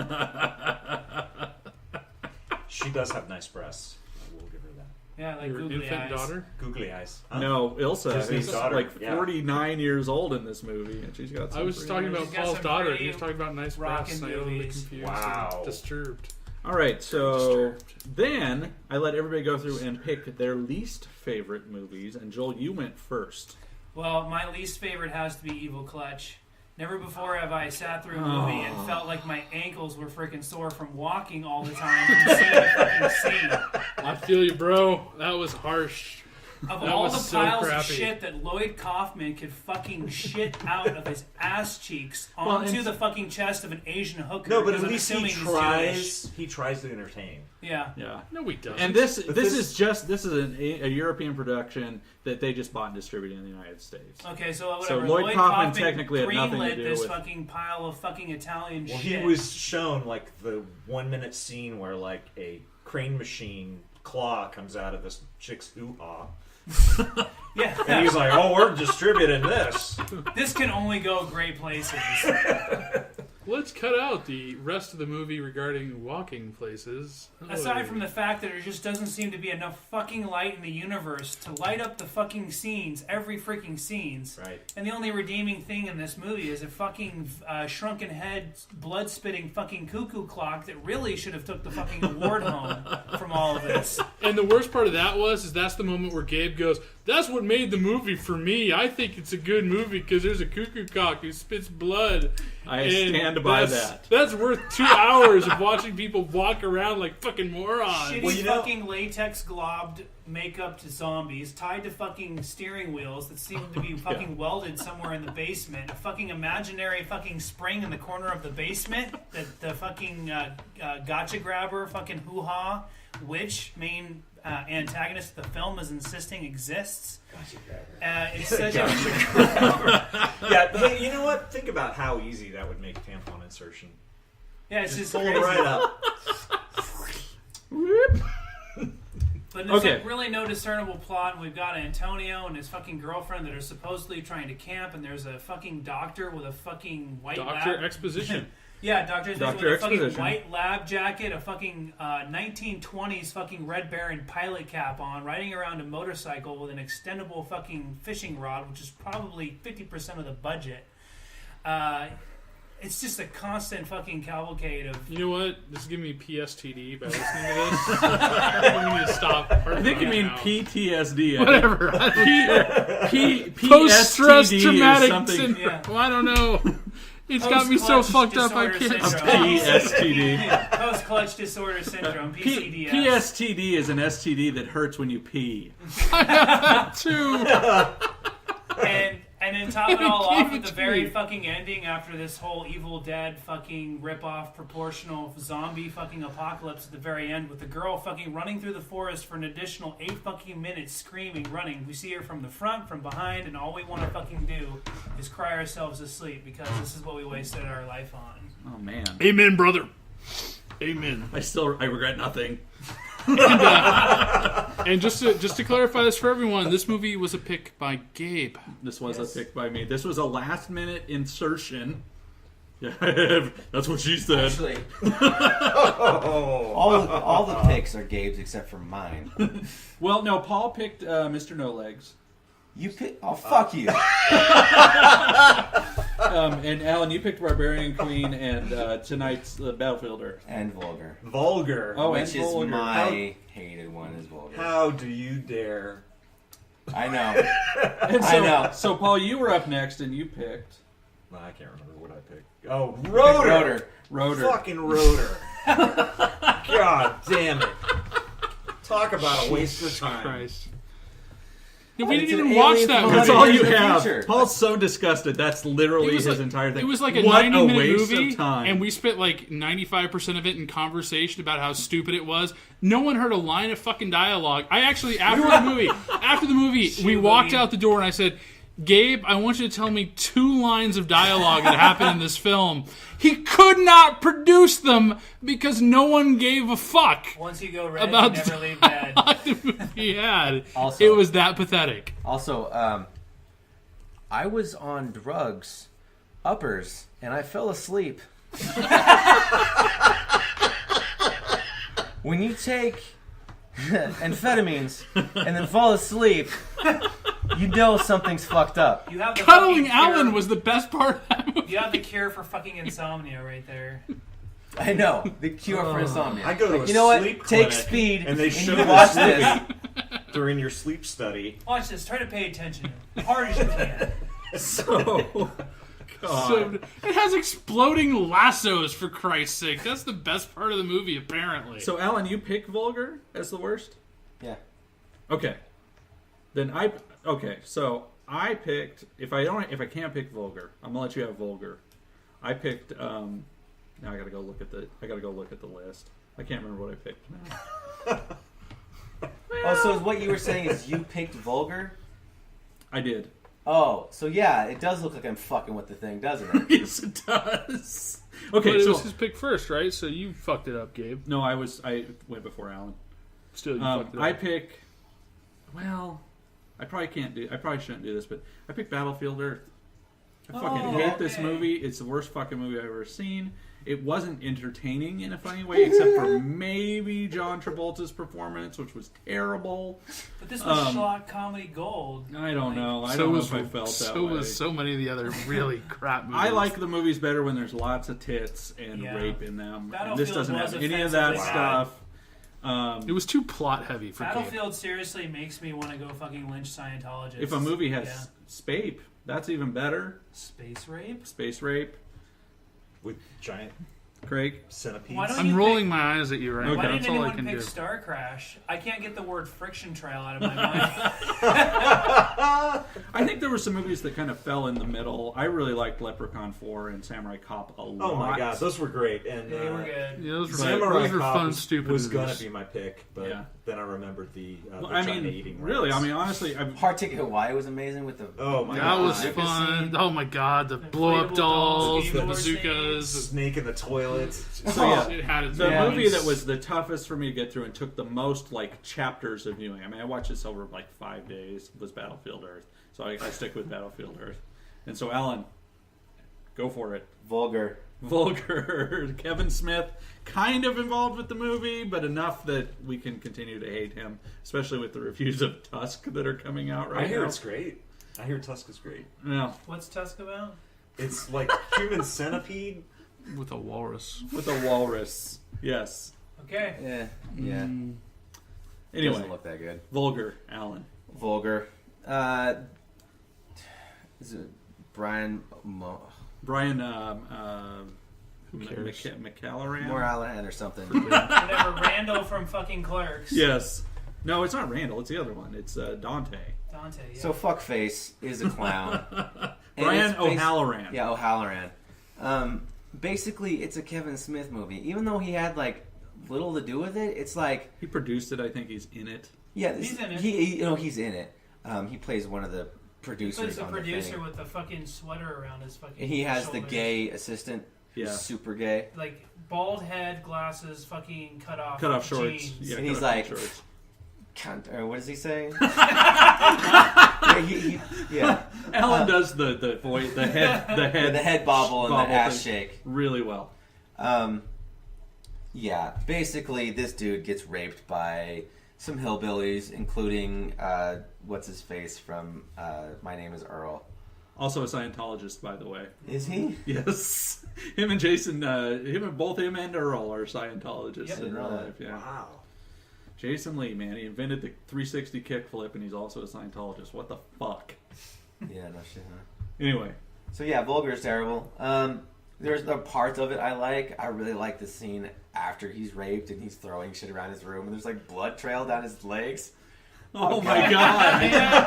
She does have nice breasts. I will give her that. Yeah, like your googly infant eyes. daughter. Googly eyes. Huh? no, Ilsa Disney's is daughter, like yeah. 49 years old in this movie, and she's got. Some I was pretty talking nice- about She's got Paul's some daughter. pretty He was talking about nice rockin' breasts, and I got a little bit movies. confused. Wow. and disturbed. All right, so Disturbed. then I let everybody go through and pick their least favorite movies, and Joel, you went first. Well, my least favorite has to be Evil Clutch. Never before have I sat through a movie and felt like my ankles were freaking sore from walking all the time from scene to fucking scene. I feel you, bro. That was harsh. Of That all was the so piles of crappy. shit that Lloyd Kaufman could fucking shit out of his ass cheeks onto and- the fucking chest of an Asian hooker. No, but at because I'm least he assuming he's tries. Jewish. He tries to entertain. Yeah. Yeah. No, he doesn't. And this But this this- is a European production that they just bought and distributed in the United States. Okay, so So whatever. Lloyd Kaufman technically had nothing to greenlit do this with- fucking pile of fucking Italian Well, shit. he was shown like the 1 minute scene where like a crane machine claw comes out of this chick's hoo-ha. Yeah. And he's like, oh, we're distributing this. This can only go great places. Let's cut out the rest of the movie regarding walking places. Aside from the fact that there just doesn't seem to be enough fucking light in the universe to light up the fucking scenes, every freaking scenes. Right. And the only redeeming thing in this movie is a fucking shrunken head, blood spitting fucking cuckoo clock that really should have took the fucking award home from all of this. And the worst part of that is that's the moment where Gabe goes, "That's what made the movie for me. I think it's a good movie because there's a cuckoo cock who spits blood." I And stand by that's- that. That's worth 2 hours of watching people walk around like fucking morons. Shitty fucking latex globbed makeup to zombies tied to fucking steering wheels that seem to be fucking welded somewhere in the basement. A fucking imaginary fucking spring in the corner of the basement that the fucking gotcha grabber fucking hoo-ha witch main antagonist of the film is insisting exists. It's such a... Yeah, hey, you know what? Think about how easy that would make tampon insertion. Yeah, it's just pull crazy. them right up. But there's Okay. like really no discernible plot, and we've got Antonio and his fucking girlfriend that are supposedly trying to camp, and there's a fucking doctor with a fucking white Doctor lab. Exposition. Yeah, Dr. Exposition Dr. with a fucking Exposition. white lab jacket, a fucking 1920s fucking Red Baron pilot cap on, riding around a motorcycle with an extendable fucking fishing rod, which is probably 50% of the budget. It's just a constant fucking cavalcade of... You know what? This is giving me PSTD by listening to this. We need to stop. I think you mean PTSD. Whatever. PSTD Post-stress is traumatic something. syndrome. Well, I don't know. It's got me so fucked up I can't Syndrome. stop. PSTD. Post-clutch disorder syndrome, PCDS. PSTD is an STD that hurts when you pee. I have that too. And then top it all Give off with it the to very me. fucking ending after this whole Evil Dead fucking rip-off proportional zombie fucking apocalypse at the very end with the girl fucking running through the forest for an additional 8 fucking minutes screaming, running. We see her from the front, from behind, and all we want to fucking do is cry ourselves to sleep because this is what we wasted our life on. Oh man. Amen, brother. Amen. I regret nothing. And just to clarify this for everyone, this movie was a pick by Gabe. This was a pick by me. This was a last minute insertion. Yeah, that's what she said. Actually, all the picks are Gabe's except for mine. Well, no, Paul picked Mr. No Legs. You pick. Oh, fuck you. And Alan, you picked Barbarian Queen and tonight's Battlefield Earth. And Vulgar. Vulgar. Oh, Which and is Vulgar. my hated one is Vulgar. How do you dare? I know. And so, I know. So, Paul, you were up next and you picked No, I can't remember what I picked. Oh, Rotor. Rotor. Fucking Rotor. God damn it. Talk about a waste of time. Christ. Yeah, we It's didn't an even watch alien that from movie. That's all you in the have. future. Paul's so disgusted. That's literally It was his like- entire thing. It was like a what 90-minute waste movie, of time. and we spent like 95% of it in conversation about how stupid it was. No one heard a line of fucking dialogue. I actually, after the movie, we walked out the door and I said, Gabe, I want you to tell me 2 lines of dialogue that happened in this film. He could not produce them because no one gave a fuck Once you go red, about you never leave bed. the movie he had. Also- It was that pathetic. Also, I was on drugs, uppers, and I fell asleep. When you take amphetamines and then fall asleep, you know something's fucked up. You have the Cuddling fucking Allan cure. was the best part of that movie. You have the cure for fucking insomnia right there. I know the cure for insomnia. I go to a you know what? sleep Take clinic, speed and they show you the watch sleeping this. during your sleep study. Watch this. Try to pay attention as hard as you can. so, God. So, it has exploding lassos, for Christ's sake. That's the best part of the movie, apparently. So, Alan, you picked Vulgar as the worst? Yeah. Okay. Then so I picked if I can't pick Vulgar, I'm gonna let you have Vulgar. I picked now I gotta go look at the list. I can't remember what I picked now. Oh, so what you were saying is you picked Vulgar? I did. Oh, so yeah, it does look like I'm fucking with the thing, doesn't it? Yes, it does. But Okay, it so was his pick first, right? So you fucked it up, Gabe. no, I went before Alan. Still, you fucked it up. I pick. Well, I probably shouldn't do this, but I picked Battlefield Earth. I fucking hate this movie. It's the worst fucking movie I've ever seen. It wasn't entertaining in a funny way, except for maybe John Travolta's performance, which was terrible. But this was Schlock Comedy Gold. I don't know. I So don't know was- if I felt that So way. was so many of the other really crap movies. I like the movies better when there's lots of tits and Yeah. rape in them. And Battlefield this doesn't was have any of that offensively stuff. It was too plot heavy for Gabe. Battlefield seriously makes me want to go fucking lynch Scientologists. If a movie has spape, that's even better. Space rape? Space rape. With giant Craig? centipedes. Why don't I'm you rolling my eyes at you right Okay. now. Why That's didn't all I anyone can pick do. Star Crash? I can't get the word friction trail out of my mind. I think there were some movies that kind of fell in the middle. I really liked Leprechaun 4 and Samurai Cop a lot. Oh my god, those were great. And They were good. Yeah, those were, Samurai those were Cop fun, stupid was movies. gonna be my pick, but Yeah. then I remembered the Well, I vagina mean, eating really, rats. I mean, honestly, Hard Ticket to Hawaii was amazing with the. Oh my That god, was fun. Oh my god, the blow up inflatable dolls, dolls, the skateboard bazookas. snake in the toilet. toilets. So yeah, It had its the moments. movie that was the toughest for me to get through and took the most like chapters of viewing. I mean, I watched this over like 5 days. Was Battlefield Earth, so I stick with Battlefield Earth. And so, Allan, go for it. Vulgar. Kevin Smith, kind of involved with the movie, but enough that we can continue to hate him, especially with the reviews of Tusk that are coming out right now. I hear it's great. I hear Tusk is great. Yeah. What's Tusk about? It's like human centipede with a walrus. With a walrus, yes. Okay. Yeah. Anyway, Doesn't look that good. Vulgar, Allan. Vulgar. Is it Brian? Who cares? McCallahan? Morallahan or something. Whatever, Randall from fucking Clerks. Yes. No, it's not Randall. It's the other one. It's Dante. Dante, yeah. So fuckface is a clown. Brian O'Halloran. Yeah, O'Halloran. Basically, it's a Kevin Smith movie. Even though he had like little to do with it, it's like he produced it. I think he's in it. Yeah, He's in it. He's in it. He plays one of the producers. He plays the on producer the thing. with the fucking sweater around his fucking. And he has shoulders. the gay assistant. Yeah. Who's super gay. Like bald head, glasses, fucking cut off shorts. jeans. Yeah, and he's like, cunt, or what does he say? yeah. Allan does the voice, the head bobble and the ass thing shake really well. Yeah, basically this dude gets raped by some hillbillies, including what's his face from My Name Is Earl. Also a Scientologist, by the way. Is he? Yes. Him and Jason, both him and Earl are Scientologists in real life. Yeah. Wow. Jason Lee, man, he invented the 360 kickflip, and he's also a Scientologist. What the fuck? Yeah, no shit, huh? Anyway. So yeah, Vulgar is terrible. There's the parts of it I like. I really like the scene after he's raped and he's throwing shit around his room, and there's like blood trail down his legs. Oh my god!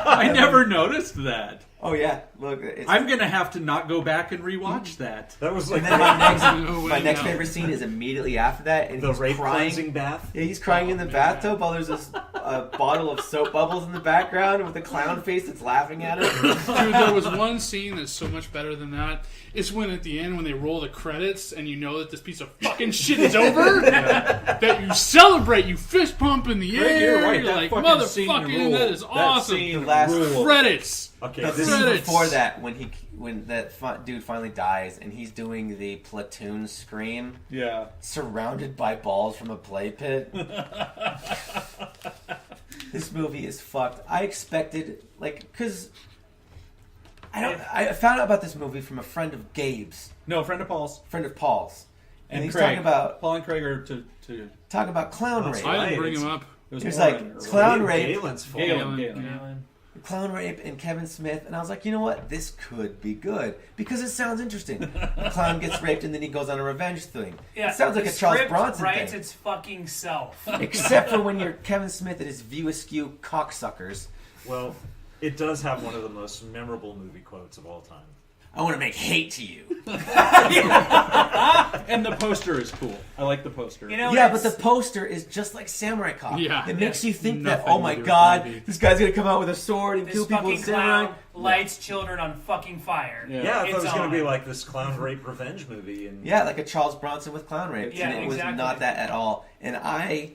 I never noticed that. Oh yeah, look. I'm gonna have to not go back and rewatch that. That was like And then my next favorite scene is immediately after that, and the he's rape crying. cleansing bath. Yeah, he's crying in the bathtub while there's this bottle of soap bubbles in the background with a clown face that's laughing at him. Dude, there was one scene that's so much better than that. It's when at the end, when they roll the credits and you know that this piece of fucking shit is over, that you celebrate, you fist pump in the Greg, air. you're right, You're that like, fucking scene motherfucking, ruled. that is That awesome. scene The last ruled. Credits. Okay, The this scene Credits. before that, when that dude finally dies and he's doing the platoon scream, Yeah. surrounded by balls from a play pit. This movie is fucked. I expected, because I found out about this movie from a friend of Gabe's, No, friend of Paul's. and he's Craig. talking about Paul and Craig are to clown That's rape. I right. didn't bring him up. it was There's Warren like or- clown rape, Galen's fault. Galen. clown rape, and Kevin Smith, and I was like, you know what? This could be good because it sounds interesting. The clown gets raped and then he goes on a revenge thing. Yeah, it sounds like the a Charles script Bronson writes thing. its fucking self. Except for when you're Kevin Smith and his view askew cocksuckers. Well, it does have one of the most memorable movie quotes of all time. I want to make hate to you. And the poster is cool. I like the poster. You know, Yeah, but it's- the poster is just like Samurai Cop. Yeah. It makes you think that, Nothing oh to my do with god, the movie. this guy's gonna come out with a sword and this kill people fucking with samurai. clown lights children on fucking fire. Yeah. Yeah, I thought it It's was going on. to be like this clown rape revenge movie. And Yeah, like a Charles Bronson with clown rape. Yeah, and it was exactly. not that at all. And I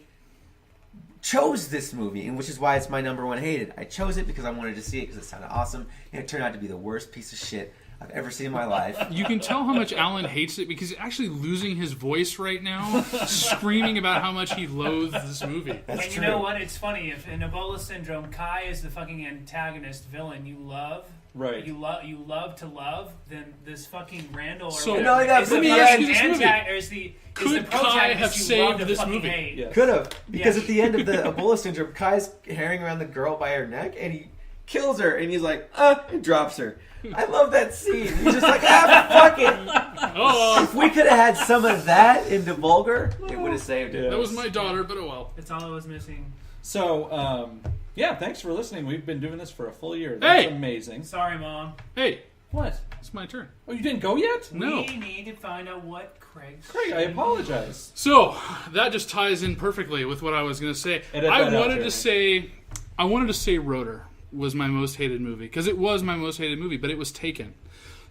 chose this movie, and which is why it's my number one hated. I chose it because I wanted to see it because it sounded awesome, and it turned out to be the worst piece of shit I've ever seen in my life. You can tell how much Allan hates it because he's actually losing his voice right now, screaming about how much he loathes this movie. That's And true. you know what? It's funny. If in Ebola syndrome, Kai is the fucking antagonist villain you love. Right. You love to love. Then this fucking Randall. Or So- whatever Not only that, is but the the ask fucking you this movie. is the Could Kai protagonist have you saved love to this fucking movie? hate. Yes. Could have. Because Yeah. at the end of the Ebola syndrome, Kai's herring around the girl by her neck, and he kills her, and he's like, and drops her. I love that scene. He's just like, fuck it. Oh, If we could have had some of that into Vulgar, it would have saved it. that was my daughter, but oh well. That's all I was missing. So, yeah, thanks for listening. We've been doing this for a full year. That's Hey! amazing. Sorry, Mom. Hey, What? it's my turn. Oh, you didn't go yet? No. We need to find out what Craig's. Craig, I apologize. So that just ties in perfectly with what I was going to say. Edit I that out, wanted Jeremy. to say Rotor was my most hated movie because it was my most hated movie, but it was Taken.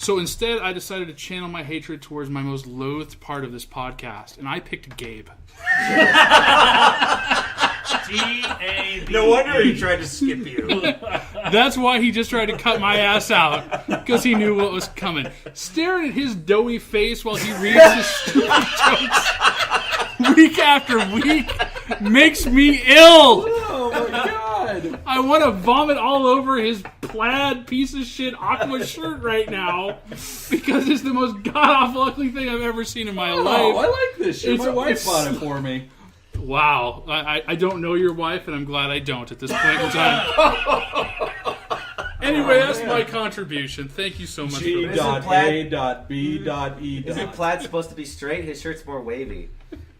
So instead, I decided to channel my hatred towards my most loathed part of this podcast, and I picked Gabe. G-A-B. No wonder he tried to skip you. That's why he just tried to cut my ass out, because he knew what was coming. Staring at his doughy face while he reads his stupid jokes week after week makes me ill. Oh my god! I want to vomit all over his plaid piece of shit aqua shirt right now, because it's the most god-awful ugly thing I've ever seen in my life. Oh, I like this shit. It's- My wife it's- bought it for me. Wow. I don't know your wife, and I'm glad I don't at this point in time. Anyway, that's my contribution. Thank you so much for Isn't that. Isn't G.A.B.E. plaid supposed to be straight? His shirt's more wavy.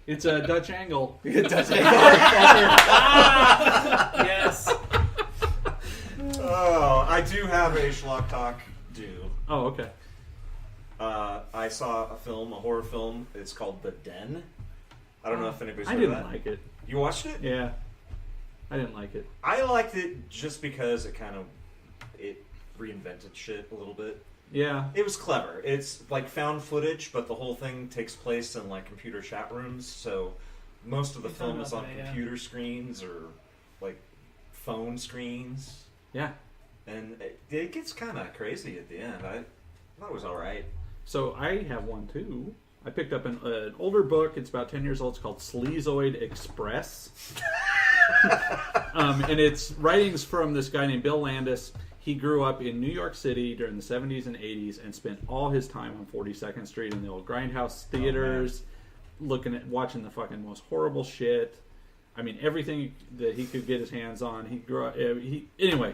It's a Dutch angle. Dutch Yes. Oh, I do have a Schlock Talk due. Oh, okay. I saw a horror film. It's called The Den. I don't know if anybody's I heard didn't of that. like it. You watched it? Yeah. I didn't like it. I liked it just because it reinvented shit a little bit. Yeah. It was clever. It's like found footage, but the whole thing takes place in like computer chat rooms. So most of the We talked film about is on that, yeah. computer screens or like phone screens. Yeah. And it gets kind of crazy at the end. I thought it was all right. So I have one too. I picked up an older book. It's about 10 years old. It's called Sleazoid Express. And it's writings from this guy named Bill Landis. He grew up in New York City during the 70s and 80s and spent all his time on 42nd Street in the old Grindhouse theaters, watching the fucking most horrible shit. I mean, everything that he could get his hands on. He grew up. Anyway,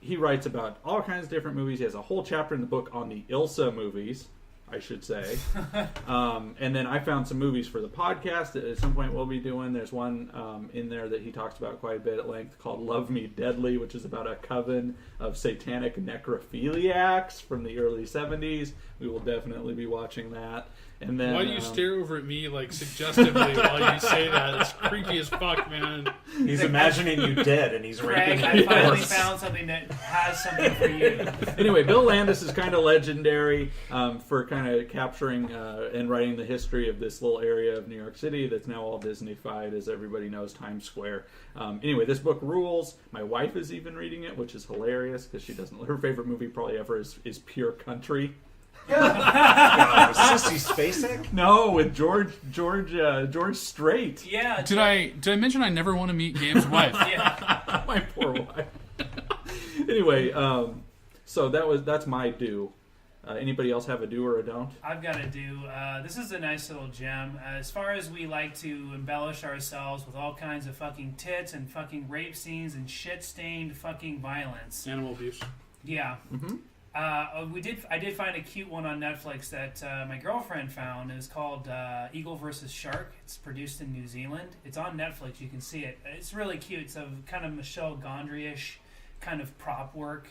he writes about all kinds of different movies. He has a whole chapter in the book on the Ilsa movies, I should say. And then I found some movies for the podcast that at some point we'll be doing. There's one in there that he talks about quite a bit at length called Love Me Deadly, which is about a coven of satanic necrophiliacs from the early 70s. We will definitely be watching that. And then, Why do you stare over at me like suggestively while you say that? It's creepy as fuck, man. He's imagining you dead and he's Craig, raping I you. finally found something that has something for you. Anyway, Bill Landis is kind of legendary for kind of capturing and writing the history of this little area of New York City that's now all Disney-fied, as everybody knows, Times Square. Anyway, this book rules. My wife is even reading it, which is hilarious because she doesn't. Her favorite movie probably ever is Pure Country. God, was Sissy Spacek? No, with George Strait. Yeah. Did I mention I never want to meet Gabe's wife? Yeah. My poor wife. Anyway, so that's my do. Anybody else have a do or a don't? I've got to do. This is a nice little gem. As far as we like to embellish ourselves with all kinds of fucking tits and fucking rape scenes and shit-stained fucking violence. Animal abuse. Yeah. Mm-hmm. I did find a cute one on Netflix that my girlfriend found. It's called Eagle vs. Shark. It's produced in New Zealand. It's on Netflix. You can see it. It's really cute. It's a kind of Michelle Gondry-ish kind of prop work,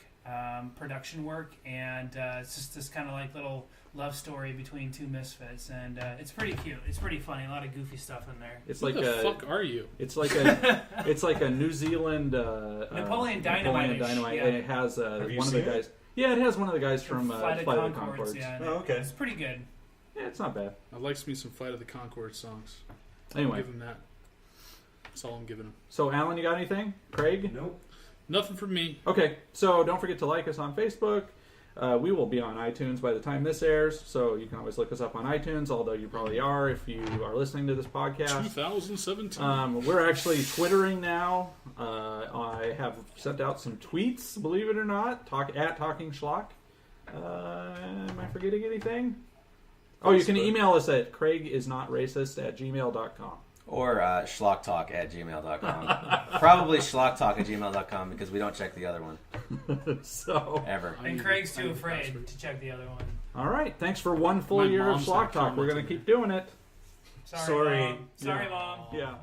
production work, and it's just this kind of like little love story between two misfits, and it's pretty cute. It's pretty funny. A lot of goofy stuff in there. It's What like the fuck are you? It's like a New Zealand Napoleon Dynamite. Yeah. And it has Have you one of the seen it? guys. Yeah, it has one of the guys from Flight of Flight of the Conchords. Conchords. Yeah, Oh, okay. It's pretty good. Yeah, it's not bad. I likes me some Flight of the Conchords songs. Anyway. Give him that. That's all I'm giving him. So, Alan, you got anything? Craig? Nope. Nothing from me. Okay, so don't forget to like us on Facebook. We will be on iTunes by the time this airs, so you can always look us up on iTunes, although you probably are if you are listening to this podcast. 2017. We're actually Twittering now. I have sent out some tweets, believe it or not, at Talking Schlock. Am I forgetting anything? Oh, you can email us at craigisnotracist@gmail.com. Or schlocktalk@gmail.com. Probably schlocktalk@gmail.com because we don't check the other one. So Ever. And Craig's too afraid to check the other one. all right, thanks for one full My year of mom's Schlock not Talk. We're going to commenting. keep doing it. Sorry, Sorry. Mom. Sorry, Yeah. Mom. Yeah.